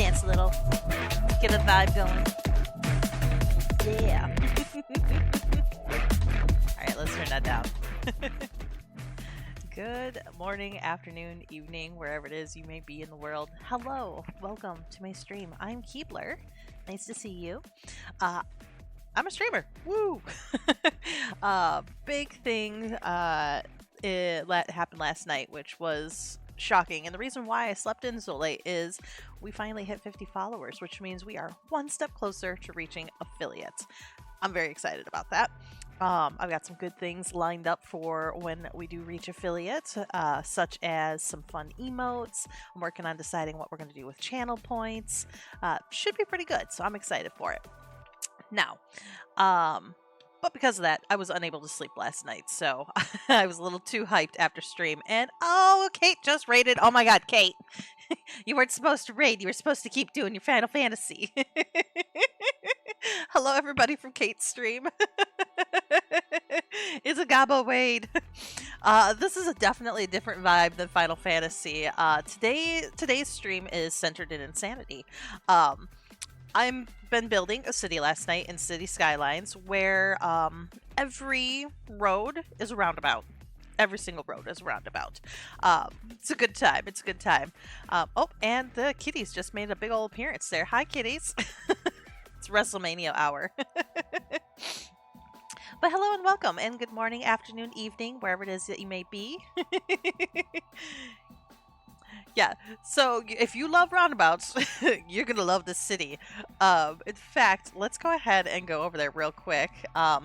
dance a little. Get a vibe going. Yeah. Alright, let's turn that down. Good morning, afternoon, evening, wherever it is you may be in the world. Hello, welcome to my stream. I'm Keebler. Nice to see you. I'm a streamer. Woo! Big thing happened last night, which was shocking. And the reason why I slept in so late is we finally hit 50 followers, which means we are one step closer to reaching affiliates. I'm very excited about that. I've got some good things lined up for when we do reach affiliates, such as some fun emotes. I'm working on deciding what we're going to do with channel points. Should be pretty good, so I'm excited for it. Now, but because of that, I was unable to sleep last night, so I was a little too hyped after stream. And oh, Kate just raided. Oh my god, Kate. You weren't supposed to raid. You were supposed to keep doing your Final Fantasy. Hello, everybody from Kate's stream. It's a Gabo raid. This is definitely a different vibe than Final Fantasy. Today's stream is centered in insanity. I've been building a city last night in City Skylines where every road is a roundabout. Every single road is a roundabout. It's a good time. It's a good time. Oh, and the kitties just made a big old appearance there. Hi, kitties. It's WrestleMania hour. But hello and welcome, and good morning, afternoon, evening, wherever it is that you may be. Yeah, so if you love roundabouts, you're going to love this city. In fact, let's go ahead and go over there real quick.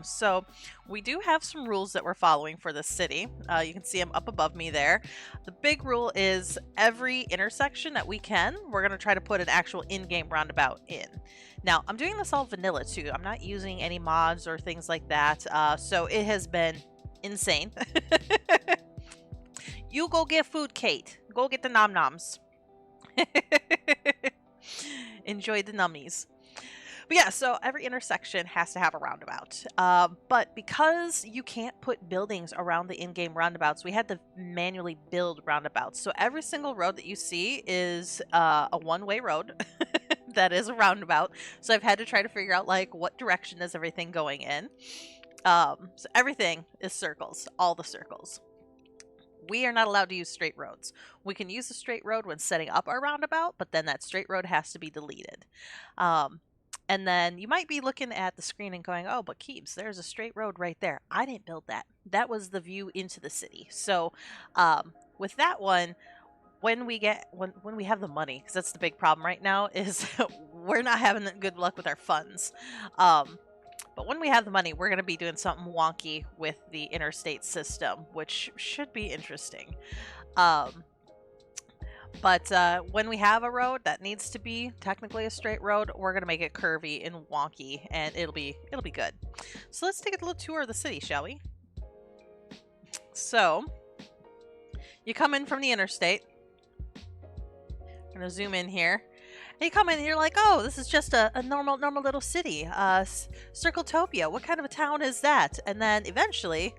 So we do have some rules that we're following for this city. You can see them up above me there. The big rule is every intersection that we can, we're going to try to put an actual in-game roundabout in. Now, I'm doing this all vanilla too. I'm not using any mods or things like that. So it has been insane. You go get food, Kate. Go get the nom-noms. Enjoy the nummies. But yeah, so every intersection has to have a roundabout. But because you can't put buildings around the in-game roundabouts, we had to manually build roundabouts. So every single road that you see is a one-way road that is a roundabout. So I've had to try to figure out, like, what direction is everything going in. So everything is circles, all the circles. We are not allowed to use straight roads. We can use a straight road when setting up our roundabout, but then that straight road has to be deleted. And then you might be looking at the screen and going, oh, but Keebs, there's a straight road right there. I didn't build that. That was the view into the city. So with that one, when we have the money, because that's the big problem right now, is we're not having good luck with our funds. But when we have the money, we're going to be doing something wonky with the interstate system, which should be interesting. But when we have a road that needs to be technically a straight road, we're going to make it curvy and wonky, and it'll be good. So let's take a little tour of the city, shall we? So you come in from the interstate. I'm going to zoom in here. And you come in and you're like, oh, this is just a normal little city. Circletopia. What kind of a town is that? And then eventually,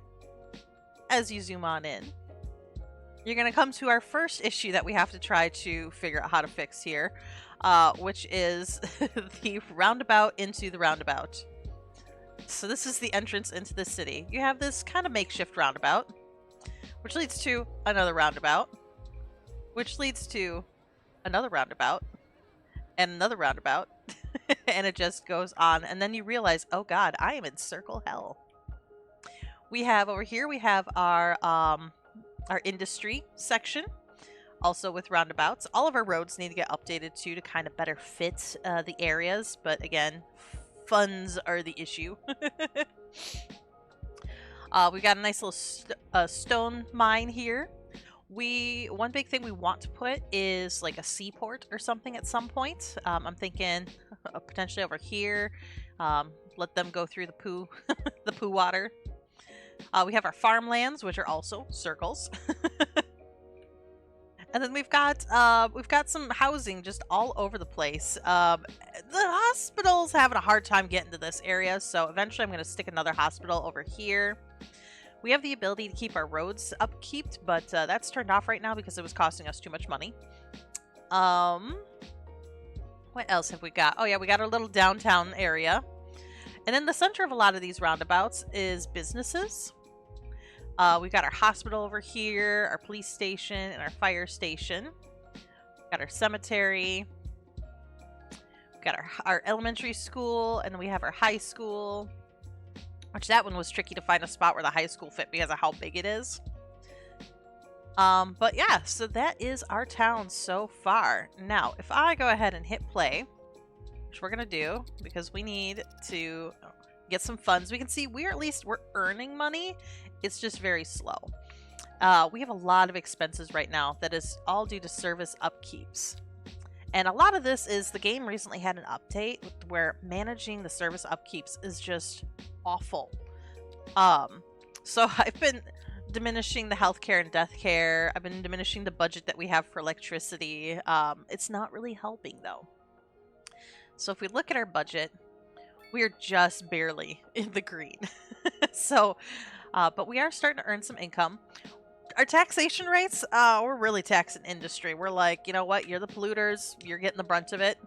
as you zoom on in, you're going to come to our first issue that we have to try to figure out how to fix here, which is the roundabout into the roundabout. So this is the entrance into the city. You have this kind of makeshift roundabout, which leads to another roundabout, which leads to another roundabout, and another roundabout, and it just goes on. And then you realize, oh god, I am in circle hell. We have over here, we have our industry section, also with roundabouts. All of our roads need to get updated too to kind of better fit the areas, but again, funds are the issue. We got a nice little stone mine here. One big thing we want to put is like a seaport or something at some point. I'm thinking potentially over here. Let them go through the poo, the poo water. We have our farmlands, which are also circles. And then we've got some housing just all over the place. The hospital's having a hard time getting to this area, so eventually I'm going to stick another hospital over here. We have the ability to keep our roads upkeeped, but that's turned off right now because it was costing us too much money. What else have we got? Oh yeah, we got our little downtown area. And in the center of a lot of these roundabouts is businesses. We've got our hospital over here, our police station, and our fire station. We've got our cemetery. We've got our elementary school, and then we have our high school. Which that one was tricky to find a spot where the high school fit because of how big it is. But yeah, so that is our town so far. Now, if I go ahead and hit play, which we're gonna do because we need to get some funds. We can see we're earning money. It's just very slow. We have a lot of expenses right now that is all due to service upkeeps. And a lot of this is the game recently had an update where managing the service upkeeps is just awful. So I've been diminishing the healthcare and death care. I've been diminishing the budget that we have for electricity. It's not really helping though. So if we look at our budget, we're just barely in the green. So, but we are starting to earn some income. Our taxation rates, we're really taxing industry. We're like, you know what? You're the polluters. You're getting the brunt of it.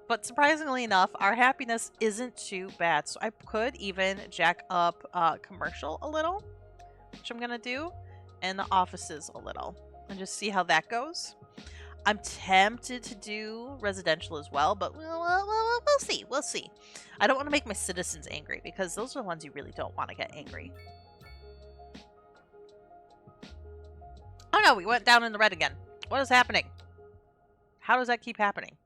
But surprisingly enough, our happiness isn't too bad. So I could even jack up commercial a little, which I'm going to do, and the offices a little, and just see how that goes. I'm tempted to do residential as well, but we'll see. We'll see. I don't want to make my citizens angry because those are the ones you really don't want to get angry. Oh no, we went down in the red again. What is happening? How does that keep happening?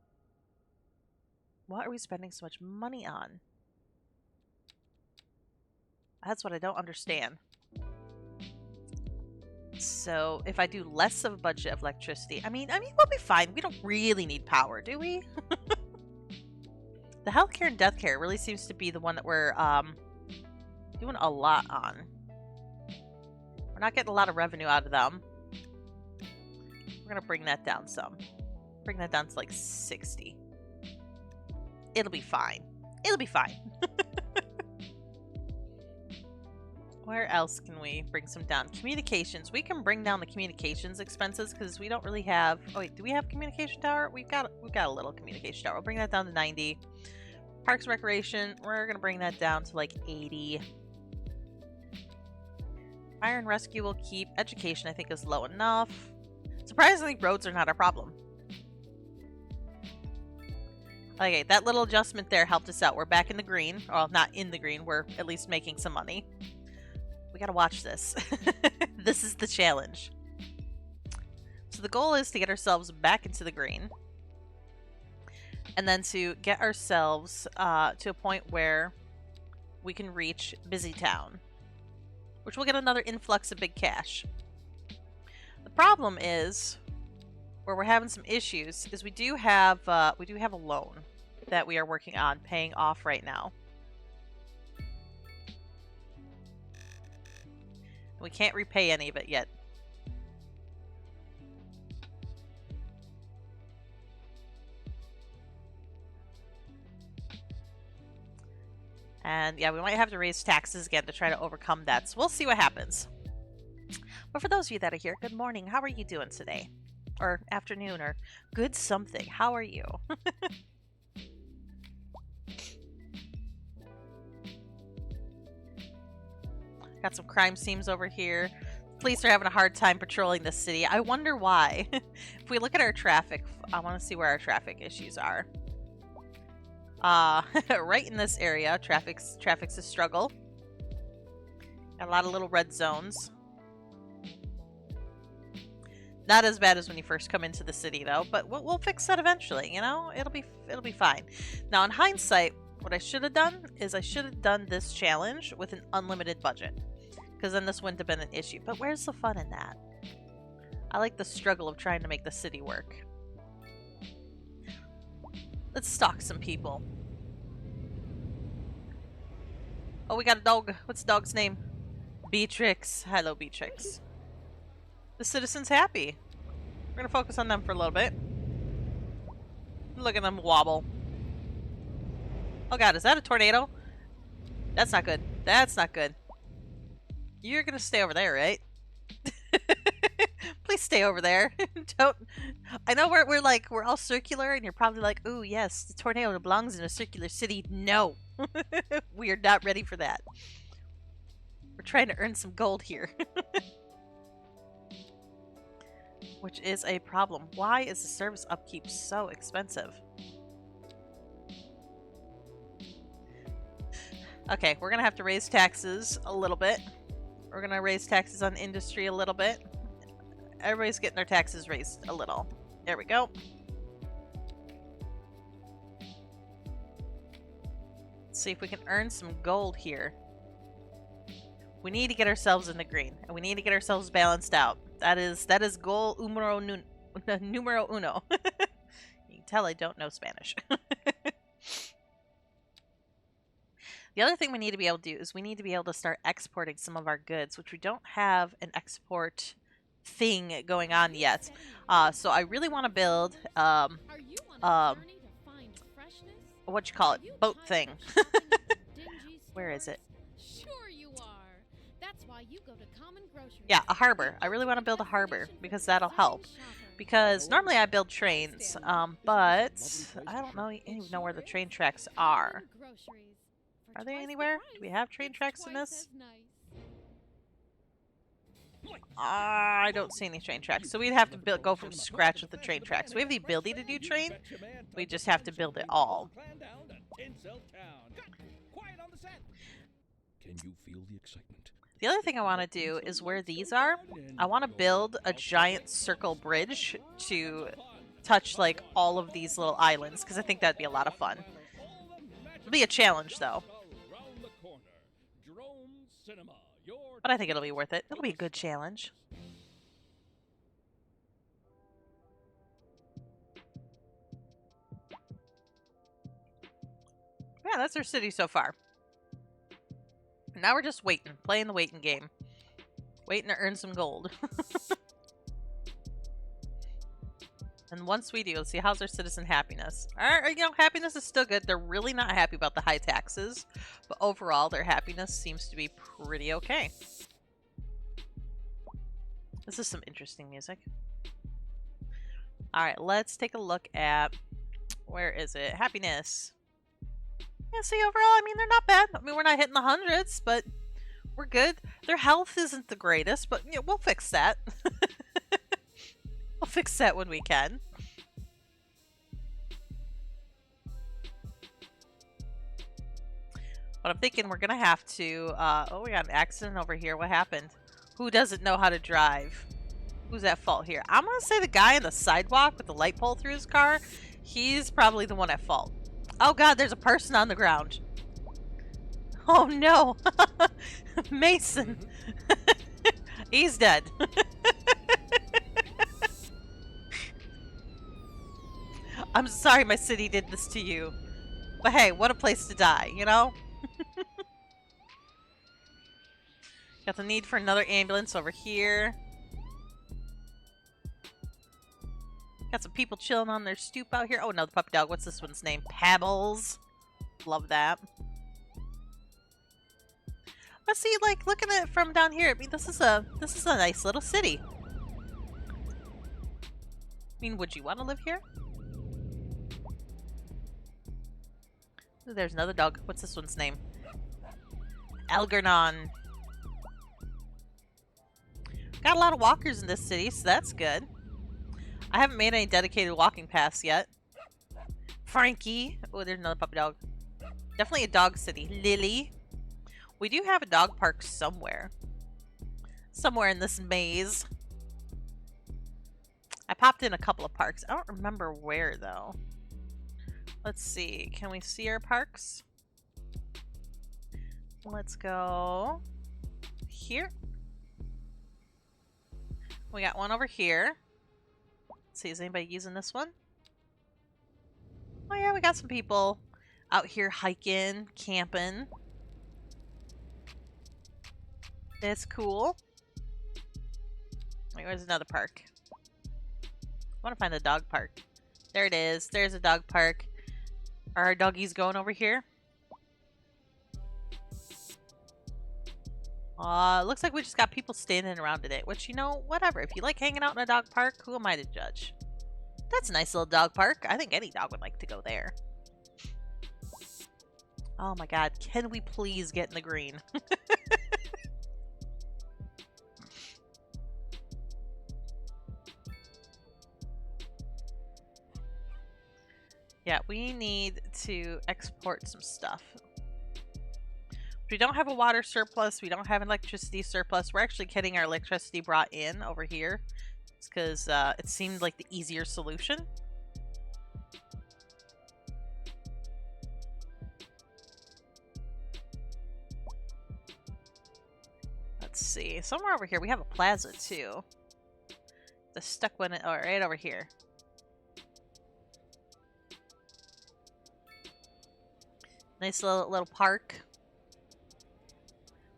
What are we spending so much money on? That's what I don't understand. So if I do less of a budget of electricity, I mean, we'll be fine. We don't really need power, do we? The healthcare and death care really seems to be the one that we're doing a lot on. We're not getting a lot of revenue out of them. We're gonna bring that down some. Bring that down to like 60. It'll be fine. It'll be fine. Where else can we bring some down? Communications. We can bring down the communications expenses because we don't really have... Oh wait, do we have communication tower? We've got a little communication tower. We'll bring that down to 90. Parks and Recreation, we're going to bring that down to like 80. Fire and Rescue will keep. Education, I think, is low enough. Surprisingly, roads are not a problem. Okay, that little adjustment there helped us out. We're back in the green. Well, not in the green. We're at least making some money. We gotta watch this. This is the challenge. So the goal is to get ourselves back into the green. And then to get ourselves to a point where we can reach Busy Town. Which will get another influx of big cash. The problem is, where we're having some issues, is we do have a loan that we are working on paying off right now. We can't repay any of it yet. And yeah, we might have to raise taxes again to try to overcome that. So we'll see what happens. But for those of you that are here, good morning. How are you doing today? Or afternoon, or good something. How are you? Got some crime scenes over here. Police are having a hard time patrolling this city. I wonder why. If we look at our traffic, I want to see where our traffic issues are. Right in this area, traffic's a struggle. Got a lot of little red zones. Not as bad as when you first come into the city, though. But we'll fix that eventually. You know, it'll be fine. Now, in hindsight, what I should have done is I should have done this challenge with an unlimited budget, because then this wouldn't have been an issue. But where's the fun in that? I like the struggle of trying to make the city work. Let's stalk some people. Oh, we got a dog. What's the dog's name? Beatrix. Hello, Beatrix. The citizen's happy. We're gonna focus on them for a little bit. Look at them wobble. Oh god, is that a tornado? That's not good. That's not good. You're gonna stay over there, right? Please stay over there. Don't. I know we're all circular, and you're probably like, "Ooh, yes, the tornado belongs in a circular city." No, we are not ready for that. We're trying to earn some gold here, which is a problem. Why is the service upkeep so expensive? Okay, we're gonna have to raise taxes a little bit. We're gonna raise taxes on industry a little bit. Everybody's getting their taxes raised a little. There we go. Let's see if we can earn some gold here. We need to get ourselves in the green, and we need to get ourselves balanced out. That is goal numero uno. You can tell I don't know Spanish. The other thing we need to be able to do is we need to be able to start exporting some of our goods, which we don't have an export thing going on yet. So I really want to build what you call it, boat thing. Where is it? Yeah, a harbor. I really want to build a harbor because that'll help. Because normally I build trains, but I don't even know where the train tracks are. Are they anywhere? Do we have train tracks in this? I don't see any train tracks. So we'd have to go from scratch with the train tracks. We have the ability to do train. We just have to build it all. Can you feel the excitement? The other thing I want to do is where these are, I want to build a giant circle bridge to touch like all of these little islands because I think that'd be a lot of fun. It'll be a challenge though. But I think it'll be worth it. It'll be a good challenge. Yeah, that's our city so far. Now we're just waiting, playing the waiting game. Waiting to earn some gold. And once we do, let's see, how's our citizen happiness? Happiness is still good. They're really not happy about the high taxes, but overall, their happiness seems to be pretty okay. This is some interesting music. Alright, let's take a look at, where is it? Happiness. Yeah, see, overall, I mean, they're not bad. I mean, we're not hitting the hundreds, but we're good. Their health isn't the greatest, but we'll fix that. We'll fix that when we can. But I'm thinking we're gonna have to, oh, we got an accident over here. What happened? Who doesn't know how to drive? Who's at fault here? I'm gonna say the guy on the sidewalk with the light pole through his car. He's probably the one at fault. Oh god, there's a person on the ground. Oh no. Mason. He's dead. I'm sorry my city did this to you. But hey, what a place to die, you know? Got the need for another ambulance over here. Got some people chilling on their stoop out here. Oh, no, the puppy dog. What's this one's name? Pebbles. Love that. But see, like, looking at it from down here, I mean, this is a nice little city. I mean, would you want to live here? Ooh, there's another dog. What's this one's name? Algernon. Got a lot of walkers in this city, so that's good. I haven't made any dedicated walking paths yet. Frankie. Oh, there's another puppy dog. Definitely a dog city. Lily. We do have a dog park somewhere. Somewhere in this maze. I popped in a couple of parks. I don't remember where, though. Let's see. Can we see our parks? Let's go here. We got one over here. Let's see, is anybody using this one? Oh yeah, we got some people out here hiking, camping. That's cool. Wait, where's another park? I want to find a dog park. There it is. There's a dog park. Are our doggies going over here? Looks like we just got people standing around today, which, you know, whatever. If you like hanging out in a dog park, who am I to judge? That's a nice little dog park. I think any dog would like to go there. Oh my god, can we please get in the green? Yeah, we need to export some stuff. We don't have a water surplus. We don't have an electricity surplus. We're actually getting our electricity brought in over here. It's because it seemed like the easier solution. Let's see. Somewhere over here we have a plaza too. The stuck one, oh, right over here. Nice little park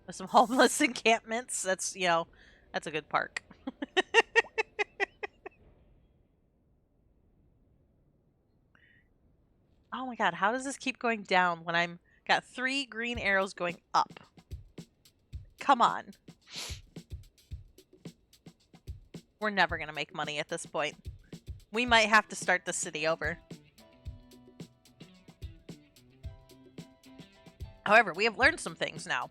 with some homeless encampments. That's, you know, that's a good park. Oh my god, how does this keep going down when I'm got 3 green arrows going up? Come on. We're never gonna make money at this point. We might have to start the city over. However, we have learned some things now.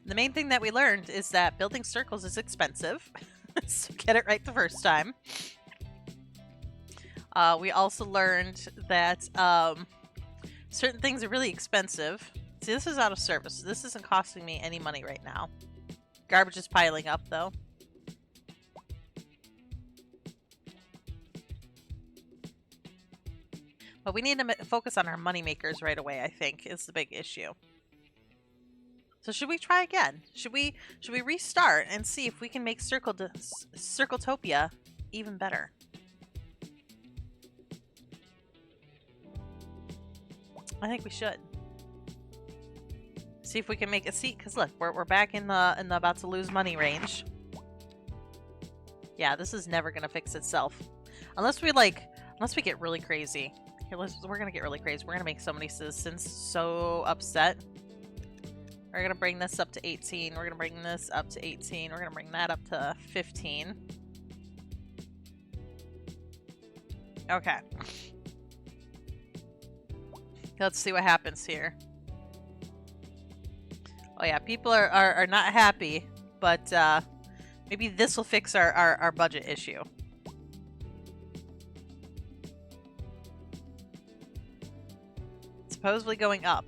The main thing that we learned is that building circles is expensive. So get it right the first time. We also learned that certain things are really expensive. See, this is out of service. This isn't costing me any money right now. Garbage is piling up, though. But we need to focus on our money makers right away, I think, is the big issue. So should we try again? Should we restart and see if we can make Circletopia even better? I think we should. See if we can make a seat, because look, we're back in the about to lose money range. Yeah, this is never gonna fix itself. Unless we get really crazy. Here, we're gonna get really crazy. We're gonna make so many citizens so upset. We're gonna bring this up to 18. We're gonna bring this up to 18. We're gonna bring that up to 15. Okay. Let's see what happens here. Oh yeah, people are not happy, but maybe this will fix our budget issue. Supposedly going up.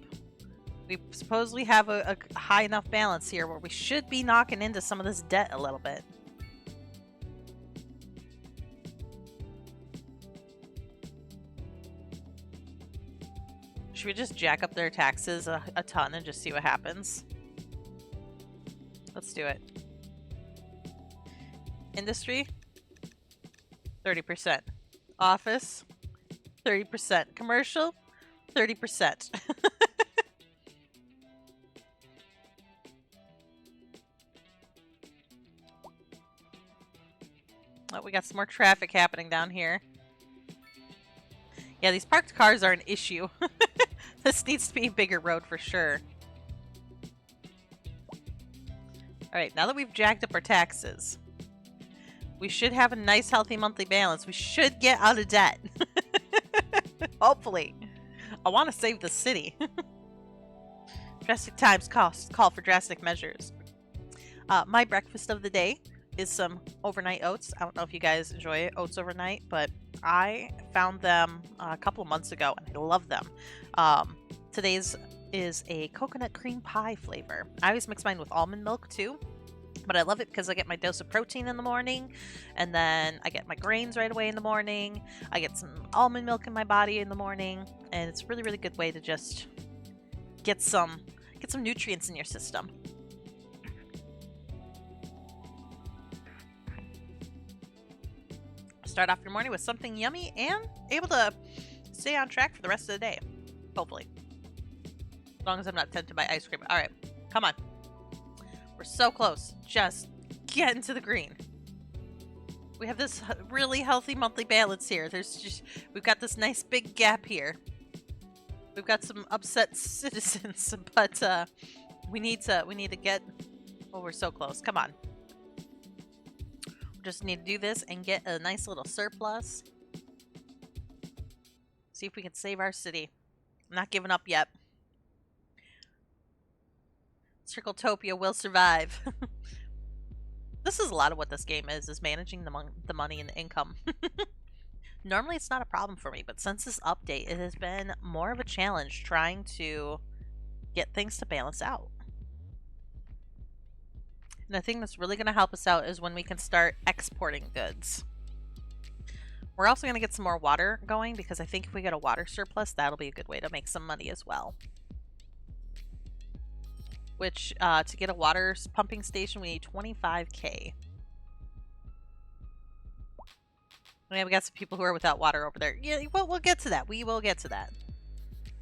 We supposedly have a high enough balance here where we should be knocking into some of this debt a little bit. Should we just jack up their taxes a ton and just see what happens? Let's do it. Industry, 30%. Office, 30%. Commercial, 30%. Oh, we got some more traffic happening down here. Yeah, these parked cars are an issue. This needs to be a bigger road for sure. Alright, now that we've jacked up our taxes, we should have a nice healthy monthly balance. We should get out of debt. Hopefully. I want to save the city. Drastic times call for drastic measures. My breakfast of the day is some overnight oats. I don't know if you guys enjoy oats overnight, but I found them a couple of months ago and I love them. Today's is a coconut cream pie flavor. I always mix mine with almond milk too, but I love it because I get my dose of protein in the morning, and then I get my grains right away in the morning. I get some almond milk in my body in the morning, and it's a really, really good way to just get some nutrients in your system. Start off your morning with something yummy and able to stay on track for the rest of the day. Hopefully. As long as I'm not tempted by ice cream. Alright, come on. We're so close. Just get into the green. We have this really healthy monthly balance here. We've got this nice big gap here. We've got some upset citizens, but we need to get. Oh, we're so close. Come on. We just need to do this and get a nice little surplus. See if we can save our city. I'm not giving up yet. Circletopia will survive. This is a lot of what this game is managing the money and the income. Normally it's not a problem for me, but since this update, it has been more of a challenge trying to get things to balance out. And the thing that's really going to help us out is when we can start exporting goods. We're also going to get some more water going, because I think if we get a water surplus, that'll be a good way to make some money as well. Which, to get a water pumping station, we need 25k. Yeah, we got some people who are without water over there. Yeah, well, we'll get to that. We will get to that.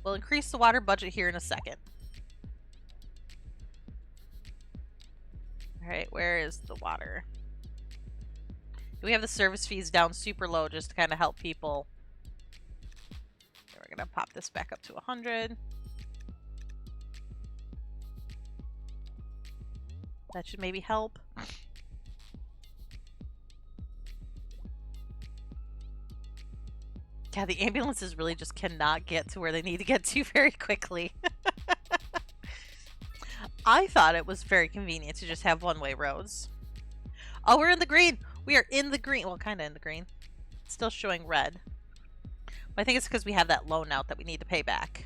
We'll increase the water budget here in a second. Alright, where is the water? We have the service fees down super low just to kind of help people. Okay, we're going to pop this back up to 100. That should maybe help. Yeah, the ambulances really just cannot get to where they need to get to very quickly. I thought it was very convenient to just have one-way roads. Oh, we're in the green! We are in the green. Well, kind of in the green. It's still showing red. But I think it's because we have that loan out that we need to pay back.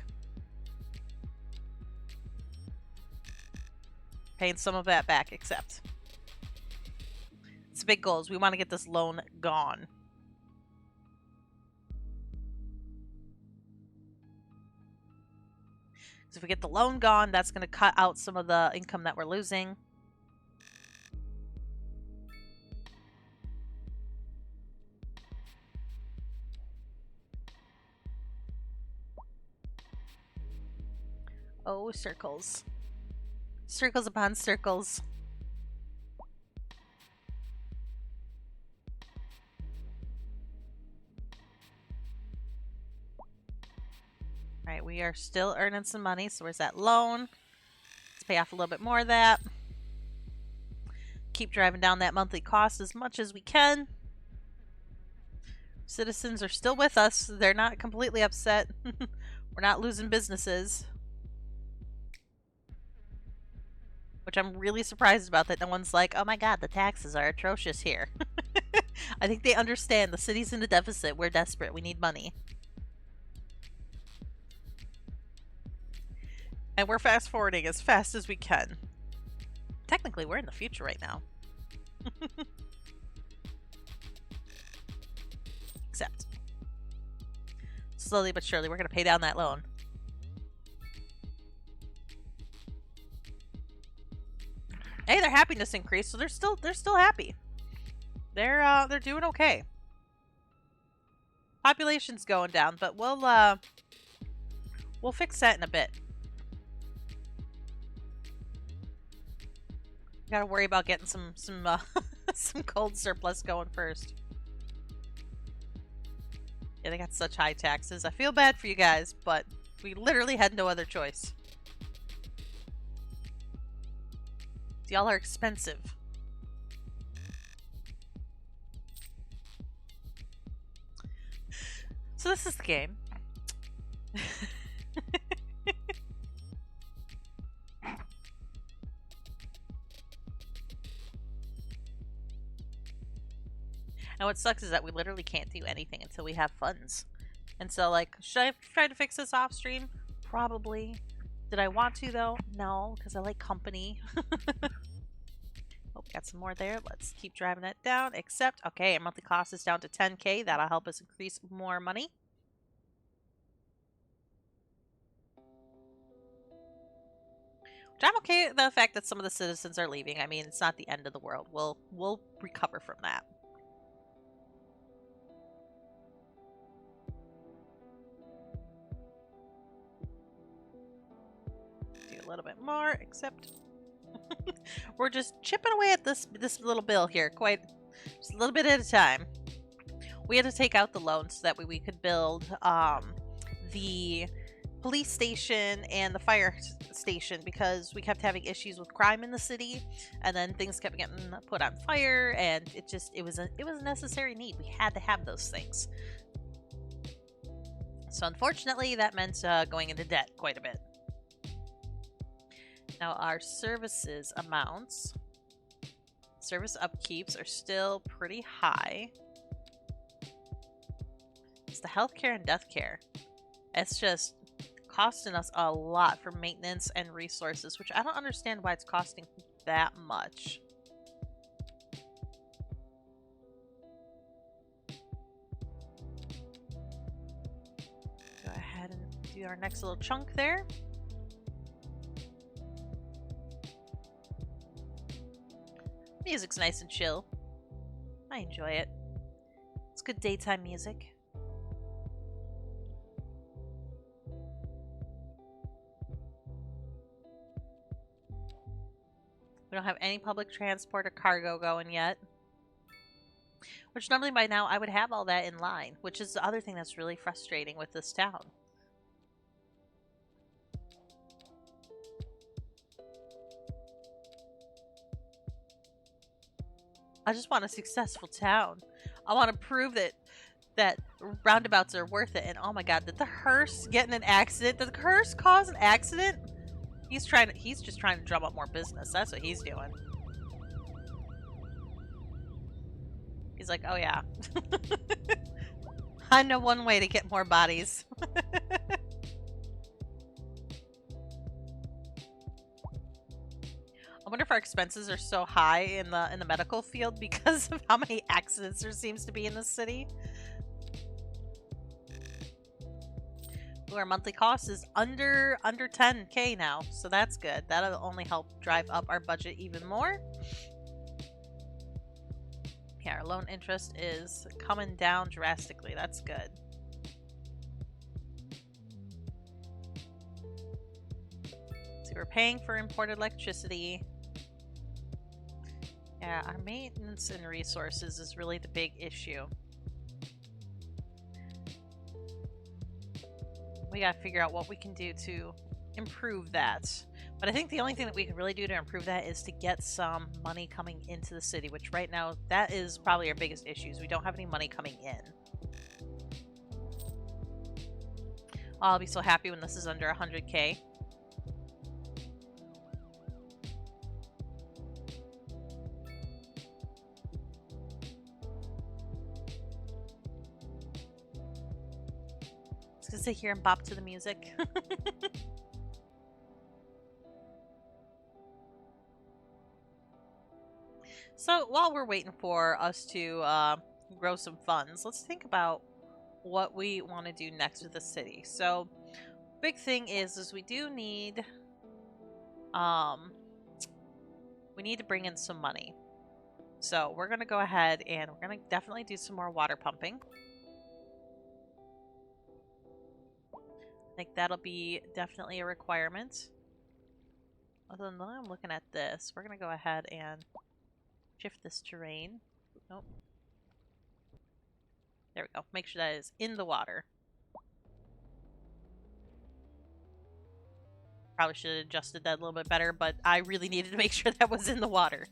Paying some of that back, except. It's a big goal. We want to get this loan gone. So if we get the loan gone, that's going to cut out some of the income that we're losing. Oh, circles. Circles upon circles. Alright, we are still earning some money, so where's that loan? Let's pay off a little bit more of that. Keep driving down that monthly cost as much as we can. Citizens are still with us. They're not completely upset. We're not losing businesses. Which I'm really surprised about, that no one's like, oh my god, the taxes are atrocious here. I think they understand the city's in a deficit. We're desperate. We need money. And we're fast forwarding as fast as we can. Technically, we're in the future right now. Except. Slowly but surely, we're going to pay down that loan. Hey, their happiness increased, so they're still happy. They're doing okay. Population's going down, but we'll fix that in a bit. Gotta worry about getting some some cold surplus going first. Yeah, they got such high taxes. I feel bad for you guys, but we literally had no other choice. Y'all are expensive. So this is the game. And what sucks is that we literally can't do anything until we have funds. And so, like, should I try to fix this off stream? Probably. Did I want to, though? No, because I like company. Oh, got some more there. Let's keep driving that down. Except, okay, our monthly cost is down to 10k. That'll help us increase more money. Which I'm okay with the fact that some of the citizens are leaving. I mean, it's not the end of the world. We'll recover from that. A little bit more, except we're just chipping away at this little bill here quite just a little bit at a time. We had to take out the loan so that way we could build the police station and the fire station, because we kept having issues with crime in the city, and then things kept getting put on fire, and it was a necessary need. We had to have those things. So unfortunately, that meant going into debt quite a bit. Now our services amounts, service upkeeps are still pretty high. It's the healthcare and death care. It's just costing us a lot for maintenance and resources, which I don't understand why it's costing that much. Go ahead and do our next little chunk there. Music's nice and chill. I enjoy it. It's good daytime music. We don't have any public transport or cargo going yet. Which normally by now I would have all that in line, which is the other thing that's really frustrating with this town. I just want a successful town. I want to prove that roundabouts are worth it. And oh my god, did the hearse get in an accident? Did the hearse cause an accident? He's just trying to drum up more business. That's what he's doing. He's like, oh yeah. I know one way to get more bodies. I wonder if our expenses are so high in the medical field because of how many accidents there seems to be in this city. Ooh, our monthly cost is under 10K now, so that's good. That'll only help drive up our budget even more. Yeah, our loan interest is coming down drastically. That's good. So we're paying for imported electricity. Yeah, our maintenance and resources is really the big issue. We gotta figure out what we can do to improve that. But I think the only thing that we can really do to improve that is to get some money coming into the city, which right now, that is probably our biggest issue. We don't have any money coming in. I'll be so happy when this is under 100K. Just sit here and bop to the music. So while we're waiting for us to grow some funds, let's think about what we want to do next with the city. So big thing is we do need we need to bring in some money. So we're gonna go ahead and we're gonna definitely do some more water pumping. I think that'll be definitely a requirement. Other than that, I'm looking at this. We're gonna go ahead and shift this terrain. Nope. There we go. Make sure that is in the water. Probably should have adjusted that a little bit better, but I really needed to make sure that was in the water.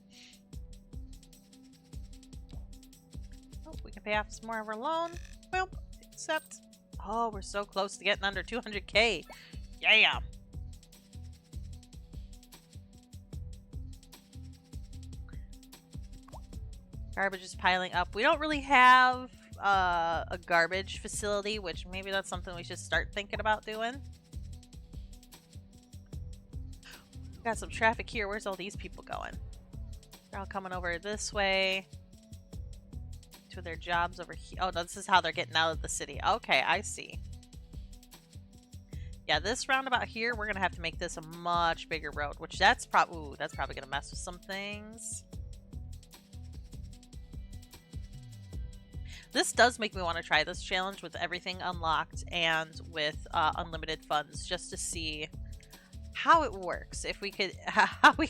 Oh, we can pay off some more of our loan. Well, except... Oh, we're so close to getting under 200K. Yeah. Garbage is piling up. We don't really have a garbage facility, which maybe that's something we should start thinking about doing. Got some traffic here. Where's all these people going? They're all coming over this way to their jobs over here. Oh, no, this is how they're getting out of the city. Okay, I see. Yeah, this roundabout here, we're gonna have to make this a much bigger road, which that's probably gonna mess with some things. This does make me want to try this challenge with everything unlocked and with unlimited funds, just to see how it works. If we could, how we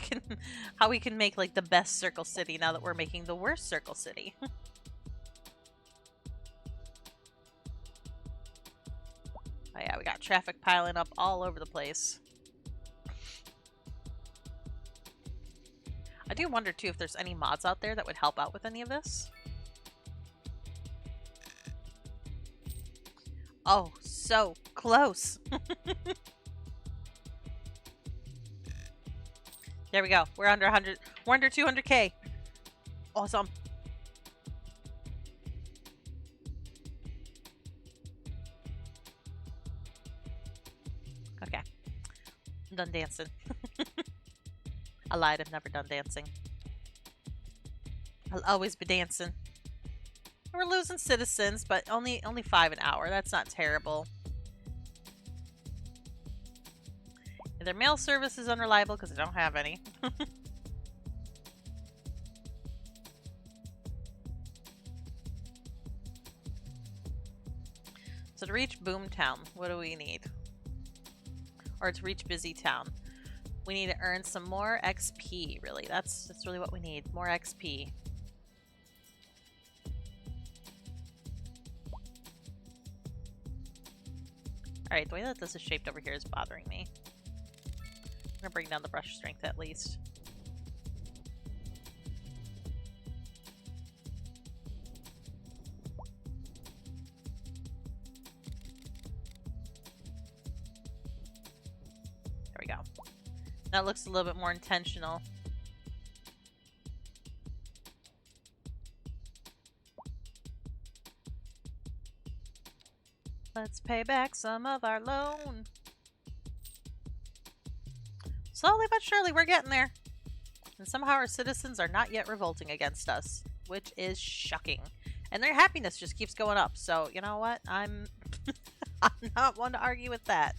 can make like the best circle city now that we're making the worst circle city. Oh yeah, we got traffic piling up all over the place. I do wonder too if there's any mods out there that would help out with any of this. Oh, so close. There we go. We're under 100. We're under 200K. Awesome. Okay. I'm done dancing. I lied. I've never done dancing. I'll always be dancing. We're losing citizens, but only 5 an hour. That's not terrible. Their mail service is unreliable because I don't have any. So to reach Boomtown, what do we need? Or to reach Busy Town, we need to earn some more XP. Really, that's really what we need. More XP. All right, the way that this is shaped over here is bothering me. I'm gonna bring down the brush strength at least. There we go. That looks a little bit more intentional. Let's pay back some of our loan. Slowly but surely, we're getting there. And somehow our citizens are not yet revolting against us, which is shocking. And their happiness just keeps going up. So, you know what? I'm not one to argue with that.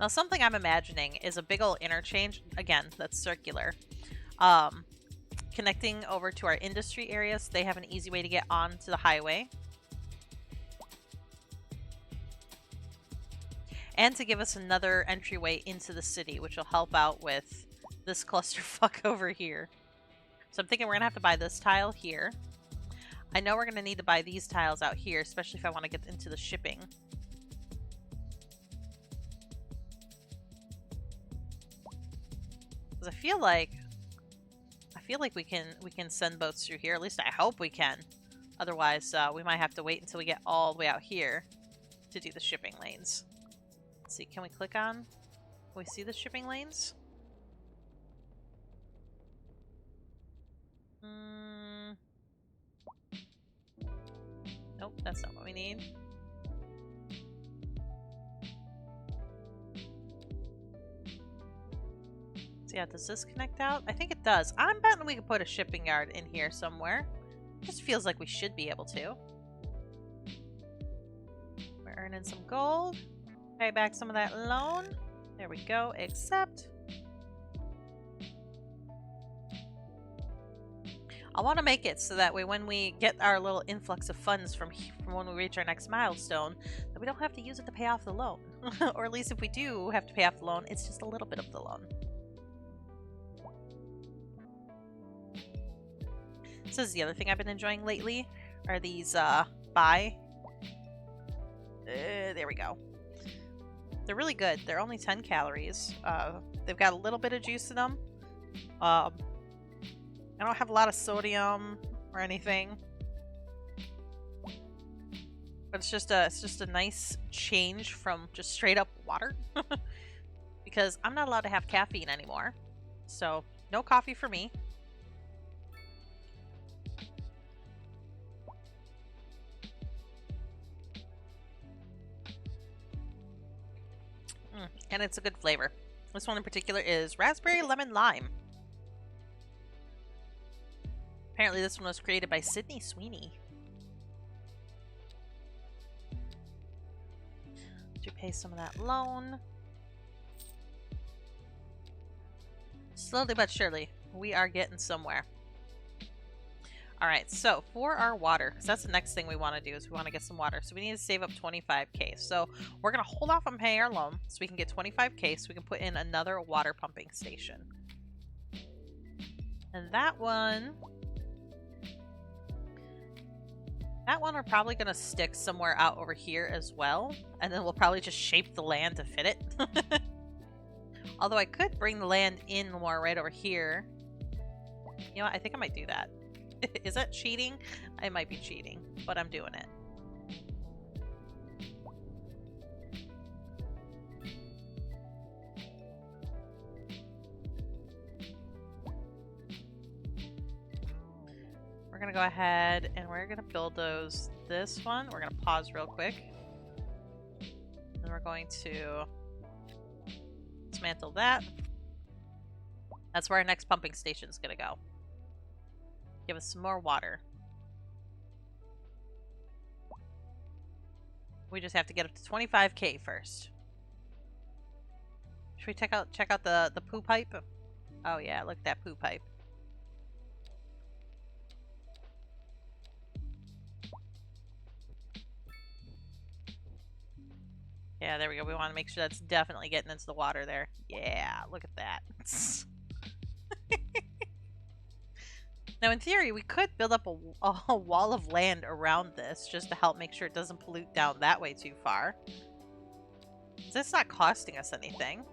Now, something I'm imagining is a big old interchange, again, that's circular. Connecting over to our industry areas, they have an easy way to get onto the highway. And to give us another entryway into the city, which will help out with this clusterfuck over here. So I'm thinking we're going to have to buy this tile here. I know we're going to need to buy these tiles out here, especially if I want to get into the shipping. Because I feel like we can send boats through here. At least I hope we can. Otherwise, we might have to wait until we get all the way out here to do the shipping lanes. Let's see, can we click on? Can we see the shipping lanes? Nope, that's not what we need. So yeah, does this connect out? I think it does. I'm betting we could put a shipping yard in here somewhere. Just feels like we should be able to. We're earning some gold. Pay back some of that loan. There we go. Accept. I want to make it so that way when we get our little influx of funds from when we reach our next milestone, that we don't have to use it to pay off the loan. Or at least if we do have to pay off the loan, it's just a little bit of the loan. This is the other thing I've been enjoying lately, are these there we go. They're really good. They're only 10 calories. They've got a little bit of juice in them. I don't have a lot of sodium or anything, but it's just a nice change from just straight up water. Because I'm not allowed to have caffeine anymore, so no coffee for me. And it's a good flavor. This one in particular is raspberry lemon lime. Apparently this one was created by Sydney Sweeney. To pay some of that loan. Slowly but surely, we are getting somewhere. All right, so for our water, because that's the next thing we want to do is we want to get some water. So we need to save up 25K. So we're going to hold off on paying our loan so we can get 25K so we can put in another water pumping station. And that one we're probably going to stick somewhere out over here as well. And then we'll probably just shape the land to fit it. Although I could bring the land in more right over here. You know what? I think I might do that. Is that cheating? I might be cheating, but I'm doing it. We're going to go ahead and we're going to bulldoze this one. We're going to pause real quick. And we're going to dismantle that. That's where our next pumping station is going to go. Give us some more water. We just have to get up to 25K first. Should we check out the poo pipe? Oh yeah, look at that poo pipe. Yeah, there we go. We want to make sure that's definitely getting into the water there. Yeah, look at that. Now, in theory, we could build up a wall of land around this just to help make sure it doesn't pollute down that way too far. It's not costing us anything.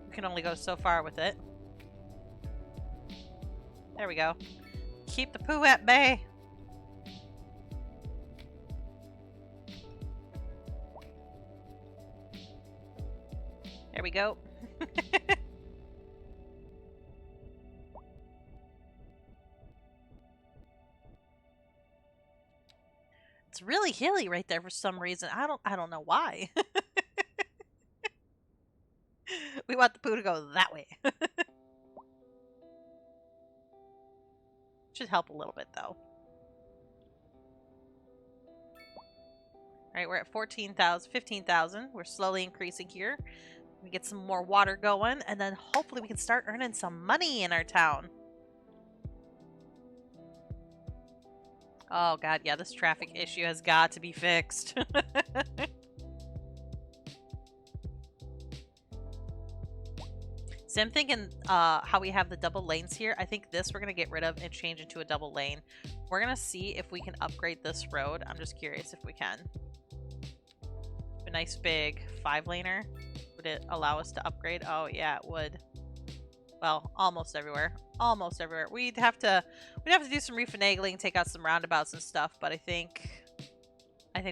We can only go so far with it. There we go. Keep the poo at bay. There we go. It's really hilly right there for some reason. I don't know why. We want the poo to go that way. Should help a little bit though. Alright, we're at 14,000, 15,000. We're slowly increasing here. We get some more water going, and then hopefully we can start earning some money in our town. Oh god, yeah, this traffic issue has got to be fixed. So I'm thinking how we have the double lanes here. I think this we're going to get rid of and change into a double lane. We're going to see if we can upgrade this road. I'm just curious if we can. A nice big 5-laner. Would it allow us to upgrade? Oh yeah, it would. Well, almost everywhere. Almost everywhere. We'd have to do some refinagling, take out some roundabouts and stuff, but I think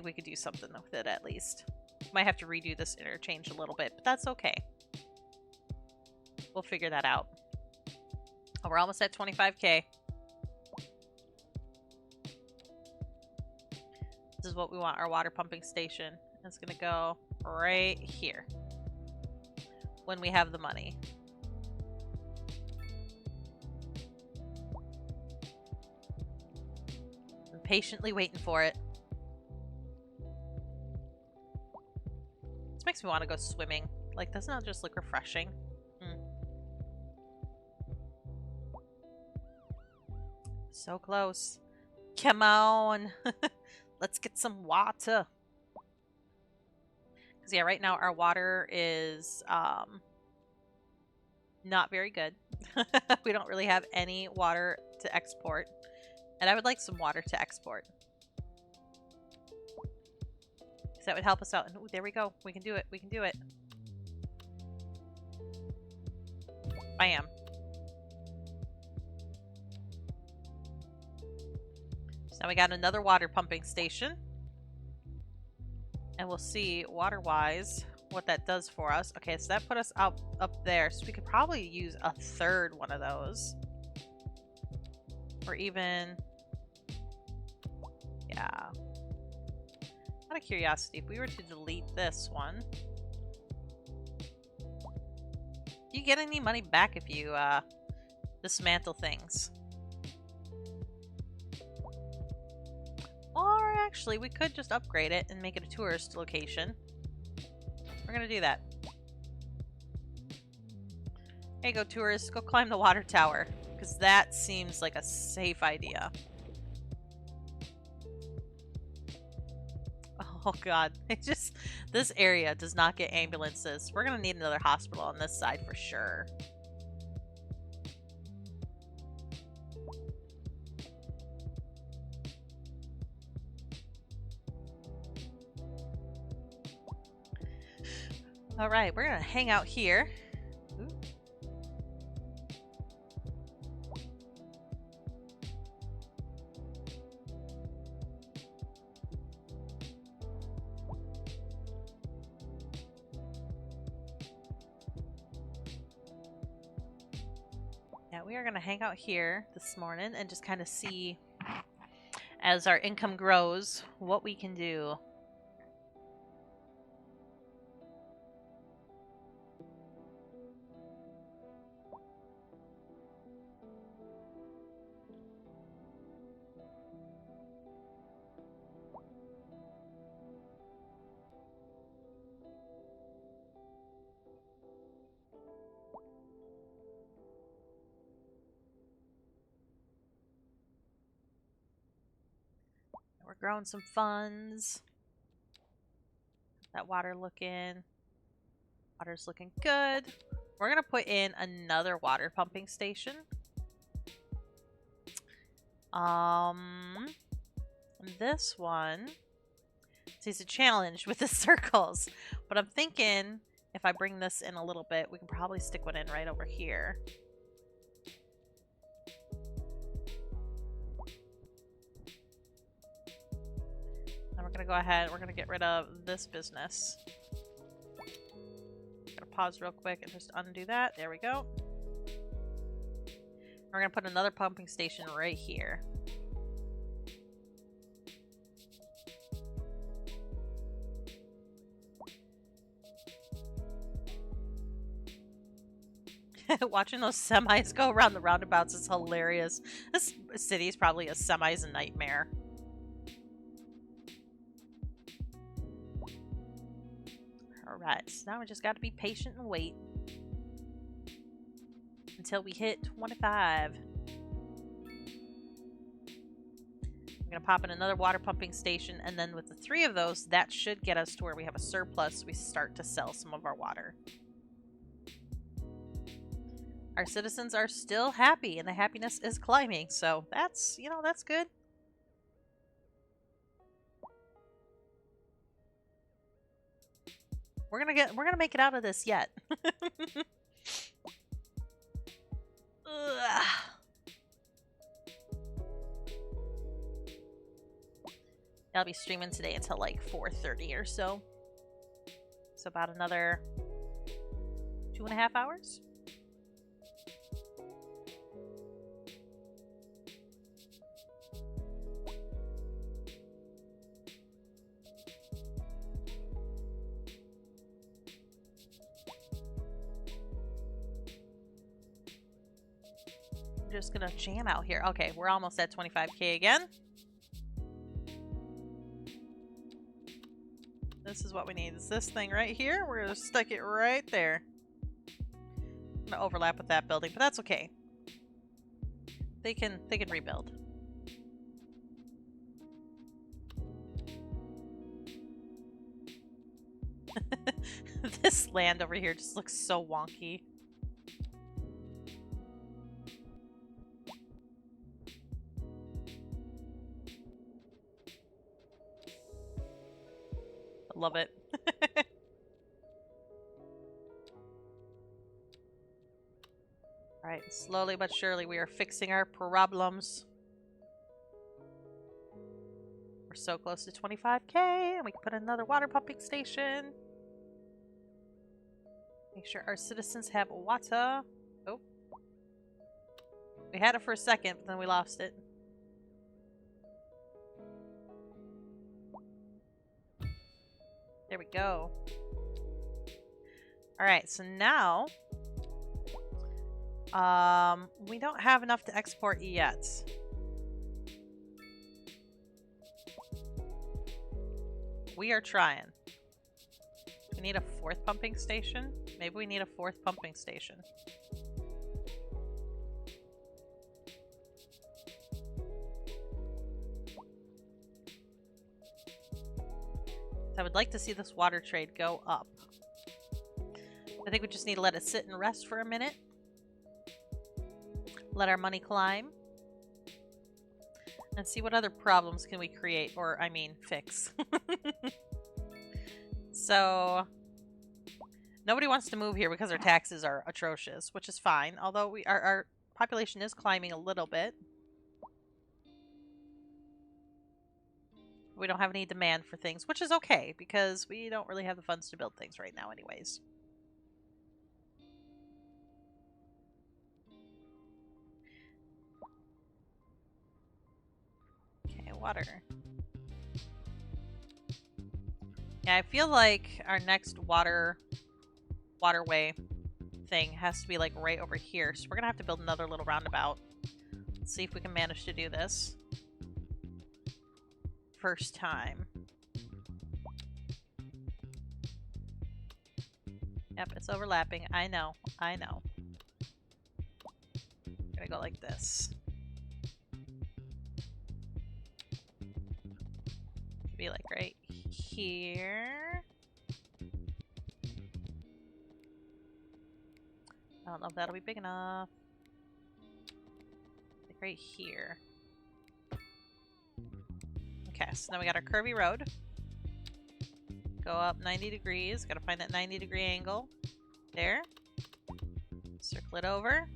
we could do something with it at least. Might have to redo this interchange a little bit, but that's okay. We'll figure that out. Oh, we're almost at 25K. This is what we want, our water pumping station. It's gonna go right here. When we have the money. I'm patiently waiting for it. This makes me want to go swimming. Like, doesn't that just look refreshing? So close. Come on. Let's get some water. Because, yeah, right now our water is not very good. We don't really have any water to export. And I would like some water to export. Because that would help us out. And ooh, there we go. We can do it. We can do it. Bam. So now we got another water pumping station. And we'll see, water-wise, what that does for us. Okay, so that put us up there. So we could probably use a third one of those. Or even... yeah. Out of curiosity, if we were to delete this one... do you get any money back if you dismantle things? Or actually, we could just upgrade it and make it a tourist location. We're gonna do that. Hey, go tourists, go climb the water tower, because that seems like a safe idea. Oh god, this area does not get ambulances. We're gonna need another hospital on this side for sure. All right, we're gonna hang out here. Ooh. Yeah, we are gonna hang out here this morning and just kind of see, as our income grows, what we can do. We're growing some funds. That water's looking good. We're gonna put in another water pumping station. This one, see, it's a challenge with the circles, but I'm thinking if I bring this in a little bit, we can probably stick one in right over here. Then we're gonna go ahead, we're gonna get rid of this business. Gonna pause real quick and just undo that. There we go. We're gonna put another pumping station right here. Watching those semis go around the roundabouts is hilarious. This city is probably a semi's nightmare. Alright, so now we just gotta be patient and wait until we hit 25. I'm gonna pop in another water pumping station, and then with the 3 of those, that should get us to where we have a surplus. We start to sell some of our water. Our citizens are still happy, and the happiness is climbing, so that's, you know, that's good. We're gonna make it out of this yet. I'll be streaming today until like 4:30 or so. So about another 2.5 hours. Just gonna jam out here. Okay, we're almost at 25k again. This is what we need. It's this thing right here. We're gonna stick it right there. I'm gonna overlap with that building, but that's okay. They can rebuild. This land over here just looks so wonky. Love it. Alright, slowly but surely we are fixing our problems. We're so close to 25k, and we can put another water pumping station. Make sure our citizens have water. Oh. We had it for a second, but then we lost it. There we go. Alright, so now we don't have enough to export yet. We are trying. We need a 4th pumping station? Maybe we need a 4th pumping station. I would like to see this water trade go up. I think we just need to let it sit and rest for a minute. Let our money climb. And see what other problems can we create, or I mean fix. So nobody wants to move here because our taxes are atrocious, which is fine. Although our population is climbing a little bit. We don't have any demand for things, which is okay because we don't really have the funds to build things right now anyways. Okay, water. Yeah, I feel like our next waterway thing has to be like right over here. So we're gonna have to build another little roundabout. Let's see if we can manage to do this. First time. Yep, it's overlapping. I know. I know. I'm gonna go like this. Be like right here. I don't know if that'll be big enough. Like right here. Okay, so now we got our curvy road. Go up 90 degrees. Gotta find that 90-degree angle. There. Circle it over.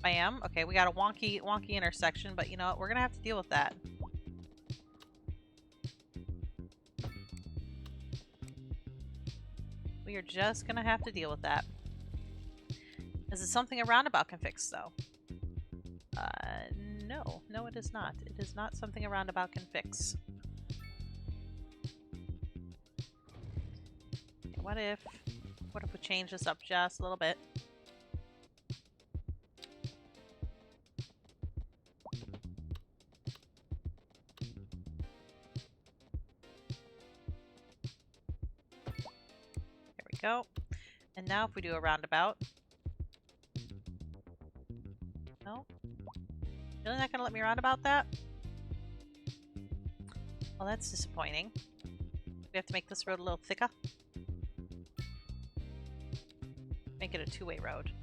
Bam. Okay, we got a wonky intersection, but you know what? We're gonna have to deal with that. We are just gonna have to deal with that. Is it something a roundabout can fix, though? No. No, it is not. It is not something a roundabout can fix. Okay, what if we change this up just a little bit? There we go. And now if we do a roundabout. No? Really not gonna let me roundabout that? Well, that's disappointing. We have to make this road a little thicker. Make it a two-way road.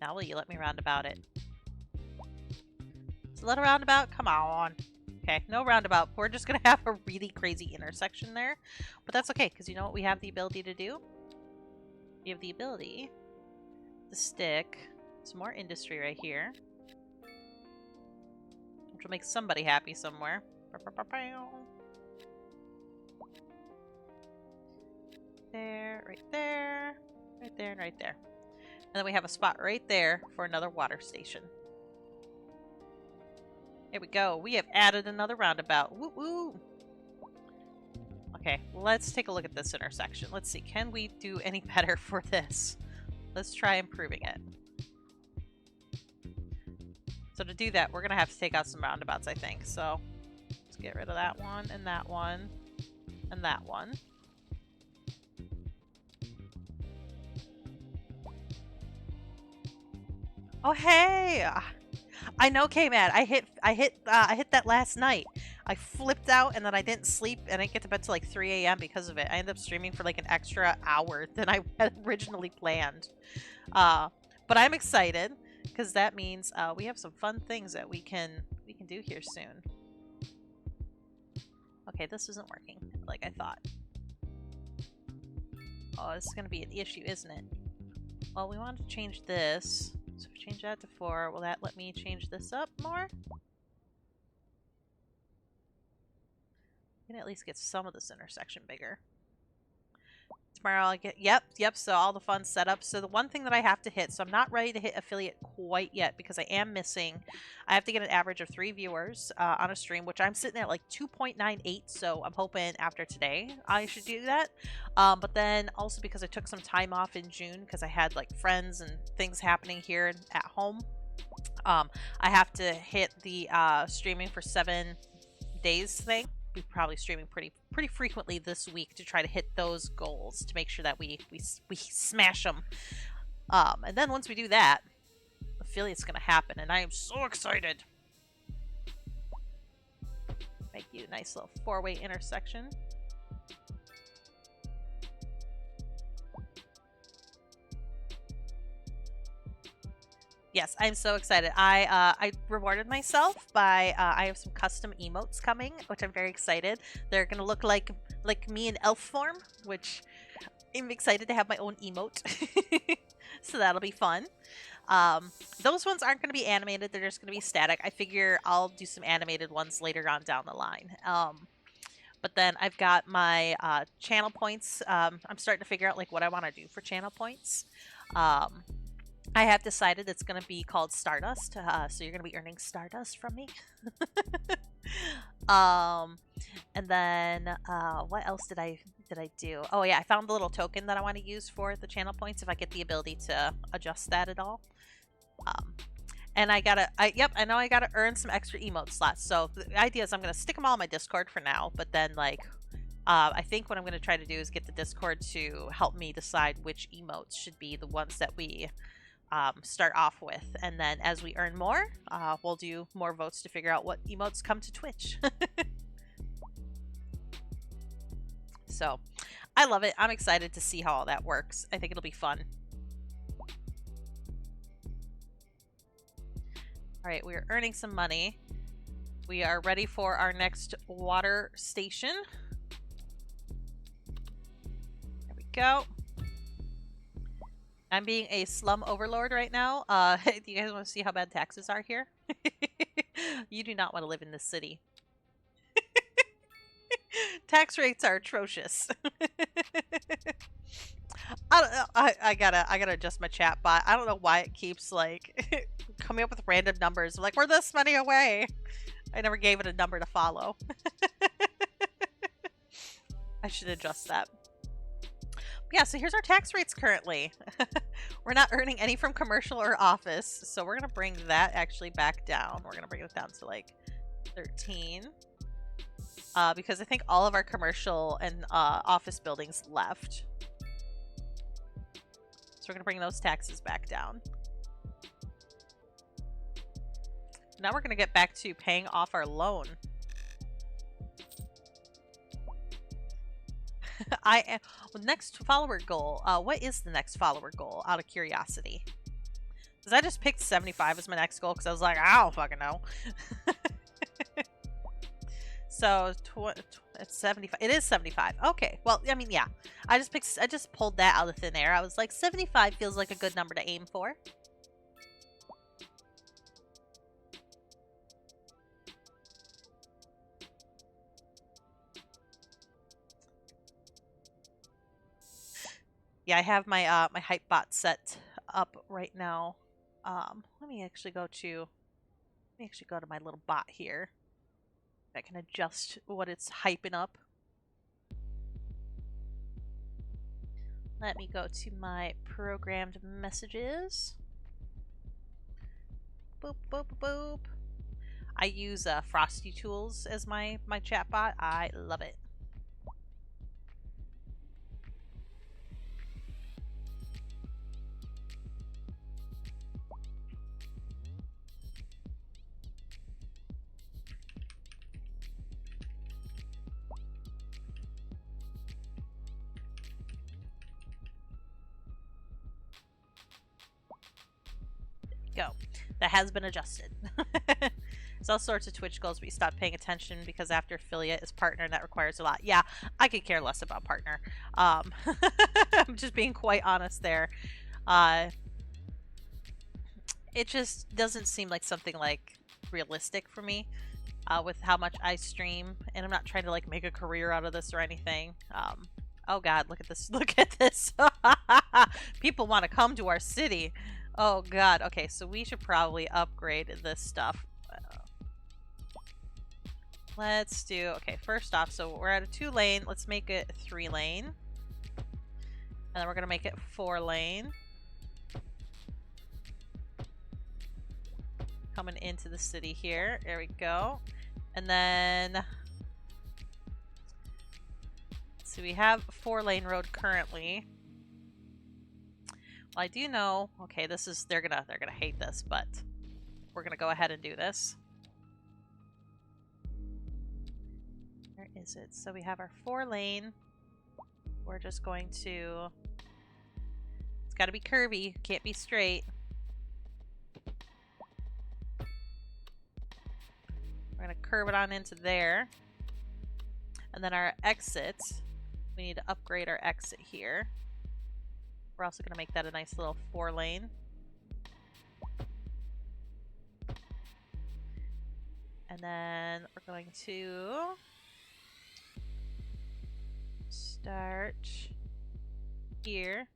Now will you let me roundabout it? Is a little roundabout? Come on. Okay, no roundabout. We're just gonna have a really crazy intersection there. But that's okay, because you know what we have the ability to do? We have the ability to stick some more industry right here. Which will make somebody happy somewhere. There, right there, right there, and right there. And then we have a spot right there for another water station. Here we go. We have added another roundabout. Woo woo! Okay, let's take a look at this intersection. Let's see. Can we do any better for this? Let's try improving it. So to do that, we're going to have to take out some roundabouts, I think. So let's get rid of that one, and that one, and that one. Oh, hey! I know, K-Mad. I hit that last night. I flipped out and then I didn't sleep and I didn't get to bed till like 3 a.m. because of it. I ended up streaming for like an extra hour than I had originally planned. But I'm excited because that means we have some fun things that we can do here soon. Okay, this isn't working like I thought. Oh, this is gonna be an issue, isn't it? Well, we want to change this. So if we change that to 4, will that let me change this up more? We can at least get some of this intersection bigger. tomorrow. I get yep. So all the fun setup. So the one thing that I have to hit. So I'm not ready to hit affiliate quite yet because I am missing. I have to get an average of 3 viewers on a stream, which I'm sitting at like 2.98. So I'm hoping after today I should do that. But then also because I took some time off in June because I had like friends and things happening here at home. I have to hit the streaming for 7 days thing. Be probably streaming pretty frequently this week to try to hit those goals to make sure that we smash them. And then once we do that, affiliate's gonna happen, and I am so excited. Make you a nice little 4-way intersection. Yes, I'm so excited. I rewarded myself by I have some custom emotes coming, which I'm very excited. They're gonna look like me in elf form, which I'm excited to have my own emote. So that'll be fun. Those ones aren't gonna be animated; they're just gonna be static. I figure I'll do some animated ones later on down the line. But then I've got my channel points. I'm starting to figure out like what I want to do for channel points. I have decided it's going to be called Stardust, so you're going to be earning Stardust from me. And then what else did I do? Oh yeah, I found the little token that I want to use for the channel points if I get the ability to adjust that at all. And I know I gotta earn some extra emote slots. So the idea is I'm gonna stick them all in my Discord for now, but then like I think what I'm gonna try to do is get the Discord to help me decide which emotes should be the ones that we start off with, and then as we earn more, we'll do more votes to figure out what emotes come to Twitch. So I love it. I'm excited to see how all that works. I think it'll be fun. All right, we are earning some money. We are ready for our next water station. There we go. I'm being a slum overlord right now. Do you guys want to see how bad taxes are here? You do not want to live in this city. Tax rates are atrocious. I gotta adjust my chat bot. I don't know why it keeps like coming up with random numbers. I'm like, we're this many away. I never gave it a number to follow. I should adjust that. Yeah, so here's our tax rates currently. We're not earning any from commercial or office, so we're gonna bring that actually back down. We're gonna bring it down to like 13. Because I think all of our commercial and office buildings left. So we're gonna bring those taxes back down. Now we're gonna get back to paying off our loan. Next follower goal. What is the next follower goal? Out of curiosity, because I just picked 75 as my next goal because I was like, I don't fucking know. So it's 75. It is 75. Okay. Well, I mean, yeah. I just pulled that out of thin air. I was like, 75 feels like a good number to aim for. Yeah, I have my my hype bot set up right now. Let me actually go to my little bot here. I can adjust what it's hyping up. Let me go to my programmed messages. Boop, boop, boop. I use Frosty Tools as my chat bot. I love it. Go. That has been adjusted. There's all sorts of Twitch goals, but you stop paying attention because after affiliate is partner, and that requires a lot. Yeah, I could care less about partner. I'm just being quite honest there. It just doesn't seem like something like realistic for me with how much I stream, and I'm not trying to like make a career out of this or anything. Oh God, look at this. Look at this. People want to come to our city. Oh God. Okay, so we should probably upgrade this stuff. Let's do, okay, first off, so we're at a 2-lane. Let's make it 3-lane. And then we're going to make it 4-lane. Coming into the city here. There we go. And then, so we have 4-lane road currently. Well, I do know, okay, this is, they're gonna hate this, but we're gonna go ahead and do this. Where is it? So we have our 4-lane. We're just going to, it's gotta be curvy, can't be straight. We're going to curve it on into there. And then our exit, we need to upgrade our exit here. We're also going to make that a nice little 4-lane. And then we're going to start here.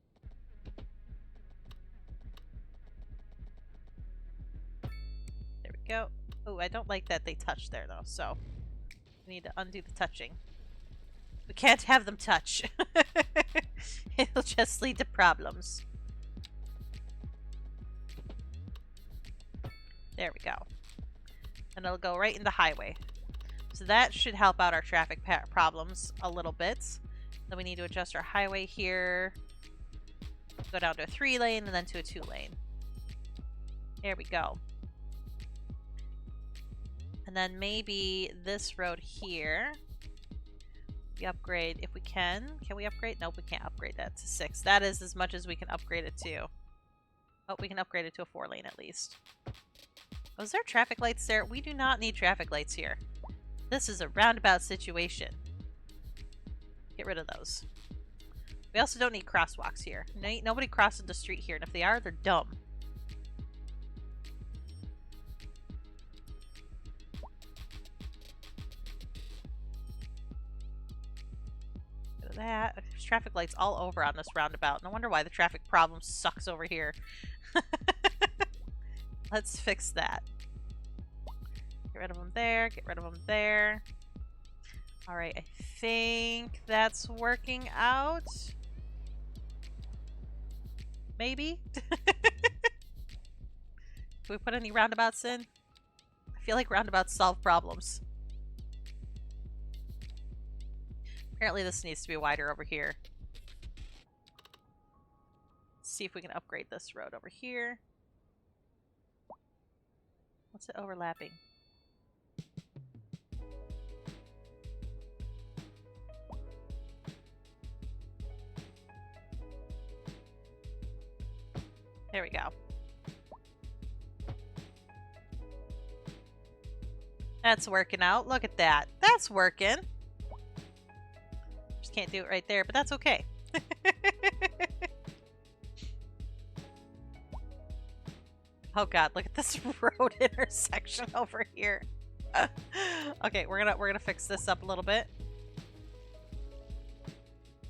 There we go. Oh, I don't like that they touch there, though, so we need to undo the touching. We can't have them touch. It'll just lead to problems. There we go. And it'll go right in the highway. So that should help out our traffic problems a little bit. Then we need to adjust our highway here. Go down to a 3-lane and then to a 2-lane. There we go. And then maybe this road here. We upgrade if we can. Can we upgrade? Nope, we can't upgrade that to 6. That is as much as we can upgrade it to. Oh, we can upgrade it to a 4-lane at least. Oh, is there traffic lights there? We do not need traffic lights here. This is a roundabout situation. Get rid of those. We also don't need crosswalks here. Nobody crosses the street here, and if they are, they're dumb. That. There's traffic lights all over on this roundabout. No wonder why the traffic problem sucks over here. Let's fix that. Get rid of them there. Get rid of them there. Alright, I think that's working out. Maybe? Can we put any roundabouts in? I feel like roundabouts solve problems. Apparently this needs to be wider over here. Let's see if we can upgrade this road over here. What's it overlapping? There we go. That's working out. Look at that. That's working. Just can't do it right there, but that's okay. Oh god, look at this road intersection over here. Okay, we're gonna fix this up a little bit.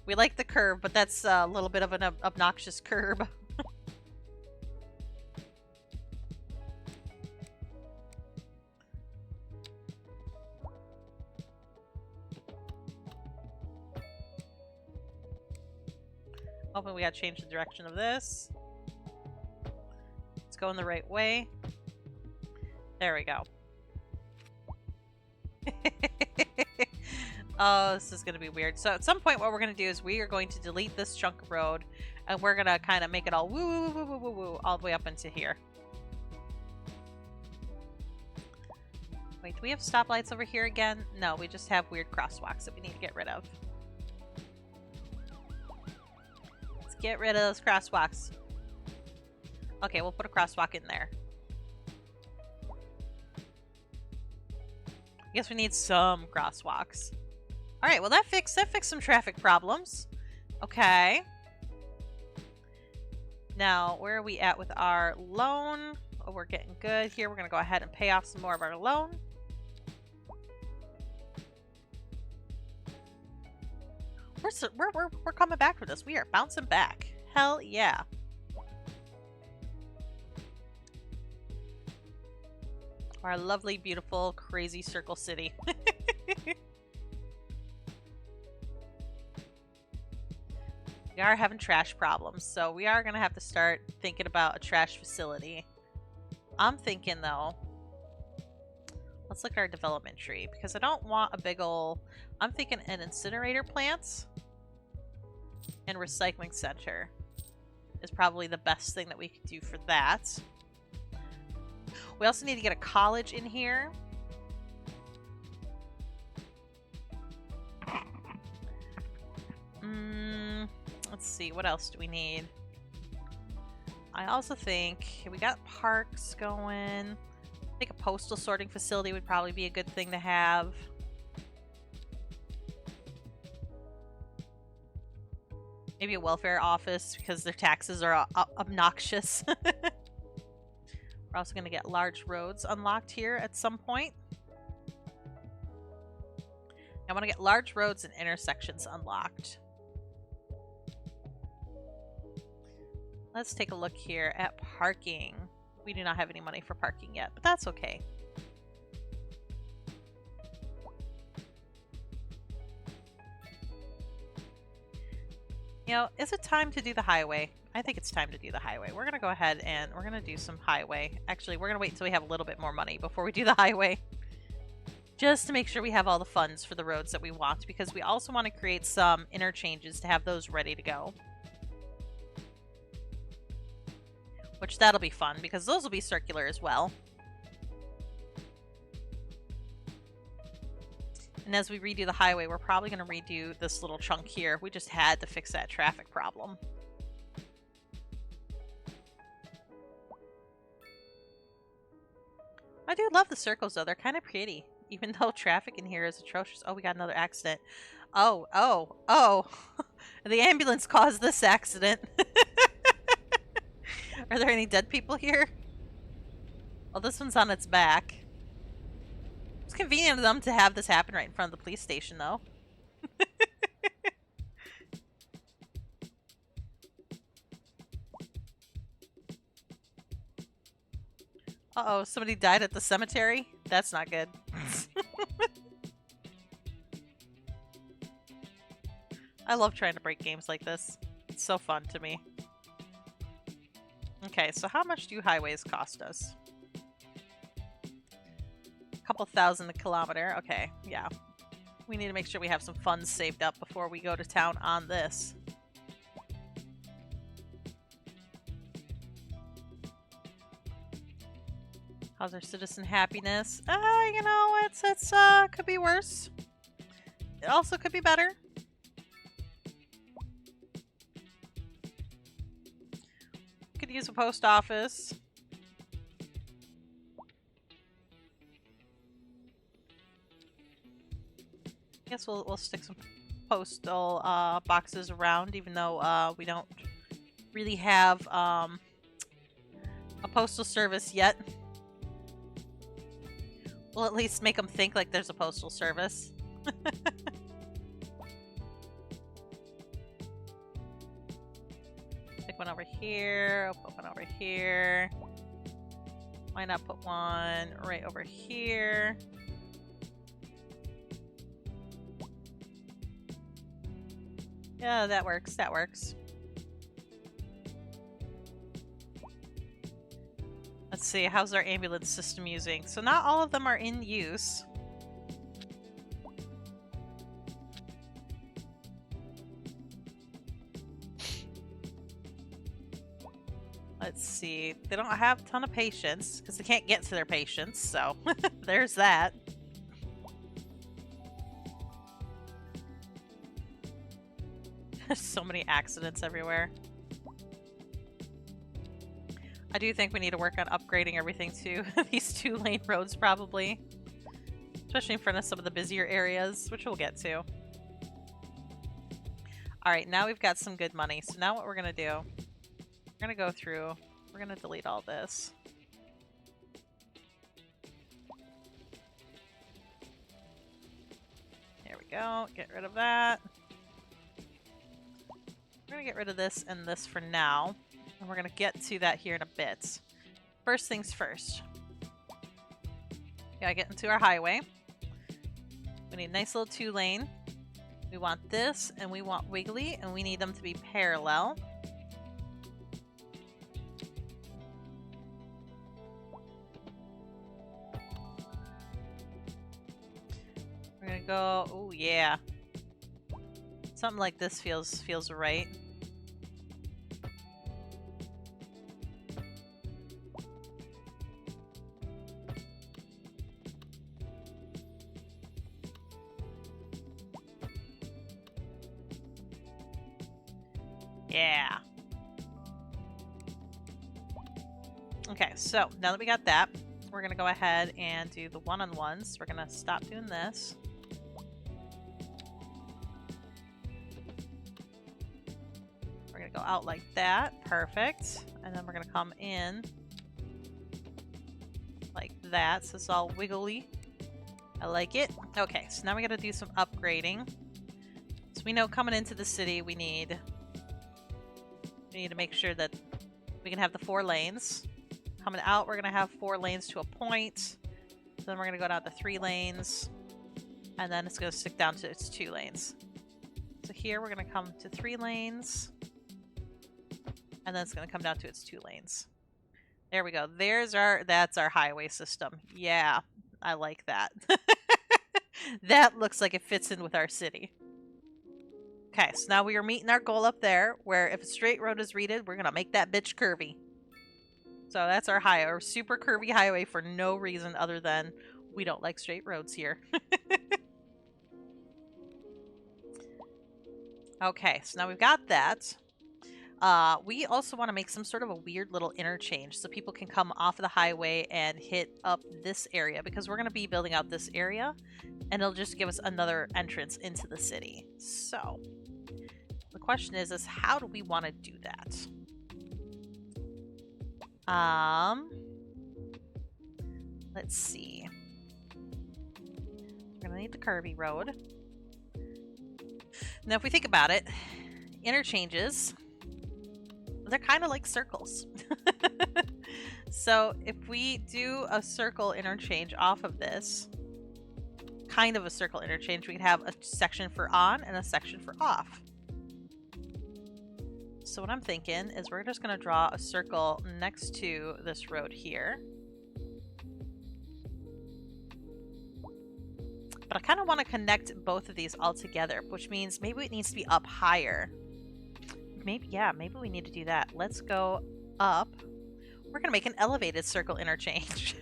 We like the curve, but that's a little bit of an obnoxious curb. Hoping we gotta change the direction of this. It's going the right way. There we go. Oh, this is gonna be weird. So at some point what we're gonna do is we are going to delete this chunk of road and we're gonna kind of make it all woo woo woo woo woo woo all the way up into here. Wait, do we have stoplights over here again? No, we just have weird crosswalks that we need to get rid of. Get rid of those crosswalks. Okay, we'll put a crosswalk in there. I guess we need some crosswalks. Alright, well that fixed some traffic problems. Okay. Now, where are we at with our loan? Oh, we're getting good here. We're going to go ahead and pay off some more of our loan. We're coming back for this. We are bouncing back. Hell yeah. Our lovely, beautiful, crazy Circle City. We are having trash problems, so we are going to have to start thinking about a trash facility. I'm thinking, though, let's look at our development tree, because I don't want a big ol'... I'm thinking an incinerator plant and recycling center is probably the best thing that we could do for that. We also need to get a college in here. Let's see, what else do we need? I also think we got parks going. I think a postal sorting facility would probably be a good thing to have. Maybe a welfare office because their taxes are obnoxious. We're also going to get large roads unlocked here at some point. I want to get large roads and intersections unlocked. Let's take a look here at parking. We do not have any money for parking yet, but that's okay. You know, is it time to do the highway? I think it's time to do the highway. We're going to go ahead and we're going to do some highway. Actually, we're going to wait until we have a little bit more money before we do the highway. Just to make sure we have all the funds for the roads that we want, because we also want to create some interchanges to have those ready to go. Which that'll be fun, because those will be circular as well. And as we redo the highway, we're probably going to redo this little chunk here. We just had to fix that traffic problem. I do love the circles, though. They're kind of pretty, even though traffic in here is atrocious. Oh, we got another accident. Oh. The ambulance caused this accident. Are there any dead people here? Well, this one's on its back. It's convenient of them to have this happen right in front of the police station, though. Uh-oh, somebody died at the cemetery? That's not good. I love trying to break games like this. It's so fun to me. Okay, so how much do highways cost us? A couple thousand a kilometer. Okay, yeah. We need to make sure we have some funds saved up before we go to town on this. How's our citizen happiness? You know, it's could be worse. It also could be better. Could use a post office. I guess we'll stick some postal boxes around, even though we don't really have a postal service yet. We'll at least make them think like there's a postal service. Stick one over here. I'll put one over here. Why not put one right over here? Yeah, that works. That works. Let's see, how's our ambulance system using? So not all of them are in use. Let's see, they don't have a ton of patients because they can't get to their patients, so there's that. There's so many accidents everywhere. I do think we need to work on upgrading everything to these 2-lane roads probably. Especially in front of some of the busier areas, which we'll get to. Alright, now we've got some good money. So now what we're going to do, we're going to go through, we're going to delete all this. There we go, get rid of that. We're going to get rid of this and this for now. And we're going to get to that here in a bit. First things first. Gotta get into our highway. We need a nice little 2-lane. We want this, and we want wiggly, and we need them to be parallel. We're gonna go, oh yeah. Something like this feels right. Yeah. Okay, so now that we got that, we're gonna go ahead and do the one-on-ones. We're gonna stop doing this. We're gonna go out like that. Perfect. And then we're gonna come in like that, so it's all wiggly. I like it. Okay, so now we gotta do some upgrading. So we know coming into the city we need to make sure that we can have the 4 lanes. Coming out, we're gonna have 4 lanes to a point. So then we're gonna go down to 3 lanes, and then it's gonna stick down to its 2 lanes. So here we're gonna come to 3 lanes, and then it's gonna come down to its 2 lanes. There we go. That's our highway system. Yeah, I like that. That looks like it fits in with our city. Okay, so now we are meeting our goal up there, where if a straight road is readed, we're gonna make that bitch curvy. So that's our super curvy highway for no reason other than we don't like straight roads here. Okay, so now we've got that. We also want to make some sort of a weird little interchange so people can come off of the highway and hit up this area, because we're going to be building out this area, and it'll just give us another entrance into the city. So the question is how do we want to do that? Let's see. We're gonna need the curvy road. Now, if we think about it, interchanges, they're kind of like circles. So if we do a circle interchange off of this, kind of a circle interchange, we can have a section for on and a section for off. So what I'm thinking is we're just going to draw a circle next to this road here. But I kind of want to connect both of these all together, which means maybe it needs to be up higher. Maybe we need to do that. Let's go up. We're going to make an elevated circle interchange.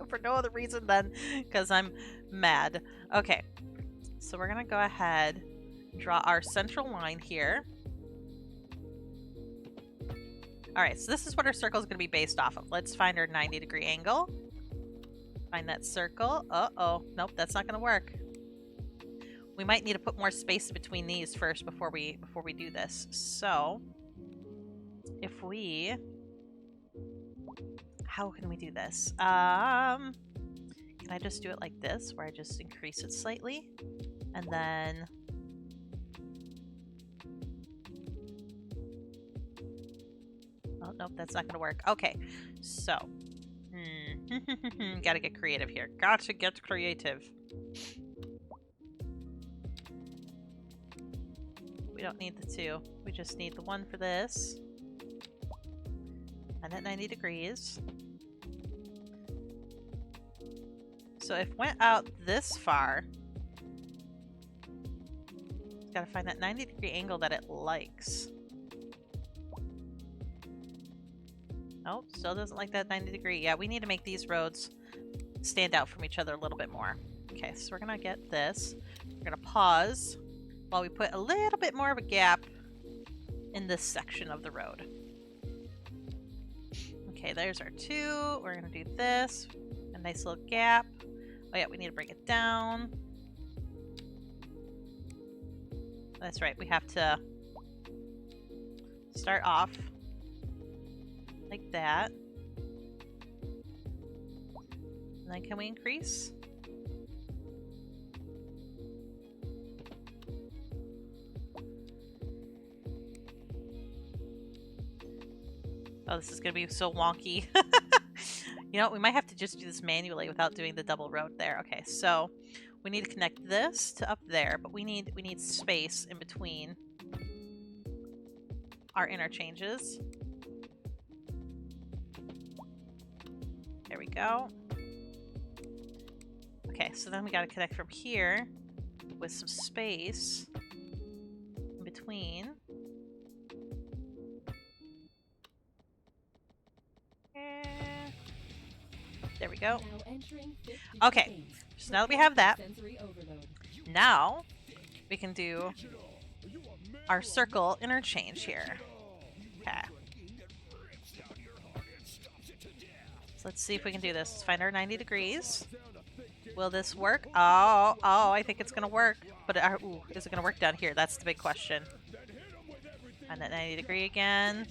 For no other reason than because I'm mad. Okay, so we're going to go ahead, draw our central line here. Alright, so this is what our circle is going to be based off of. Let's find our 90-degree angle. Find that circle. Uh-oh. Nope, that's not going to work. We might need to put more space between these first before we do this. So, if we... How can we do this? Can I just do it like this, where I just increase it slightly? And then... Oh, nope, that's not going to work. Okay, so... Gotta get creative here. Gotta get creative. We don't need the 2. We just need the 1 for this. And at 90 degrees. So if it went out this far, it's gotta find that 90-degree angle that it likes. Oh, still doesn't like that 90 degree. Yeah, we need to make these roads stand out from each other a little bit more. Okay, so we're gonna get this. We're gonna pause while we put a little bit more of a gap in this section of the road. Okay, there's our 2. We're gonna do this. A nice little gap. Oh yeah, we need to bring it down. That's right, we have to start off like that. And then can we increase? Oh, this is gonna be so wonky. You know, we might have to just do this manually without doing the double road there. Okay, so we need to connect this to up there, but we need space in between our interchanges. There we go. Okay, so then we got to connect from here with some space in between. There we go. Okay, so now that we have that, now we can do our circle interchange here. Okay. So let's see if we can do this. Let's find our 90 degrees. Will this work? Oh, I think it's gonna work. But ooh, is it gonna work down here? That's the big question. And that 90 degree again.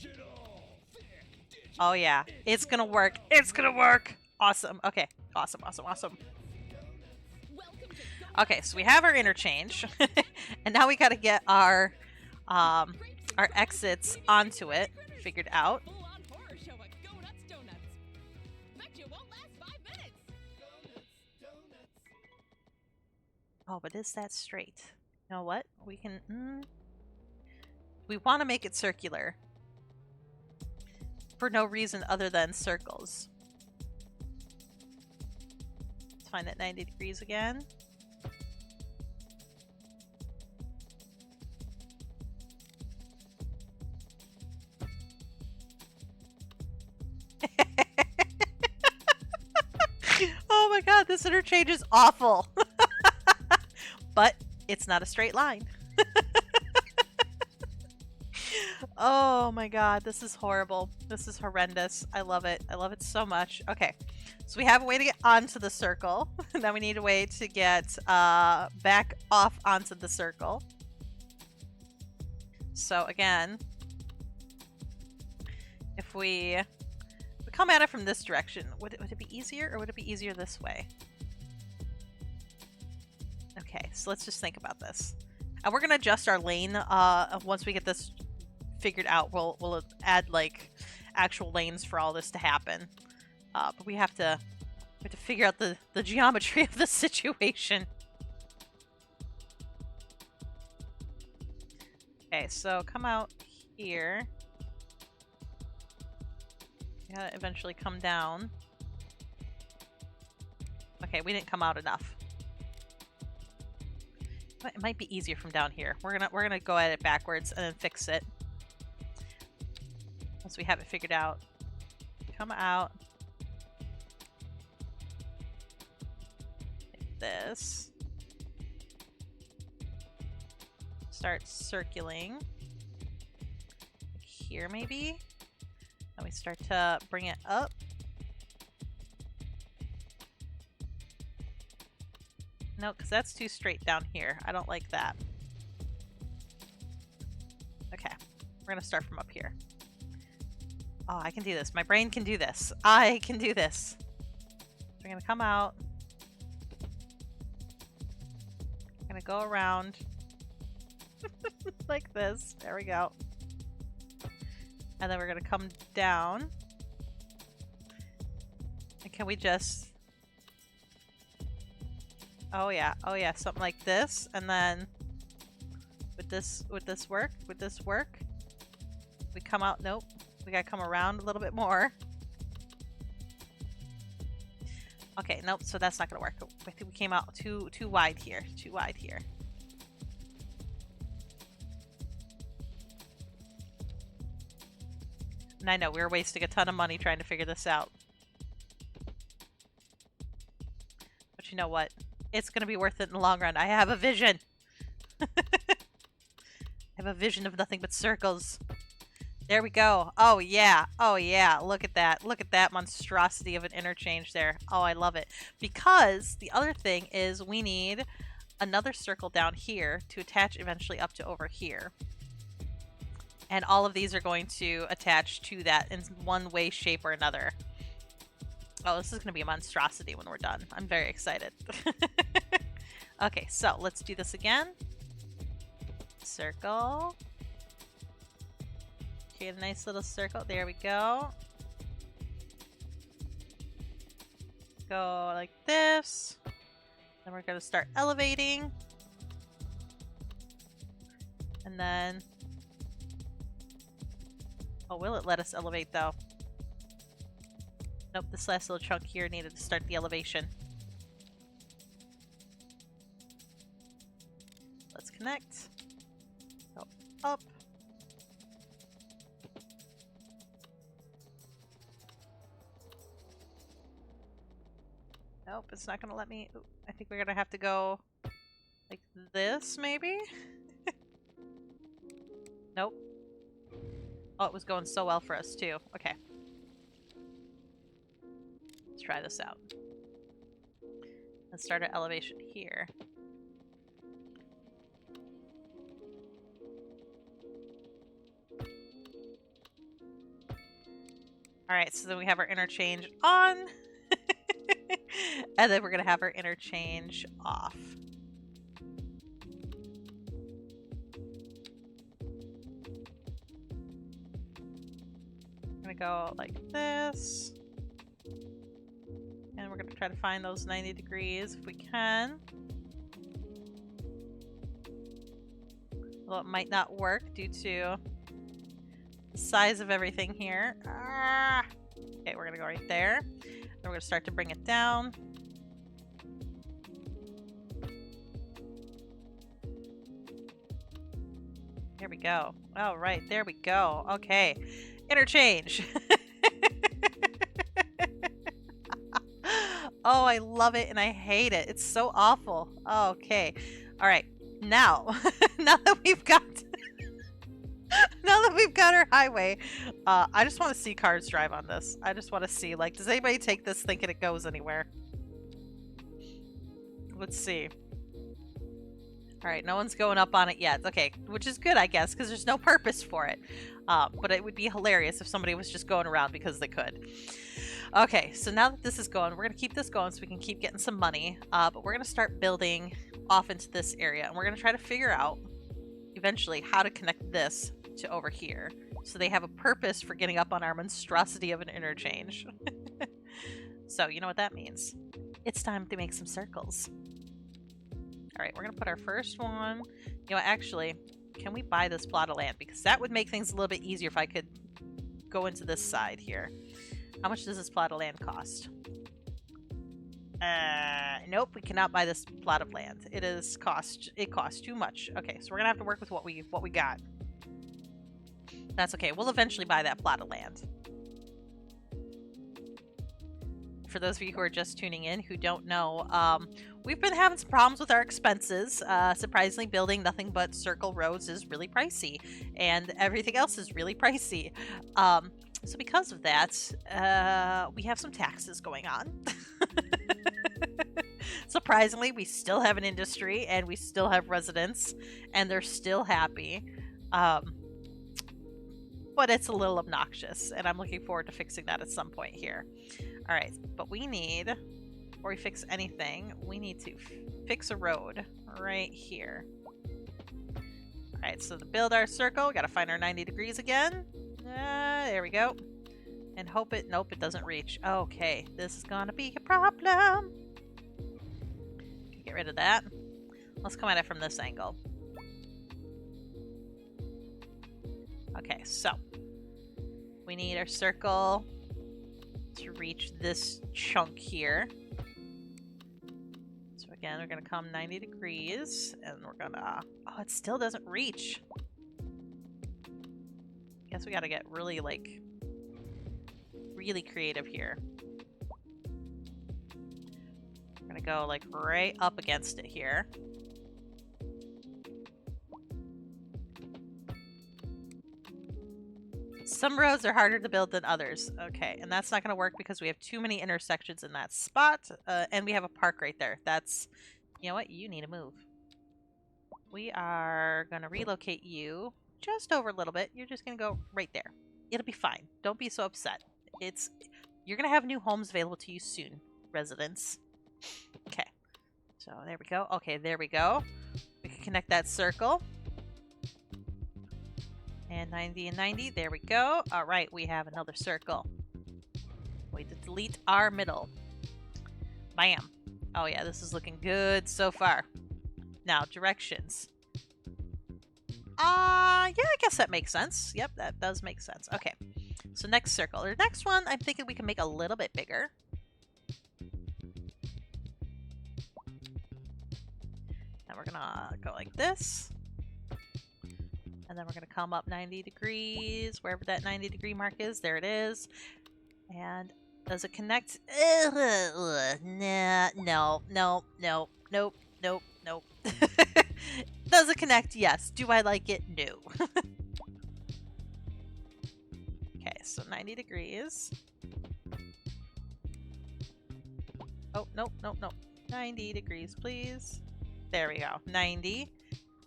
Oh yeah, it's gonna work. It's gonna work. Awesome. Okay. Awesome. Okay, so we have our interchange, and now we got to get our exits onto it figured out. Oh, but is that straight? You know what? We can. We want to make it circular for no reason other than circles. Let's find that 90 degrees again. Oh my god, this interchange is awful. But it's not a straight line. Oh my god, this is horrible. This is horrendous. I love it. I love it so much. Okay, so we have a way to get onto the circle. Now we need a way to get back off onto the circle. So again, if we come at it from this direction, would it be easier, or would it be easier this way? Okay, so let's just think about this. And we're going to adjust our lane once we get this figured out. We'll add like actual lanes for all this to happen. But we have to figure out the geometry of the situation. Okay, so come out here. You gotta eventually come down. Okay, we didn't come out enough. But it might be easier from down here. We're gonna go at it backwards and then fix it once we have it figured out. Come out. Like this. Start circling. Like here maybe. And we start to bring it up. No, because that's too straight down here. I don't like that. Okay, we're gonna start from up here. Oh, I can do this. My brain can do this. I can do this. We're gonna come out. We're gonna go around like this. There we go. And then we're gonna come down. And can we just... Oh yeah, something like this, and then would this work? Would this work? We come out, nope. We gotta come around a little bit more. Okay, nope, so that's not gonna work. I think we came out too wide here. Too wide here. And I know we were wasting a ton of money trying to figure this out. But you know what? It's going to be worth it in the long run. I have a vision. I have a vision of nothing but circles. There we go. Oh, yeah. Oh, yeah. Look at that. Look at that monstrosity of an interchange there. Oh, I love it. Because the other thing is we need another circle down here to attach eventually up to over here. And all of these are going to attach to that in one way, shape, or another. Oh, this is going to be a monstrosity when we're done. I'm very excited. Okay, so let's do this again. Circle. Create a nice little circle. There we go. Go like this. Then we're going to start elevating. And then... Oh, will it let us elevate though? Nope, this last little chunk here needed to start the elevation. Let's connect. Go up. Nope, it's not going to let me... Ooh, I think we're going to have to go like this, maybe? Nope. Oh, it was going so well for us, too. Okay. Let's try this out. Let's start our elevation here. Alright, so then we have our interchange on. And then we're going to have our interchange off. I'm going to go like this. And we're going to try to find those 90 degrees if we can. Although it might not work due to the size of everything here. Ah! Okay, we're going to go right there. Then we're going to start to bring it down. There we go. All right, there we go. Okay, interchange. Oh, I love it and I hate it. It's so awful. Okay, all right. Now, now that we've got, now that we've got our highway, I just want to see cars drive on this. I just want to see, like, does anybody take this thinking it goes anywhere? Let's see. All right, no one's going up on it yet. Okay, which is good, I guess, because there's no purpose for it. But it would be hilarious if somebody was just going around because they could. Okay, so now that this is going, we're going to keep this going so we can keep getting some money. But we're going to start building off into this area. And we're going to try to figure out, eventually, how to connect this to over here. So they have a purpose for getting up on our monstrosity of an interchange. So, you know what that means. It's time to make some circles. Alright, we're going to put our first one. You know, actually, can we buy this plot of land? Because that would make things a little bit easier if I could go into this side here. How much does this plot of land cost? Nope, we cannot buy this plot of land. It costs too much. Okay, so we're going to have to work with what we got. That's okay. We'll eventually buy that plot of land. For those of you who are just tuning in who don't know, we've been having some problems with our expenses. Surprisingly, building nothing but circle roads is really pricey, and everything else is really pricey. So because of that, we have some taxes going on. Surprisingly, we still have an industry, and we still have residents, and they're still happy. But it's a little obnoxious, and I'm looking forward to fixing that at some point here. Alright, but we need, before we fix anything, we need to fix a road right here. Alright, so to build our circle, we gotta find our 90 degrees again. There we go. And hope it, nope, it doesn't reach. Okay, this is gonna be a problem. Get rid of that. Let's come at it from this angle. Okay, so we need our circle to reach this chunk here. So again, we're going to come 90 degrees, and we're going to... Oh, it still doesn't reach. Guess we got to get really, like, really creative here. We're going to go, like, right up against it here. Some roads are harder to build than others. Okay, and that's not going to work because we have too many intersections in that spot, and we have a park right there. That's, you know what? You need to move. We are going to relocate you just over a little bit. You're just going to go right there. It'll be fine. Don't be so upset. You're going to have new homes available to you soon, residents. Okay, so there we go. Okay, there we go. We can connect that circle. And 90 and 90. There we go. All right, we have another circle. Wait to delete our middle. Bam. Oh yeah, this is looking good so far. Now, directions. Yeah, I guess that makes sense. Yep, that does make sense. Okay, so next circle. The next one, I'm thinking we can make a little bit bigger. And we're gonna go like this. And then we're gonna come up 90 degrees, wherever that 90-degree mark is. There it is. And does it connect? Nah, no, no, no, nope, nope, nope. Does it connect? Yes. Do I like it? No. Okay, so 90 degrees. Oh, nope, nope, nope. 90 degrees, please. There we go. 90.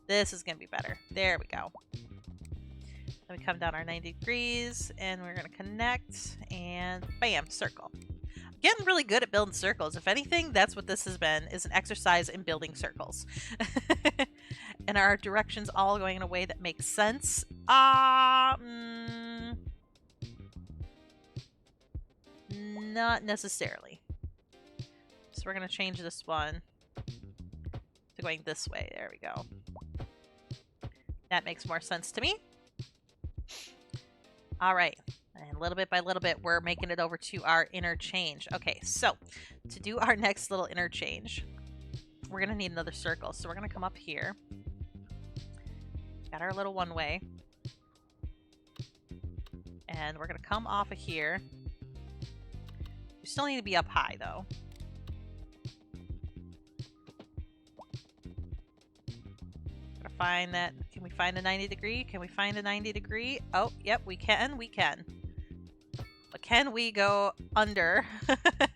This is going to be better. There we go. Then we come down our 90 degrees, and we're going to connect, and bam, circle. Getting really good at building circles. If anything, that's what this has been, is an exercise in building circles. And our directions all going in a way that makes sense. Not necessarily. So we're going to change this one to going this way. There we go. That makes more sense to me. All right. And little bit by little bit, we're making it over to our interchange. Okay, so to do our next little interchange, we're going to need another circle. So we're going to come up here. Got our little one-way. And we're going to come off of here. We still need to be up high, though. Gotta find that. Can we find a 90 degree? Can we find a 90 degree? Oh, yep, we can. We can. But can we go under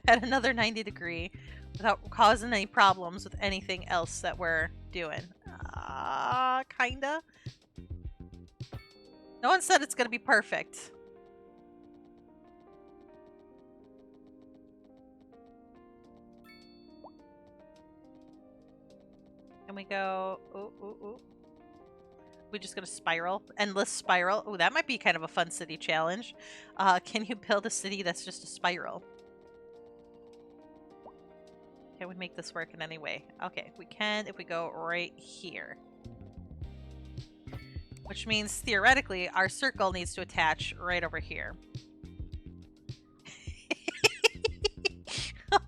at another 90 degree without causing any problems with anything else that we're doing? Kinda. No one said it's gonna be perfect. Can we go? Ooh. We're just gonna spiral, endless spiral. Oh, that might be kind of a fun city challenge. Can you build a city that's just a spiral? Can we make this work in any way? Okay, we can if we go right here. Which means, theoretically, our circle needs to attach right over here.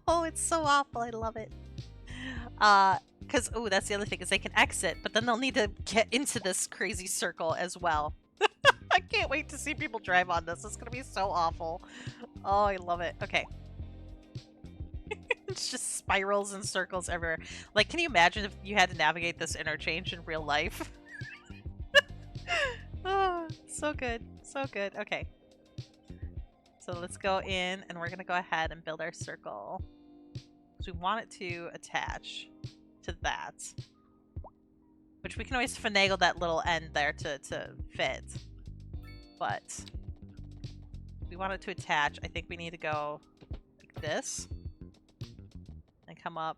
Oh, it's so awful. I love it. Because, oh, that's the other thing, is they can exit, but then they'll need to get into this crazy circle as well. I can't wait to see people drive on this. It's going to be so awful. Oh, I love it. Okay. It's just spirals and circles everywhere. Like, can you imagine if you had to navigate this interchange in real life? Oh, so good. So good. Okay. So let's go in, and we're going to go ahead and build our circle. So we want it to attach to that. Which we can always finagle that little end there to fit. But we want it to attach. I think we need to go like this. And come up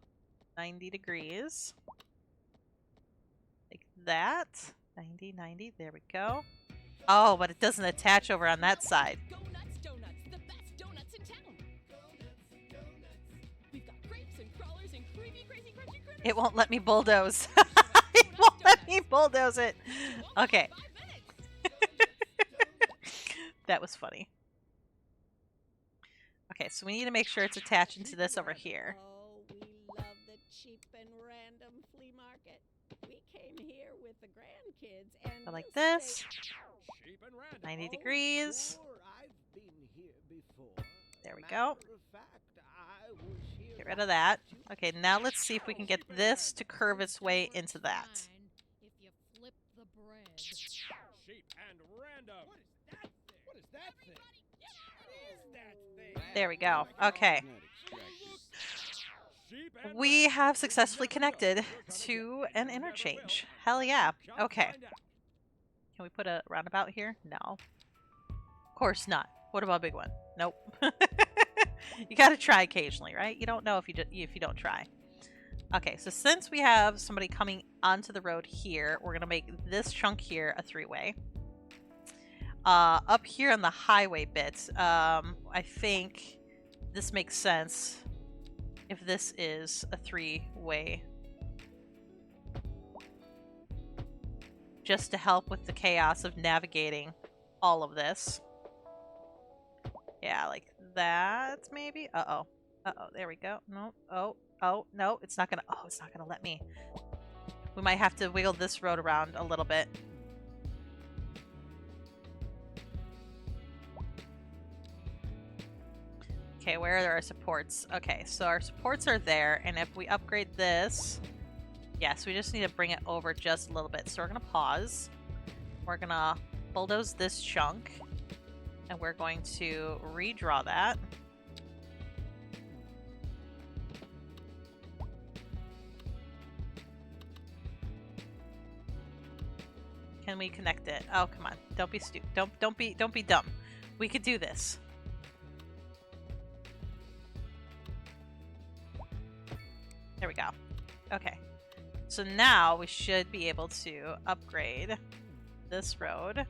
90 degrees. Like that. 90, 90. There we go. Oh, but it doesn't attach over on that side. Donuts, the best donuts in town. We've got grapes and crawlers and creamy, crazy, crunchy critters. It won't let me bulldoze. It won't let me bulldoze it. Okay. That was funny. Okay, so we need to make sure it's attaching to this over here. Oh, we love the cheap and random flea market. We came here with the grandkids and Go like we'll this. stay- 90 degrees. I've been here before. There we Matter go. of fact, I was here Get rid of that. Okay, now let's see if we can get this to curve its way into that. If you flip the bread. Sheep and random. What is that thing? There we go. Okay. Sheep and We have successfully connected to an interchange. Hell yeah. Okay. Can we put a roundabout here? No. Of course not. What about a big one? Nope. You gotta try occasionally, right? You don't know if you don't try. Okay, so since we have somebody coming onto the road here, we're gonna make this chunk here a three-way. up here on the highway bit, I think this makes sense if this is a three-way. Just to help with the chaos of navigating all of this. Yeah, like that, maybe? Uh-oh. Uh-oh, there we go. No. Oh, no, it's not gonna... Oh, it's not gonna let me. We might have to wiggle this road around a little bit. Okay, where are our supports? Okay, so our supports are there, and if we upgrade this... Yes, we just need to bring it over just a little bit. So we're gonna pause. We're gonna bulldoze this chunk. And we're going to redraw that. Can we connect it? Oh, come on. Don't be stupid. Don't be dumb. We could do this. There we go. Okay. So now we should be able to upgrade this road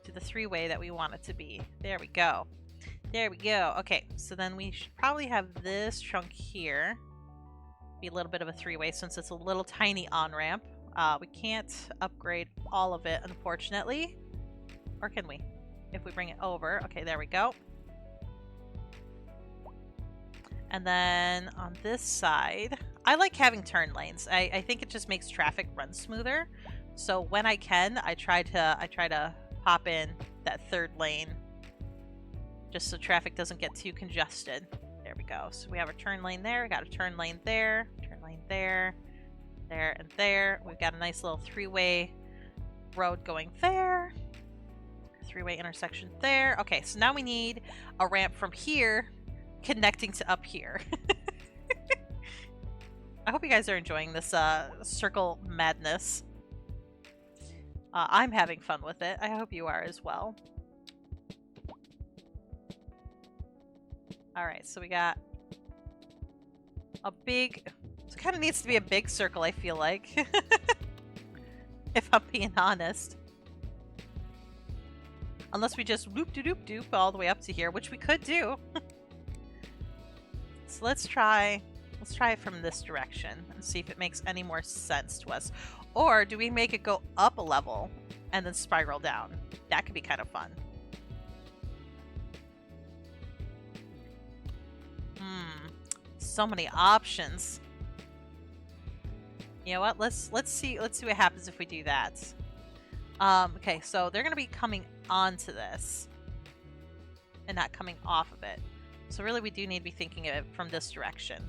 to the three-way that we want it to be. There we go. There we go. Okay, so then we should probably have this chunk here be a little bit of a three-way since it's a little tiny on-ramp. We can't upgrade all of it, unfortunately. Or can we? If we bring it over. Okay, there we go. And then on this side, I like having turn lanes. I think it just makes traffic run smoother. So when I can, I try to pop in that third lane just so traffic doesn't get too congested. There we go. So we have a turn lane there. We got a turn lane there. Turn lane there. There and there. We've got a nice little three-way road going there. Three-way intersection there. Okay, so now we need a ramp from here connecting to up here. I hope you guys are enjoying this circle madness. I'm having fun with it. I hope you are as well. Alright, so we got a big... It kind of needs to be a big circle, I feel like. If I'm being honest. Unless we just loop-de-doop-doop all the way up to here, which we could do. So let's try it from this direction and see if it makes any more sense to us. Or do we make it go up a level and then spiral down? That could be kind of fun. So many options. You know what? Let's see what happens if we do that. Okay, so they're gonna be coming onto this and not coming off of it. So really we do need to be thinking of it from this direction.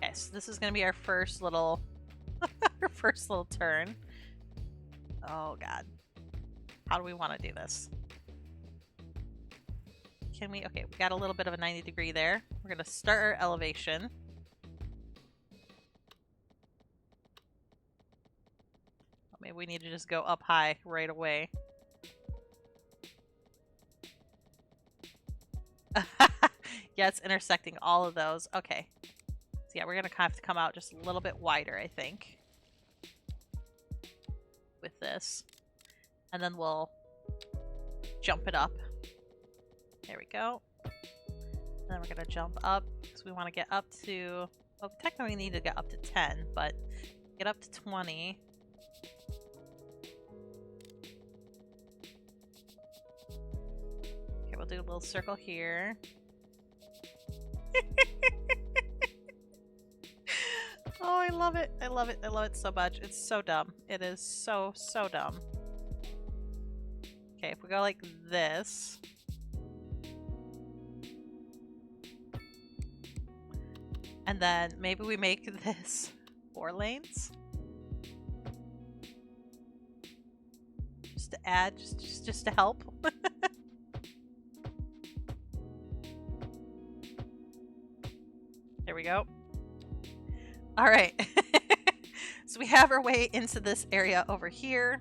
Okay, so this is gonna be our first little our first little turn. Oh god. How do we want to do this? Can we? Okay, we got a little bit of a 90 degree there. We're gonna start our elevation. Maybe we need to just go up high right away. Yeah, it's intersecting all of those. Okay. So yeah, we're gonna have to come out just a little bit wider, I think. With this. And then we'll jump it up. There we go. And then we're gonna jump up because we want to get up to... Well, technically we need to get up to 10, but get up to 20. Okay, we'll do a little circle here. Oh, I love it. I love it. I love it so much. It's so dumb. It is so, so dumb. Okay, if we go like this. And then maybe we make this 4 lanes. Just to add, just to help. There we go. All right. So we have our way into this area over here.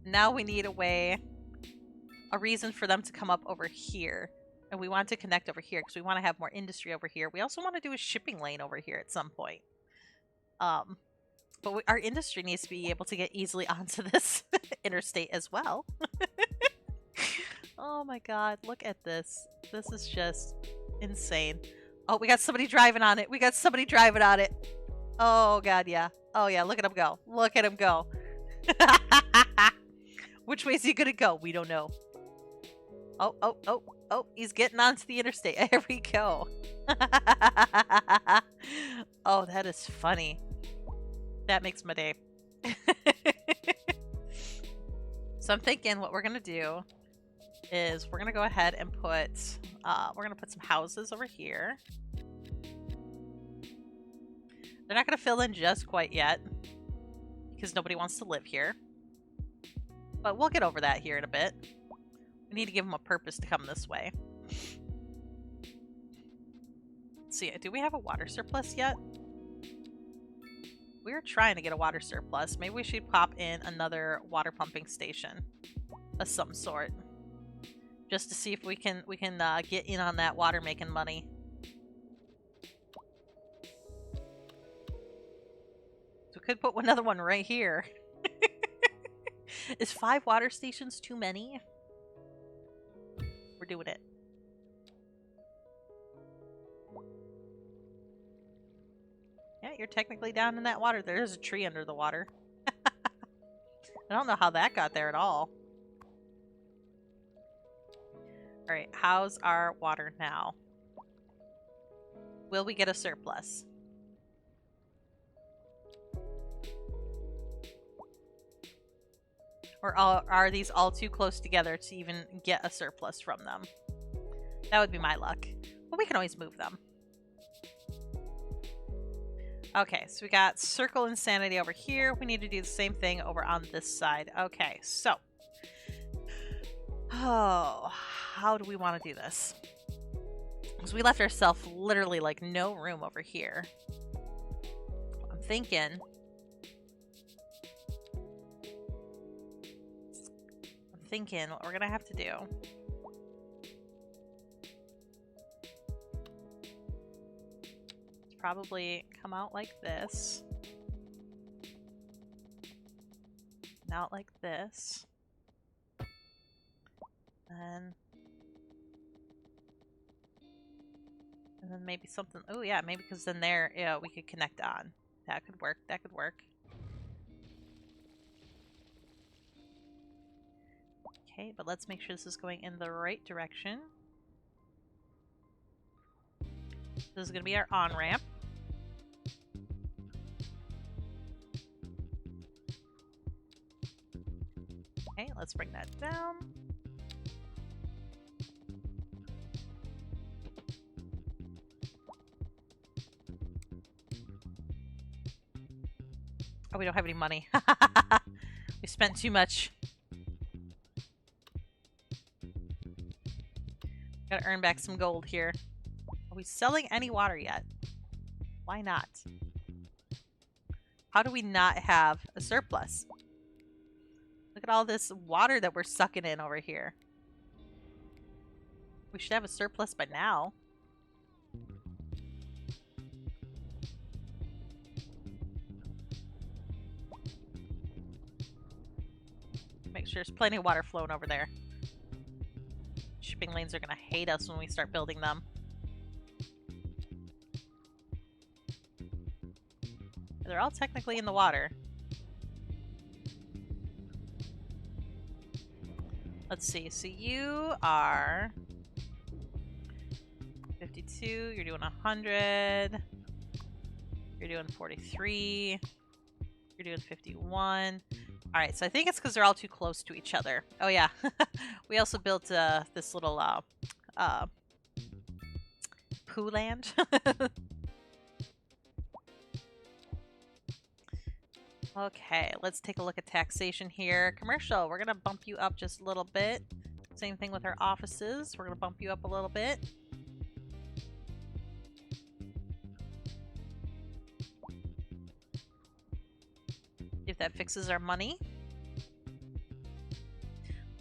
Now we need a reason for them to come up over here. And we want to connect over here because we want to have more industry over here. We also want to do a shipping lane over here at some point. But our industry needs to be able to get easily onto this interstate as well. Oh my god, look at this. This is just insane. Oh, we got somebody driving on it. We got somebody driving on it. Oh god, yeah. Oh yeah, look at him go. Look at him go. Which way is he gonna go? We don't know. Oh, oh, oh, oh, he's getting onto the interstate. There we go. Oh, that is funny. That makes my day. So I'm thinking what we're gonna do is we're gonna go ahead and put some houses over here. They're not gonna fill in just quite yet because nobody wants to live here. But we'll get over that here in a bit. We need to give them a purpose to come this way. Let's see, do we have a water surplus yet? We're trying to get a water surplus. Maybe we should pop in another water pumping station of some sort. Just to see if we can get in on that water making money. So we could put another one right here. Is 5 water stations too many? We're doing it. Yeah, you're technically down in that water. There is a tree under the water. I don't know how that got there at all. Alright, how's our water now? Will we get a surplus? Or are these all too close together to even get a surplus from them? That would be my luck. But we can always move them. Okay, so we got Circle Insanity over here. We need to do the same thing over on this side. Okay, so. Oh, how do we want to do this? Because we left ourselves literally like no room over here. I'm thinking what we're gonna have to do is probably come out like this, and out like this, and then maybe something. Oh yeah, maybe because then there, yeah, we could connect on. That could work. That could work. Okay, but let's make sure this is going in the right direction. This is going to be our on-ramp. Okay, let's bring that down. Oh, we don't have any money. We spent too much. Gotta earn back some gold here. Are we selling any water yet? Why not? How do we not have a surplus? Look at all this water that we're sucking in over here. We should have a surplus by now. Make sure there's plenty of water flowing over there. Shipping lanes are going to hate us when we start building them. They're all technically in the water. Let's see. So you are 52. You're doing 100. You're doing 43. You're doing 51. Alright, so I think it's because they're all too close to each other. Oh yeah, we also built this little poo land. Okay, let's take a look at taxation here. Commercial, we're going to bump you up just a little bit. Same thing with our offices. We're going to bump you up a little bit. If that fixes our money.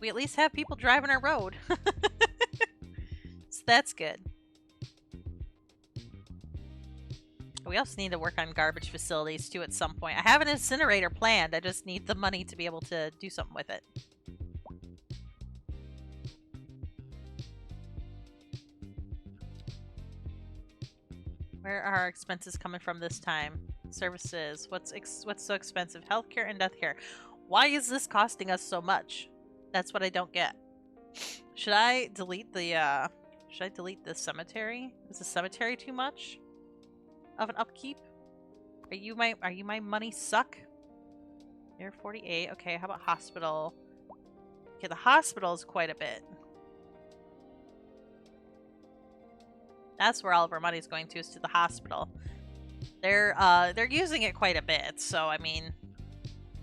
We at least have people driving our road. So that's good. We also need to work on garbage facilities too at some point. I have an incinerator planned. I just need the money to be able to do something with it. Where are our expenses coming from this time? Services. What's so expensive? Healthcare and deathcare. Why is this costing us so much? That's what I don't get. Should I delete the should I delete the cemetery? Is the cemetery too much of an upkeep? Are you my money suck? You're 48. Okay, how about hospital? Okay, the hospital is quite a bit. That's where all of our money is going to, is to the hospital. They're using it quite a bit, so I mean,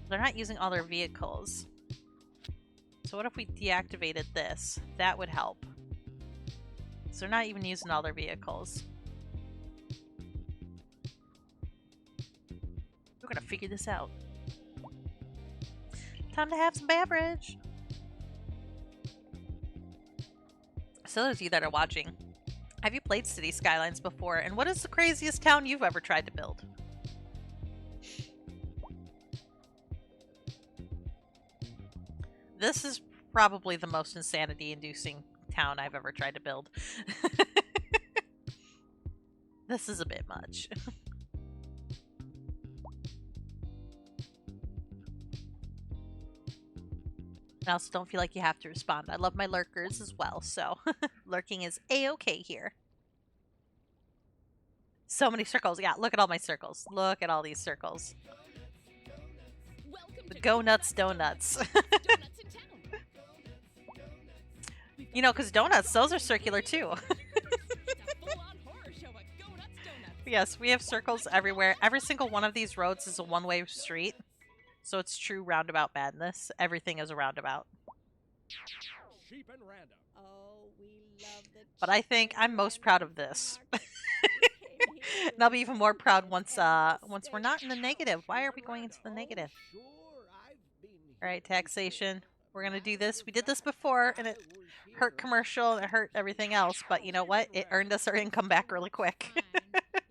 they're not using all their vehicles. So what if we deactivated this? That would help. So they're not even using all their vehicles. We're gonna figure this out. Time to have some beverage. So those of you that are watching, have you played City Skylines before? And what is the craziest town you've ever tried to build? This is probably the most insanity-inducing town I've ever tried to build. This is a bit much. I also don't feel like you have to respond. I love my lurkers as well, so lurking is a-okay here. So many circles. Yeah, look at all my circles. Look at all these circles. Welcome The to Go Nuts Donuts. Donuts in town. You know, because donuts, those are circular too. It's a full-on horror show at Go Nuts Donuts. Yes, we have circles everywhere. Every single one of these roads is a one-way street. So it's true roundabout madness. Everything is a roundabout. Sheep and random. Oh, we love the But I think chicken I'm most and proud of random this. flea market. We came here And I'll be with even the more proud chicken once and the once we're not in the negative. Why are we going into the negative? Sure, I've been All right, here taxation. before. We're gonna do Matter this. of We did this fact, before, and I it was hurt here commercial and it hurt everything else. But you know what? It earned us our income back really quick. Fine if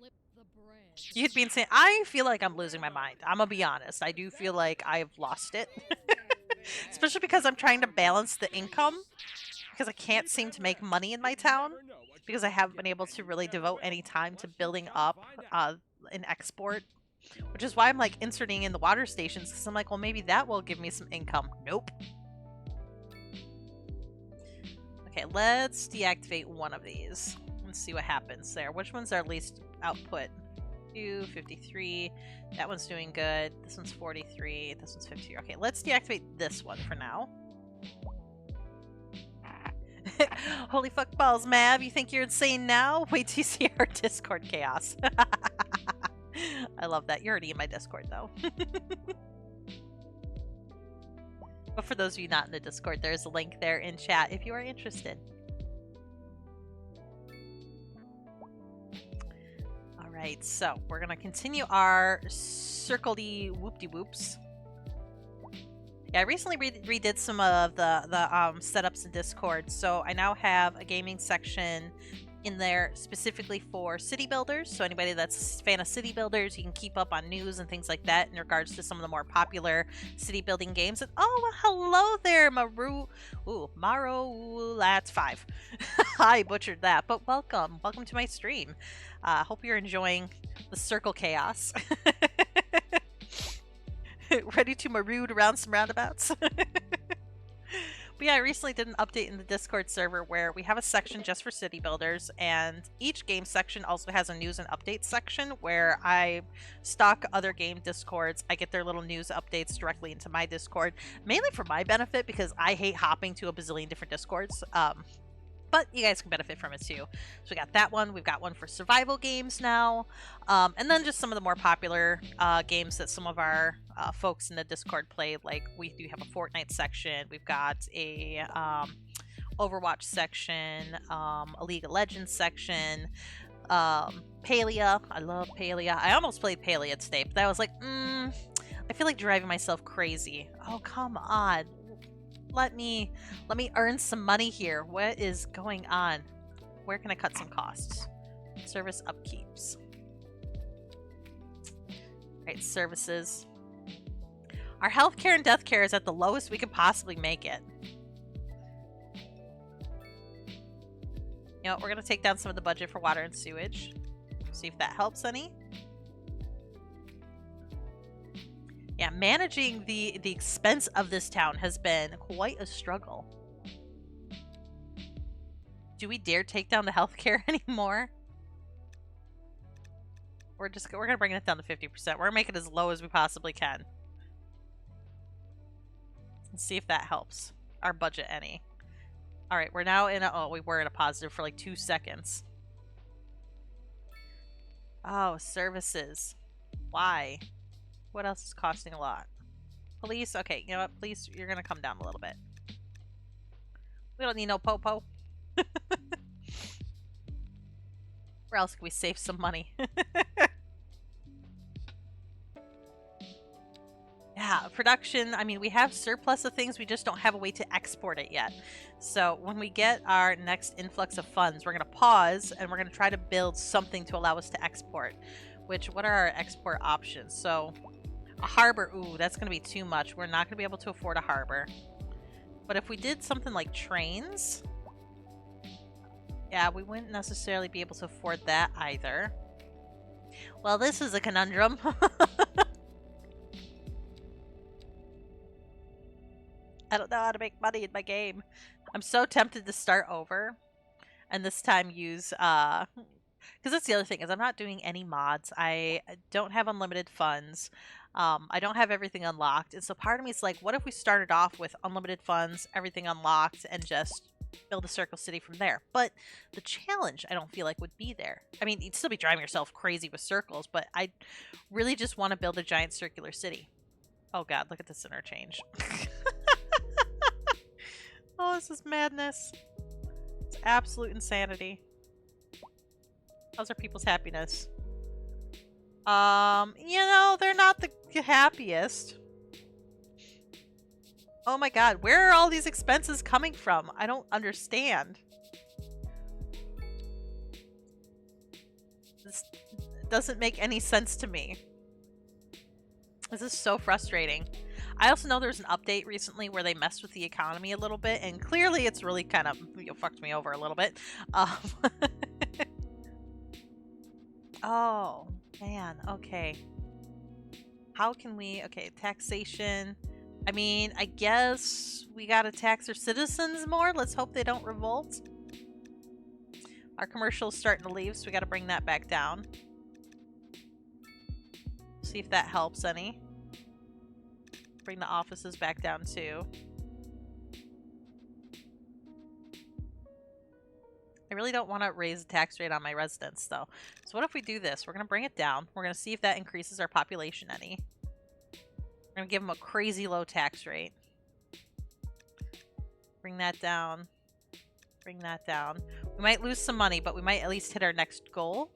you flip the bread. You'd be insane. I feel like I'm losing my mind. I'm gonna be honest. I do feel like I've lost it. Especially because I'm trying to balance the income. Because I can't seem to make money in my town. Because I haven't been able to really devote any time to building up an export. Which is why I'm like inserting in the water stations. Because I'm like, well, maybe that will give me some income. Nope. Okay, let's deactivate one of these. Let's see what happens there. Which one's our least output? 53. That one's doing good. This one's 43. This one's 53. Okay, let's deactivate this one for now. Holy fuck balls, Mav. You think you're insane now? Wait till you see our Discord chaos. I love that. You're already in my Discord, though. But for those of you not in the Discord, there's a link there in chat if you are interested. Alright, so we're going to continue our circle-y whoop-de-whoops. Yeah, I recently redid some of the setups in Discord, so I now have a gaming section in there specifically for city builders. So anybody that's a fan of city builders, you can keep up on news and things like that in regards to some of the more popular city building games. And oh, well, hello there, Maru. Ooh, Maro, that's 5. I butchered that, but welcome to my stream. Hope you're enjoying the circle chaos. Ready to marood around some roundabouts? But yeah, I recently did an update in the Discord server where we have a section just for city builders, and each game section also has a news and updates section where I stock other game Discords. I get their little news updates directly into my Discord, mainly for my benefit because I hate hopping to a bazillion different Discords. But you guys can benefit from it too. So we got that one. We've got one for survival games now. And then just some of the more popular games that some of our folks in the Discord play. Like we do have a Fortnite section. We've got a Overwatch section, a League of Legends section, Palia. I love Palia. I almost played Palia today, but I was like, I feel like driving myself crazy. Oh, come on. let me earn some money here. What is going on? Where can I cut some costs? Service upkeeps. Right, services. Our healthcare and death care is at the lowest we could possibly make it. You know, we're gonna take down some of the budget for water and sewage. See if that helps any. Yeah, managing the expense of this town has been quite a struggle. Do we dare take down the healthcare anymore? We're gonna bring it down to 50%. We're gonna make it as low as we possibly can. Let's see if that helps our budget any. All right, we're now in a, oh, we were in a positive for like 2 seconds. Oh, services. Why? What else is costing a lot? Police, okay, you know what? Police, you're gonna come down a little bit. We don't need no popo. Where else can we save some money? Yeah, production, I mean, we have surplus of things, we just don't have a way to export it yet. So when we get our next influx of funds, we're going to pause and we're going to try to build something to allow us to export. Which, what are our export options? So, a harbor, ooh, that's going to be too much. We're not going to be able to afford a harbor. But if we did something like trains, yeah, we wouldn't necessarily be able to afford that either. Well, this is a conundrum. I don't know how to make money in my game. I'm so tempted to start over and this time use because that's the other thing is I'm not doing any mods. I don't have unlimited funds. I don't have everything unlocked, and so part of me is like, what if we started off with unlimited funds, everything unlocked, and just build a circle city from there? But the challenge I don't feel like would be there. I mean, you'd still be driving yourself crazy with circles, but I really just want to build a giant circular city. Oh god, look at this interchange. Oh, this is madness. It's absolute insanity. How's our people's happiness? You know, they're not the happiest. Oh my god, where are all these expenses coming from? I don't understand. This doesn't make any sense to me. This is so frustrating. I also know there's an update recently where they messed with the economy a little bit, and clearly it's really kind of fucked me over a little bit. Oh, man, okay. How can we... Okay, taxation. I mean, I guess we gotta tax our citizens more. Let's hope they don't revolt. Our commercial's starting to leave, so we gotta bring that back down. See if that helps any. Bring the offices back down too. I really don't want to raise the tax rate on my residents though. So what if we do this? We're going to bring it down. We're going to see if that increases our population any. We're going to give them a crazy low tax rate. Bring that down. Bring that down. We might lose some money, but we might at least hit our next goal.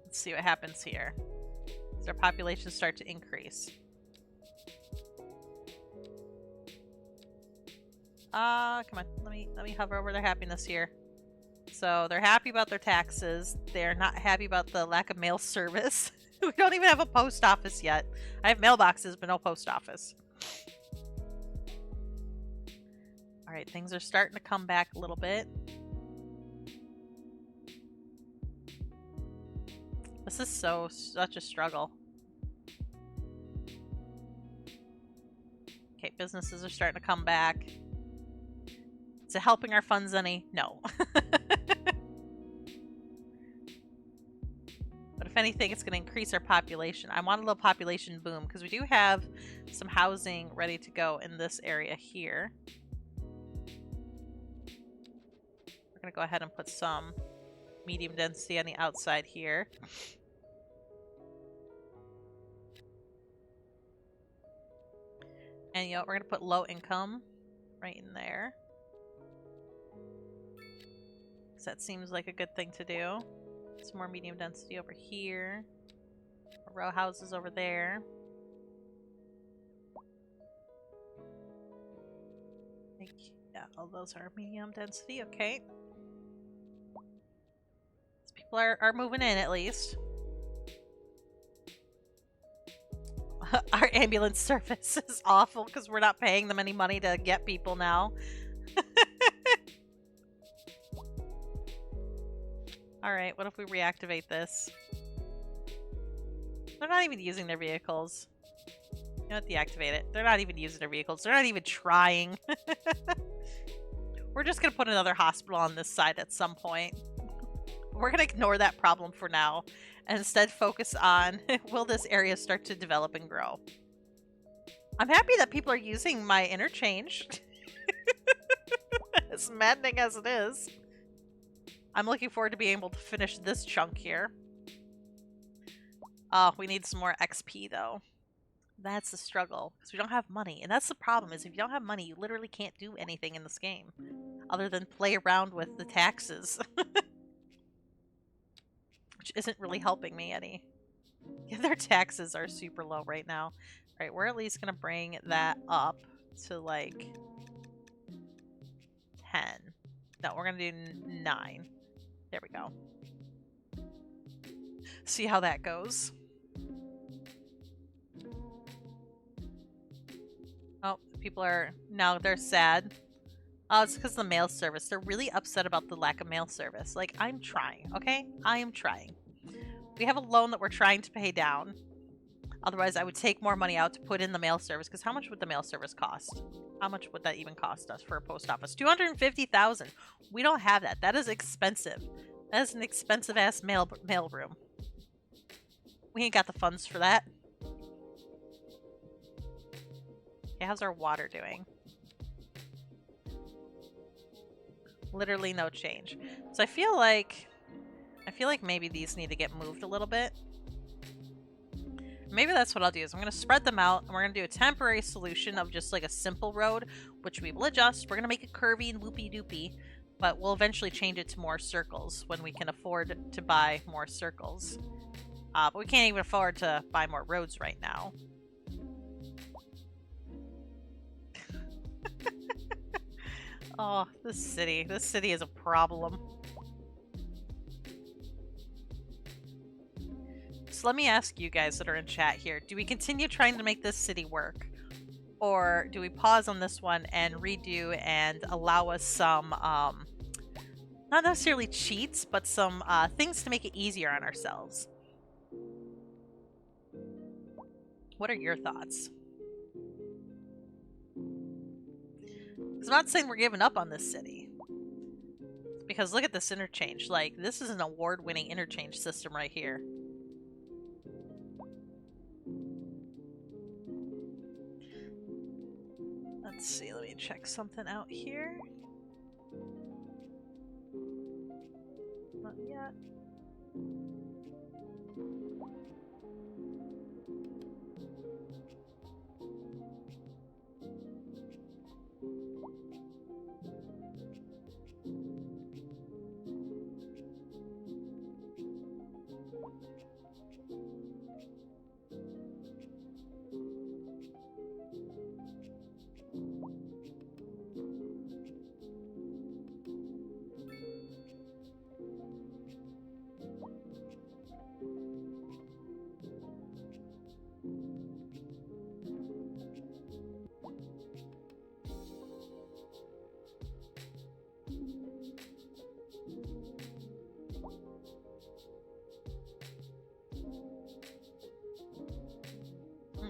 Let's see what happens here. As our populations start to increase. Come on. Let me hover over their happiness here. So they're happy about their taxes. They're not happy about the lack of mail service. We don't even have a post office yet. I have mailboxes, but no post office. Alright, things are starting to come back a little bit. This is such a struggle. Okay, businesses are starting to come back. Is it helping our funds any? No. But if anything, it's going to increase our population. I want a little population boom because we do have some housing ready to go in this area here. We're going to go ahead and put some medium density on the outside here. And you know, we're going to put low income right in there. So that seems like a good thing to do. Some more medium density over here. Row houses over there. Like, yeah, all those are medium density. Okay. So people are moving in at least. Our ambulance service is awful because we're not paying them any money to get people now. Alright, what if we reactivate this? They're not even using their vehicles. You know what? Deactivate it. They're not even using their vehicles. They're not even trying. We're just going to put another hospital on this side at some point. We're going to ignore that problem for now and instead focus on will this area start to develop and grow. I'm happy that people are using my interchange. As maddening as it is. I'm looking forward to being able to finish this chunk here. Oh, we need some more XP though. That's the struggle, because we don't have money. And that's the problem, is if you don't have money, you literally can't do anything in this game. Other than play around with the taxes. Which isn't really helping me any. Yeah, their taxes are super low right now. Alright, we're at least going to bring that up to like 10. No, we're going to do 9. There we go. See how that goes. Oh, people are... Now they're sad. Oh, it's because of the mail service. They're really upset about the lack of mail service. Like, I'm trying, okay? I am trying. We have a loan that we're trying to pay down. Otherwise, I would take more money out to put in the mail service. Because how much would the mail service cost? How much would that even cost us for a post office? $250,000. We don't have that. That is expensive. That is an expensive-ass mail room. We ain't got the funds for that. Okay, how's our water doing? Literally no change. So I feel like maybe these need to get moved a little bit. Maybe that's what I'll do, is I'm going to spread them out, and we're going to do a temporary solution of just like a simple road, which we will adjust. We're going to make it curvy and loopy-doopy, but we'll eventually change it to more circles when we can afford to buy more circles. But we can't even afford to buy more roads right now. Oh, this city is a problem. So let me ask you guys that are in chat here, do we continue trying to make this city work? Or do we pause on this one and redo and allow us some, not necessarily cheats, but some things to make it easier on ourselves? What are your thoughts? Because I'm not saying we're giving up on this city. Because look at this interchange. Like, this is an award-winning interchange system right here. Let's see, let me check something out here. Not yet.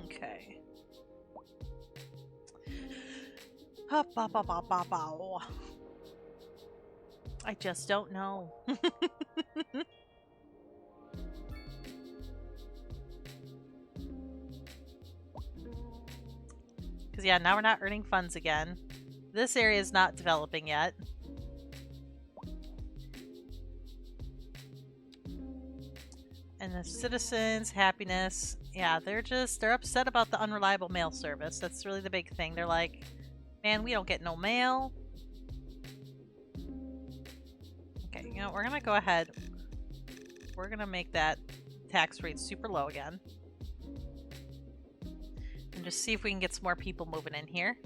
Okay. I just don't know. Because yeah, now we're not earning funds again. This area is not developing yet. And the citizens' happiness, yeah, they're upset about the unreliable mail service. That's really the big thing. They're like, man, we don't get no mail. Okay, you know, we're gonna go ahead. We're gonna make that tax rate super low again. And just see if we can get some more people moving in here.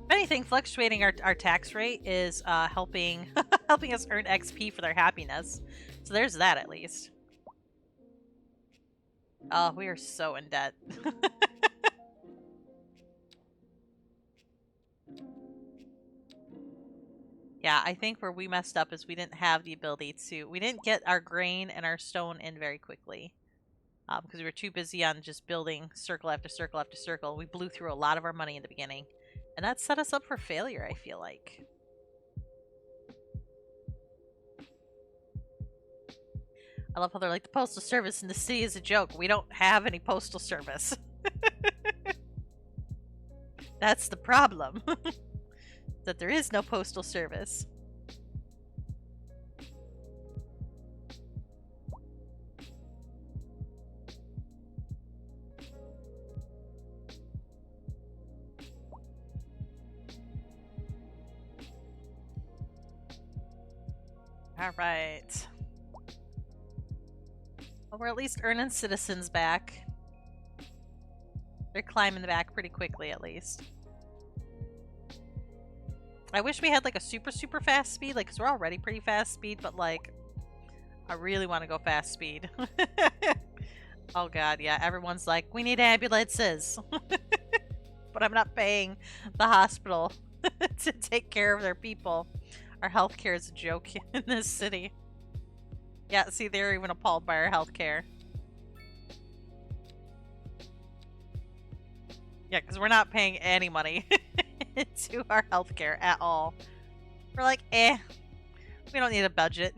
If anything, fluctuating our tax rate is helping helping us earn XP for their happiness. So there's that at least. Oh, we are so in debt. Yeah, I think where we messed up is we didn't have the ability to... We didn't get our grain and our stone in very quickly. Because we were too busy on just building circle after circle after circle. We blew through a lot of our money in the beginning. And that set us up for failure, I feel like. I love how they're like, the postal service in the city is a joke. We don't have any postal service. That's the problem. That there is no postal service. All right. Well, we're at least earning citizens back. They're climbing back pretty quickly, at least. I wish we had like a super fast speed, like, because we're already pretty fast speed, but like, I really want to go fast speed. Oh god, yeah, everyone's like, we need ambulances. But I'm not paying the hospital to take care of their people. Our healthcare is a joke in this city. Yeah, see, they're even appalled by our healthcare. Yeah, because we're not paying any money to our healthcare at all. We're like, we don't need a budget.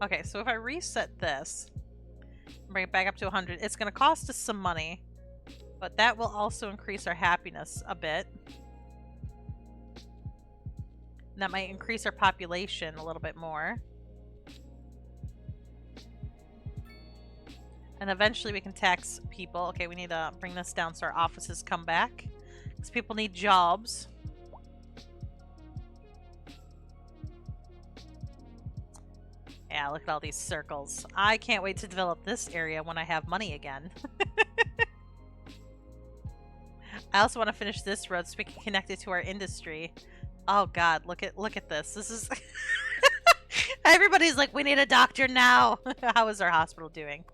Okay, so if I reset this, bring it back up to 100, it's going to cost us some money, but that will also increase our happiness a bit. And that might increase our population a little bit more. And eventually we can tax people. Okay, we need to bring this down so our offices come back. Because people need jobs. Yeah, look at all these circles. I can't wait to develop this area when I have money again. I also want to finish this road so we can connect it to our industry. Oh god, look at this. This is... Everybody's like, we need a doctor now. How is our hospital doing?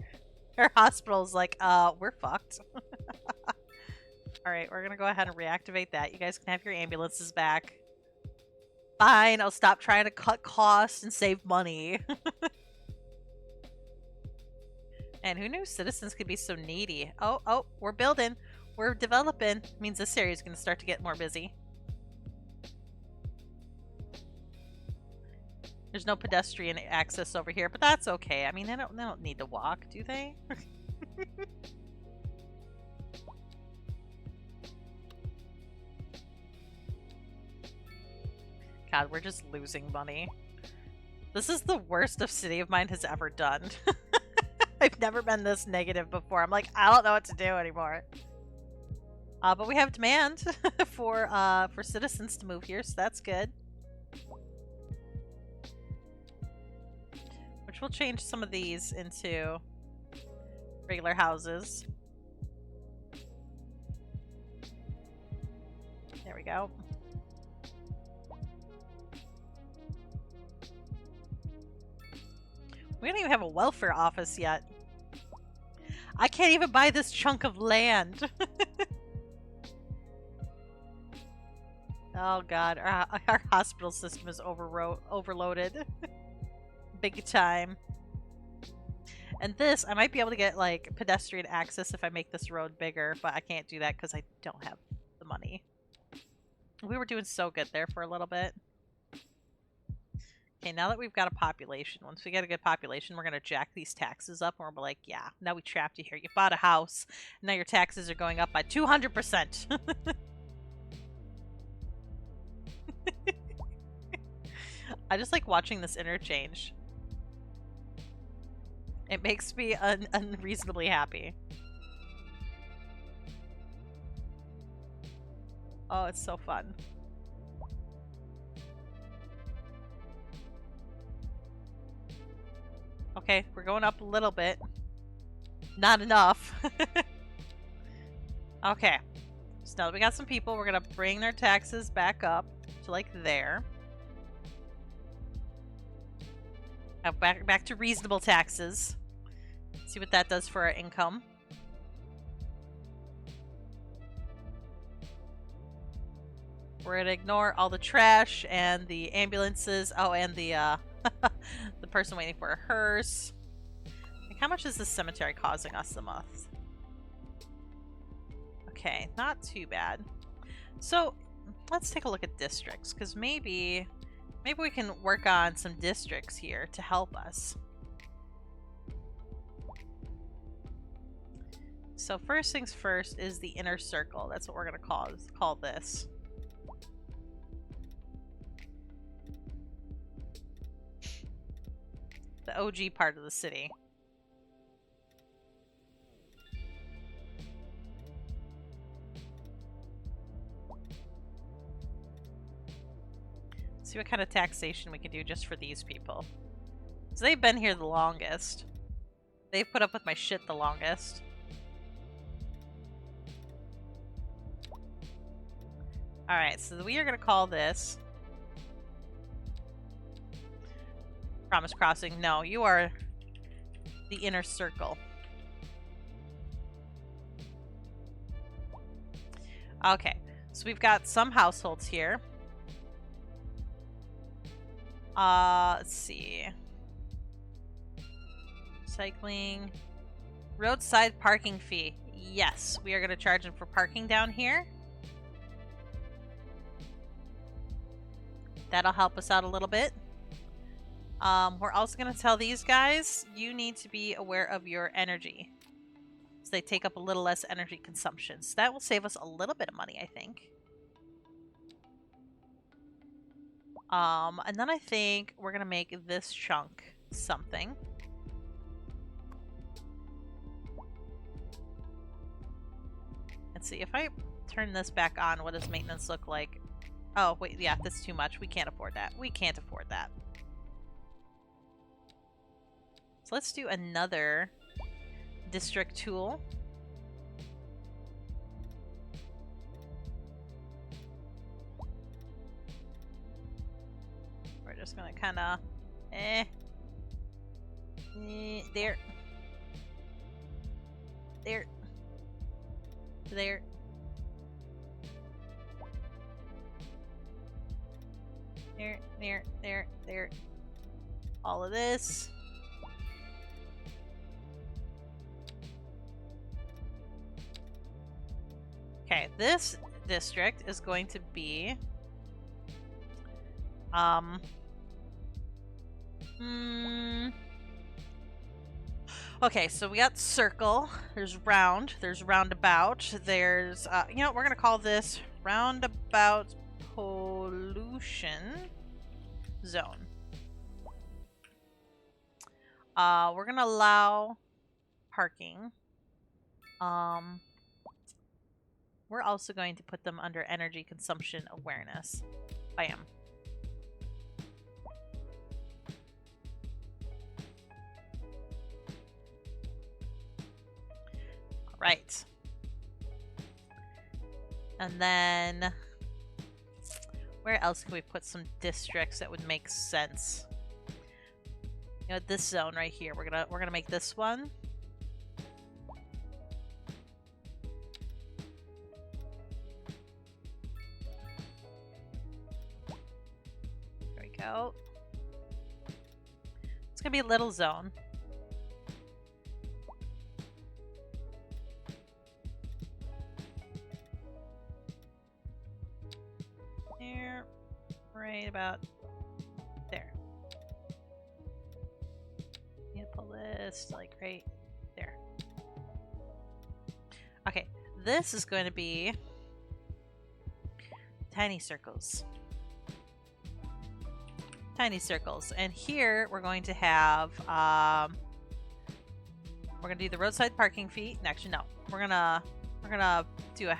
Our hospital's like, we're fucked. Alright, we're gonna go ahead and reactivate that. You guys can have your ambulances back. Fine, I'll stop trying to cut costs and save money. And who knew citizens could be so needy? Oh, we're building. We're developing. Means this area is gonna start to get more busy. There's no pedestrian access over here, but that's okay. I mean, they don't need to walk, do they? God, we're just losing money. This is the worst a city of mine has ever done. I've never been this negative before. I'm like, I don't know what to do anymore. But we have demand for citizens to move here, so that's good. Which will change some of these into regular houses. There we go. We don't even have a welfare office yet. I can't even buy this chunk of land. Oh god, our hospital system is overloaded. Big time. And this, I might be able to get like pedestrian access if I make this road bigger, but I can't do that because I don't have the money. We were doing so good there for a little bit. Okay, now that we've got a population, once we get a good population, we're going to jack these taxes up, and we're like, yeah, now we trapped you here. You bought a house, and now your taxes are going up by 200%. I just like watching this interchange. It makes me unreasonably happy. Oh, it's so fun. Okay, we're going up a little bit. Not enough. Okay. So now that we got some people, we're gonna bring their taxes back up to like there. Back to reasonable taxes. See what that does for our income. We're gonna ignore all the trash and the ambulances. Oh, and the the person waiting for a hearse. Like, how much is this cemetery causing us a month? Okay, not too bad. So let's take a look at districts, because maybe we can work on some districts here to help us. So first things first is the inner circle. That's what we're gonna call this. The OG part of the city. See what kind of taxation we can do just for these people. So they've been here the longest. They've put up with my shit the longest. Alright, so we are going to call this Promise Crossing. No, you are the inner circle. Okay, so we've got some households here. Let's see. Cycling. Roadside parking fee. Yes, we are going to charge them for parking down here. That'll help us out a little bit. We're also going to tell these guys, you need to be aware of your energy. So they take up a little less energy consumption. So that will save us a little bit of money, I think. And then I think we're going to make this chunk something. Let's see, if I turn this back on, what does maintenance look like? Oh, wait, yeah, that's too much. We can't afford that. We can't afford that. So let's do another district tool. We're just gonna kind of, there, there, there. There. All of this. Okay, this district is going to be okay, so we got circle, there's round, there's roundabout, there's you know what, we're gonna call this roundabout pollution zone. We're gonna allow parking. We're also going to put them under energy consumption awareness. Bam. All right. And then where else can we put some districts that would make sense? You know, this zone right here. We're gonna make this one. There we go. It's gonna be a little zone. There, right about there. You pull this like right there. Okay, this is going to be tiny circles. Tiny circles, and here we're going to have we're gonna do the roadside parking fee. Actually, no, we're gonna do a.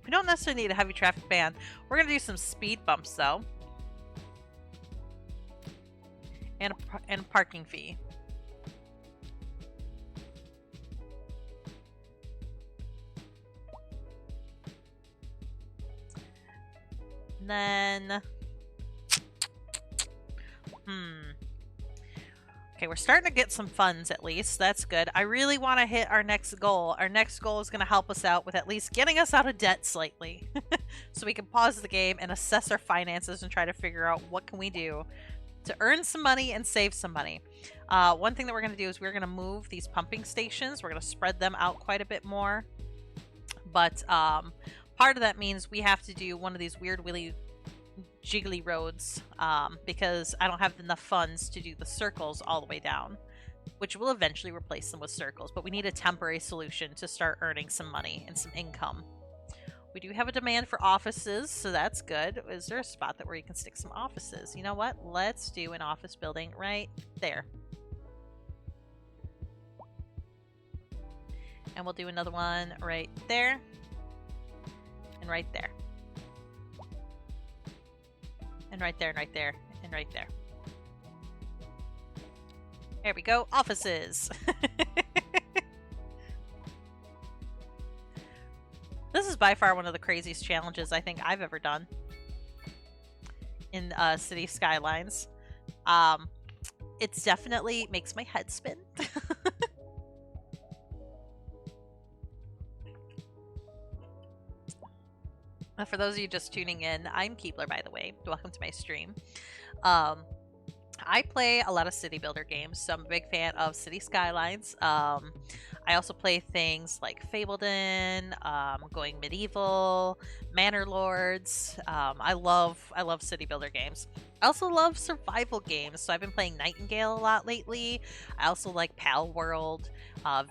We don't necessarily need a heavy traffic ban. We're gonna do some speed bumps though, and a parking fee. then... Okay, we're starting to get some funds at least. That's good. I really want to hit our next goal. Our next goal is going to help us out with at least getting us out of debt slightly. So we can pause the game and assess our finances and try to figure out what can we do to earn some money and save some money. One thing that we're going to do is we're going to move these pumping stations. We're going to spread them out quite a bit more. But part of that means we have to do one of these weird willy jiggly roads because I don't have enough funds to do the circles all the way down, which will eventually replace them with circles, but we need a temporary solution to start earning some money and some income. We do have a demand for offices, so that's good. Is there a spot where you can stick some offices? You know what? Let's do an office building right there. And we'll do another one right there and right there. And right there, and right there, and right there. There we go. Offices. This is by far one of the craziest challenges I think I've ever done in City Skylines. It definitely makes my head spin. For those of you just tuning in, I'm Keebler, by the way. Welcome to my stream. I play a lot of city builder games, so I'm a big fan of City Skylines. I also play things like Fabledon, Going Medieval, Manor Lords. I love city builder games. I also love survival games, so I've been playing Nightingale a lot lately. I also like Pal World,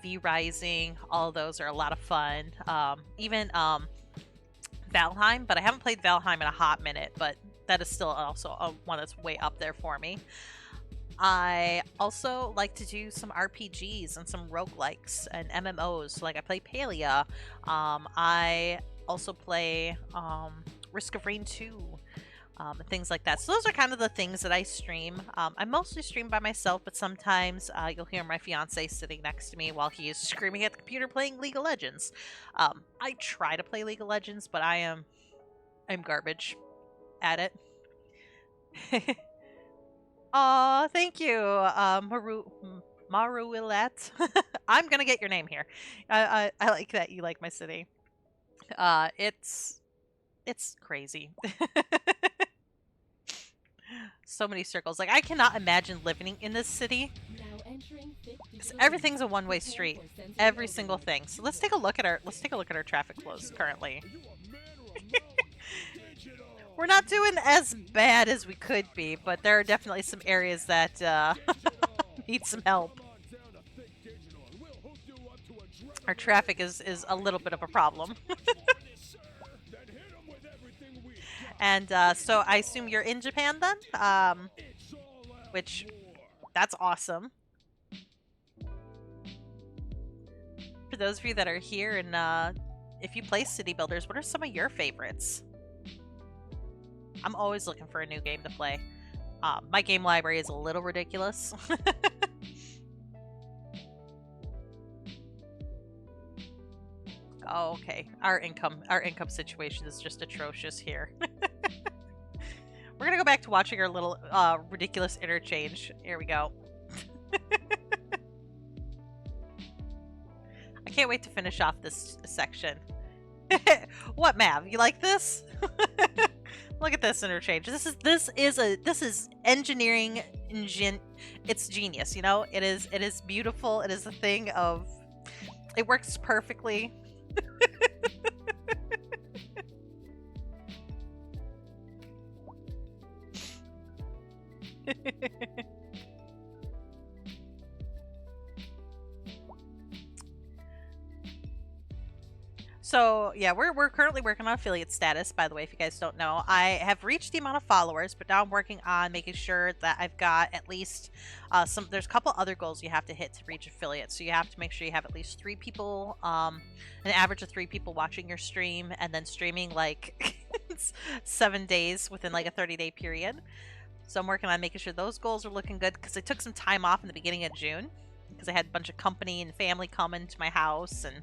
V Rising. All of those are a lot of fun. Even Valheim, but I haven't played Valheim in a hot minute, but that is still also one that's way up there for me. I also like to do some RPGs and some roguelikes and MMOs. Like I play Palia. I also play Risk of Rain 2. And things like that. So those are kind of the things that I stream. I mostly stream by myself, but sometimes you'll hear my fiance sitting next to me while he is screaming at the computer playing League of Legends. I try to play League of Legends, but I'm garbage at it. Aw, thank you, Maruilet. I'm gonna get your name here. I like that you like my city. It's crazy. So many circles. Like, I cannot imagine living in this city. Everything's a one-way street. Every single thing. So let's take a look at our traffic flows currently. We're not doing as bad as we could be, but there are definitely some areas that need some help. Our traffic is a little bit of a problem. And so I assume you're in Japan then? Which, that's awesome. For those of you that are here and if you play City Builders, what are some of your favorites? I'm always looking for a new game to play. My game library is a little ridiculous. Oh, okay. Our income situation is just atrocious here. We're gonna go back to watching our little ridiculous interchange. Here we go. I can't wait to finish off this section. What, Mav? You like this? Look at this interchange. This is engineering. It's genius. You know, it is beautiful. It is a thing of. It works perfectly. So yeah, we're currently working on affiliate status, by the way, if you guys don't know. I have reached the amount of followers, but now I'm working on making sure that I've got at least there's a couple other goals you have to hit to reach affiliate. So you have to make sure you have at least 3 people, an average of 3 people watching your stream, and then streaming like 7 days within like a 30-day period. So I'm working on making sure those goals are looking good, because I took some time off in the beginning of June because I had a bunch of company and family coming to my house, and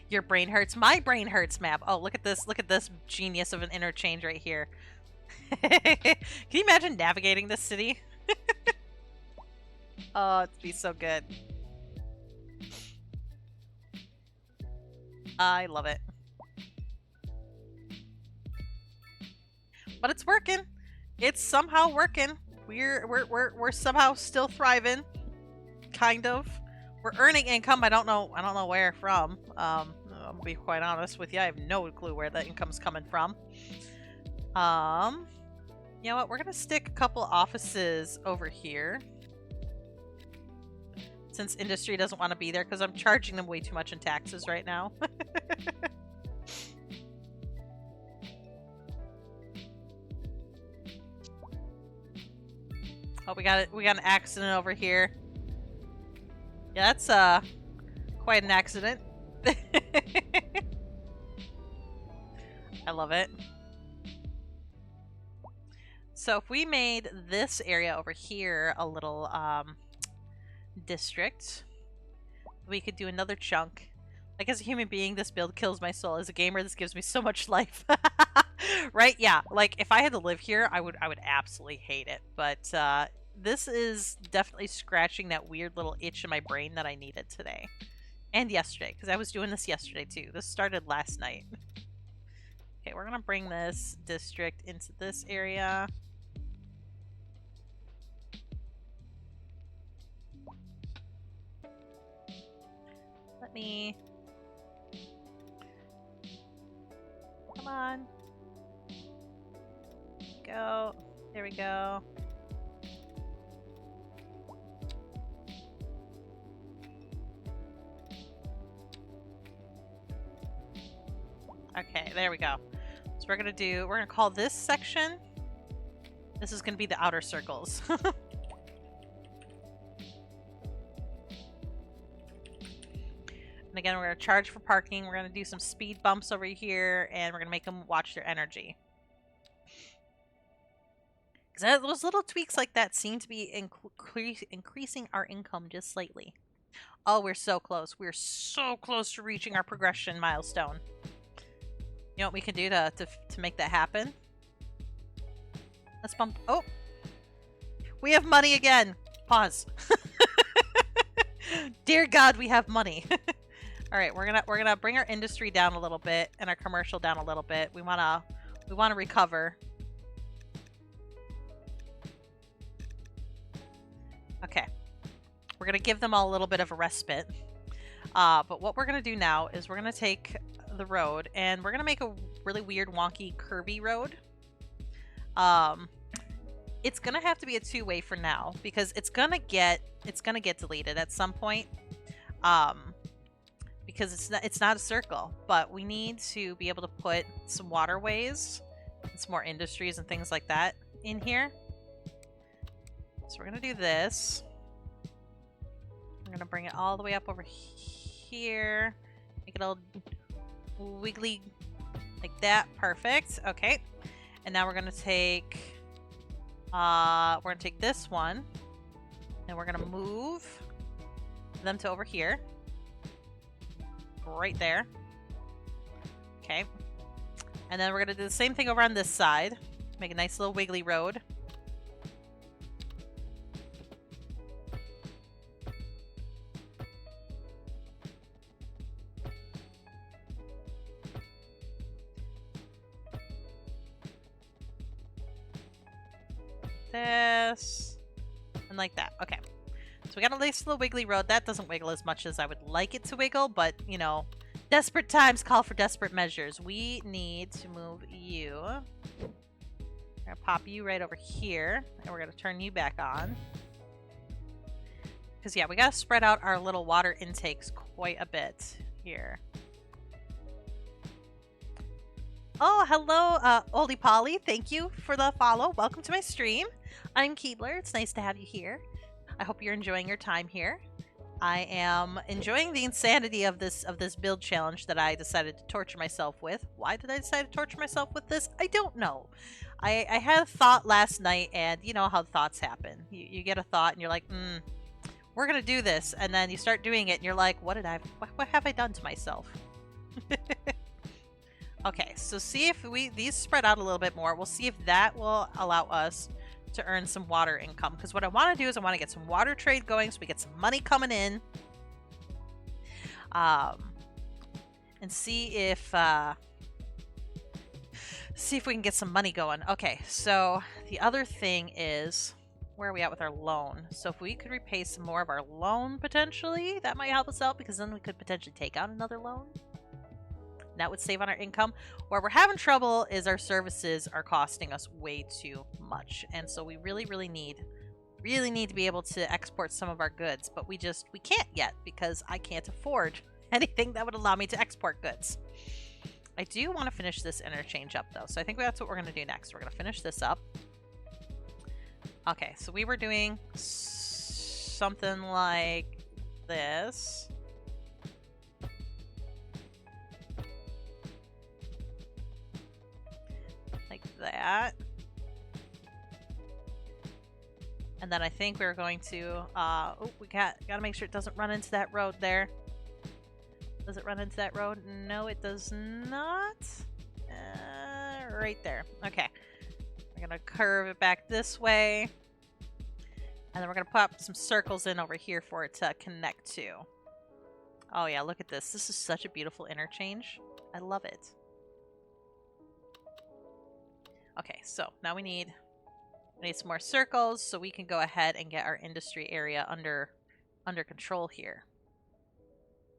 Your brain hurts. My brain hurts map. Oh, look at this. Look at this genius of an interchange right here. Can you imagine navigating this city? Oh, it'd be so good. I love it. But it's working. It's somehow working. We're somehow still thriving. Kind of. We're earning income. I don't know where from. I'm gonna be quite honest with you. I have no clue where the income's coming from. You know what? We're gonna stick a couple offices over here. Since industry doesn't want to be there because I'm charging them way too much in taxes right now. Oh, we got an accident over here. Yeah, that's quite an accident. I love it. So if we made this area over here a little district, we could do another chunk. Like, as a human being, this build kills my soul. As a gamer, this gives me so much life. Right? Yeah. Like, if I had to live here, I would absolutely hate it. But this is definitely scratching that weird little itch in my brain that I needed today. And yesterday, because I was doing this yesterday too. This started last night. Okay, we're gonna bring this district into this area. Let me... Come on. Go. There we go. Okay, there we go. So we're gonna call this section, this is gonna be the outer circles. And again, we're gonna charge for parking, we're gonna do some speed bumps over here, and we're gonna make them watch their energy. Because those little tweaks like that seem to be increasing our income just slightly. Oh, we're so close. We're so close to reaching our progression milestone. You know what we can do to make that happen? Let's bump. Oh, we have money again. Pause. Dear God, we have money. All right, we're gonna bring our industry down a little bit and our commercial down a little bit. We wanna recover. Okay, we're gonna give them all a little bit of a respite. But what we're gonna do now is we're gonna take the road and we're gonna make a really weird wonky curvy road. It's gonna have to be a two-way for now because it's gonna get deleted at some point, because it's not a circle, but we need to be able to put some waterways and some more industries and things like that in here. So we're gonna do this. We're gonna bring it all the way up over here, make it all wiggly like that. Perfect. Okay, and now we're gonna take this one and we're gonna move them to over here, right there. Okay, and then we're gonna do the same thing over on this side, make a nice little wiggly road. This and like that. Okay, so we got a nice little wiggly road. That doesn't wiggle as much as I would like it to wiggle, but you know, desperate times call for desperate measures. We need to move you. We're gonna pop you right over here and we're gonna turn you back on, because yeah, we gotta spread out our little water intakes quite a bit here. Oh, hello, Oldie Polly. Thank you for the follow. Welcome to my stream. I'm Keebler. It's nice to have you here. I hope you're enjoying your time here. I am enjoying the insanity of this build challenge that I decided to torture myself with. Why did I decide to torture myself with this? I don't know. I had a thought last night, and you know how thoughts happen. You get a thought, and you're like, we're gonna do this, and then you start doing it and you're like, what have I done to myself? Okay, so see if these spread out a little bit more. We'll see if that will allow us to earn some water income, because what I want to do is I want to get some water trade going so we get some money coming in, and see if we can get some money going. Okay, so the other thing is, where are we at with our loan? So if we could repay some more of our loan, potentially, that might help us out, because then we could potentially take out another loan. That would save on our income. Where we're having trouble is our services are costing us way too much. And so we really need to be able to export some of our goods, but we can't yet, because I can't afford anything that would allow me to export goods. I do want to finish this interchange up though. So I think that's what we're going to do next. We're going to finish this up. Okay, so we were doing something like this. Like that. And then I think we're going to, we gotta make sure it doesn't run into that road there. Does it run into that road? No, it does not. Right there. Okay. We're gonna curve it back this way. And then we're gonna pop some circles in over here for it to connect to. Oh yeah, look at this. This is such a beautiful interchange. I love it. Okay, so now we need some more circles so we can go ahead and get our industry area under control here.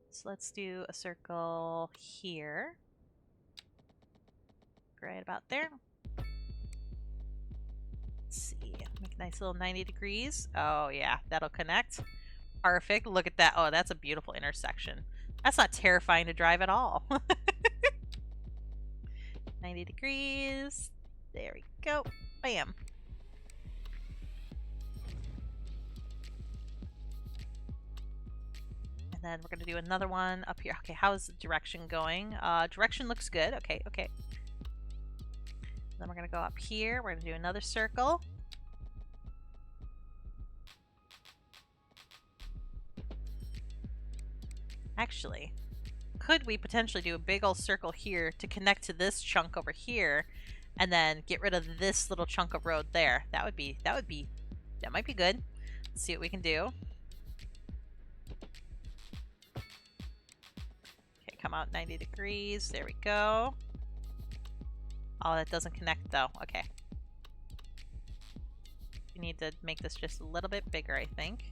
So let's do a circle here. Right about there. Let's see. Make a nice little 90 degrees. Oh yeah, that'll connect. Perfect. Look at that. Oh, that's a beautiful intersection. That's not terrifying to drive at all. 90 degrees. There we go. Bam. And then we're going to do another one up here. Okay, how is the direction going? Direction looks good. Okay, okay. Then we're going to go up here. We're going to do another circle. Actually, could we potentially do a big old circle here to connect to this chunk over here, and then get rid of this little chunk of road there? That might be good. Let's see what we can do. Okay, come out 90 degrees. There we go. Oh, that doesn't connect though. Okay. We need to make this just a little bit bigger, I think.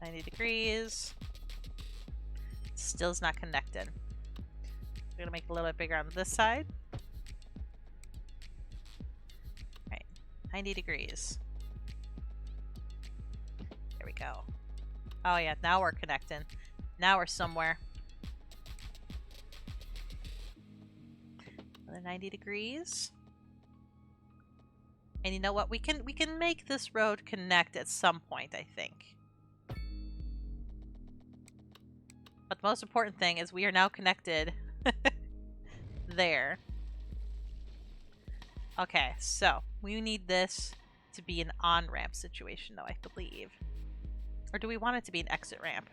$90. Still is not connected. We're gonna make it a little bit bigger on this side. Right, 90 degrees. There we go. Oh yeah, now we're connecting. Now we're somewhere. Another 90 degrees. And you know what? We can make this road connect at some point, I think. But the most important thing is we are now connected there. Okay, so we need this to be an on-ramp situation, though, I believe. Or do we want it to be an exit ramp?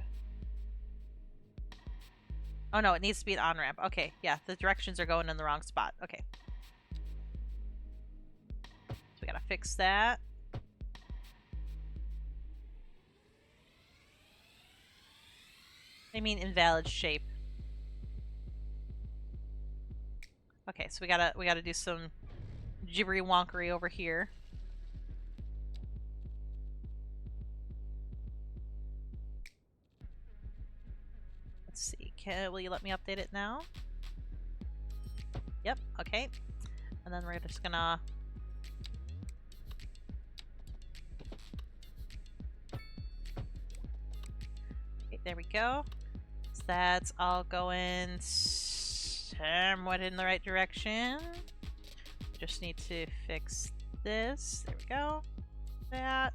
Oh no, it needs to be an on-ramp. Okay, yeah, the directions are going in the wrong spot. Okay. So we gotta fix that. I mean invalid shape. Okay, so we gotta do some jibbery wonkery over here. Let's see. Will you let me update it now? Yep. Okay. And then we're just gonna. Okay, there we go. So that's all going somewhat in the right direction. Just need to fix this. There we go. That.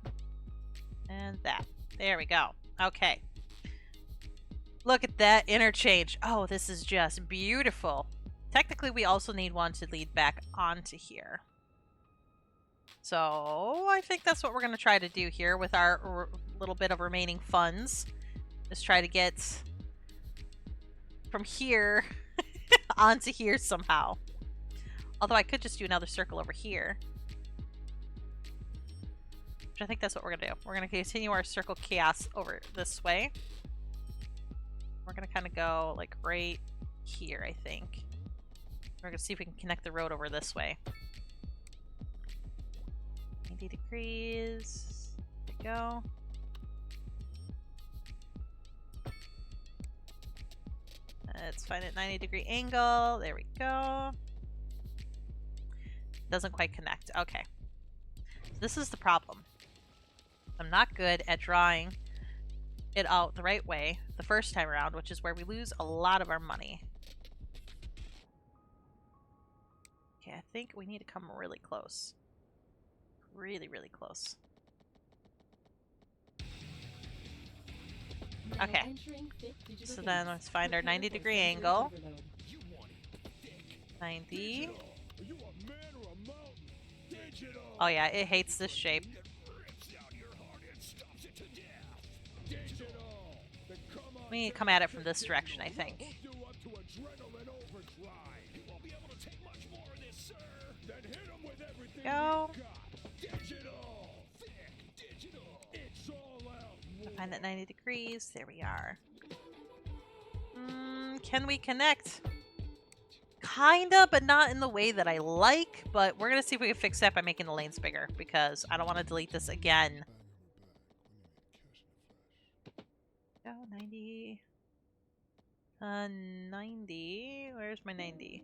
And that. There we go. Okay. Look at that interchange. Oh, this is just beautiful. Technically, we also need one to lead back onto here. So I think that's what we're going to try to do here with our little bit of remaining funds. Is try to get from here onto here somehow. Although I could just do another circle over here. Which I think that's what we're going to do. We're going to continue our circle chaos over this way. We're going to kind of go like right here, I think. We're going to see if we can connect the road over this way. 90 degrees. There we go. Let's find a 90-degree angle. There we go. Doesn't quite connect. Okay. So this is the problem. I'm not good at drawing it out the right way the first time around, which is where we lose a lot of our money. Okay, I think we need to come really close. Really, really close. Okay. So then let's find our 90-degree angle. 90. Oh yeah, it hates this shape. We need to come at it from this direction, I think. Go. Find that 90 degrees. There we are. Can we connect? Kinda, but not in the way that I like. But we're going to see if we can fix that by making the lanes bigger, because I don't want to delete this again. Go, 90. 90. Where's my 90?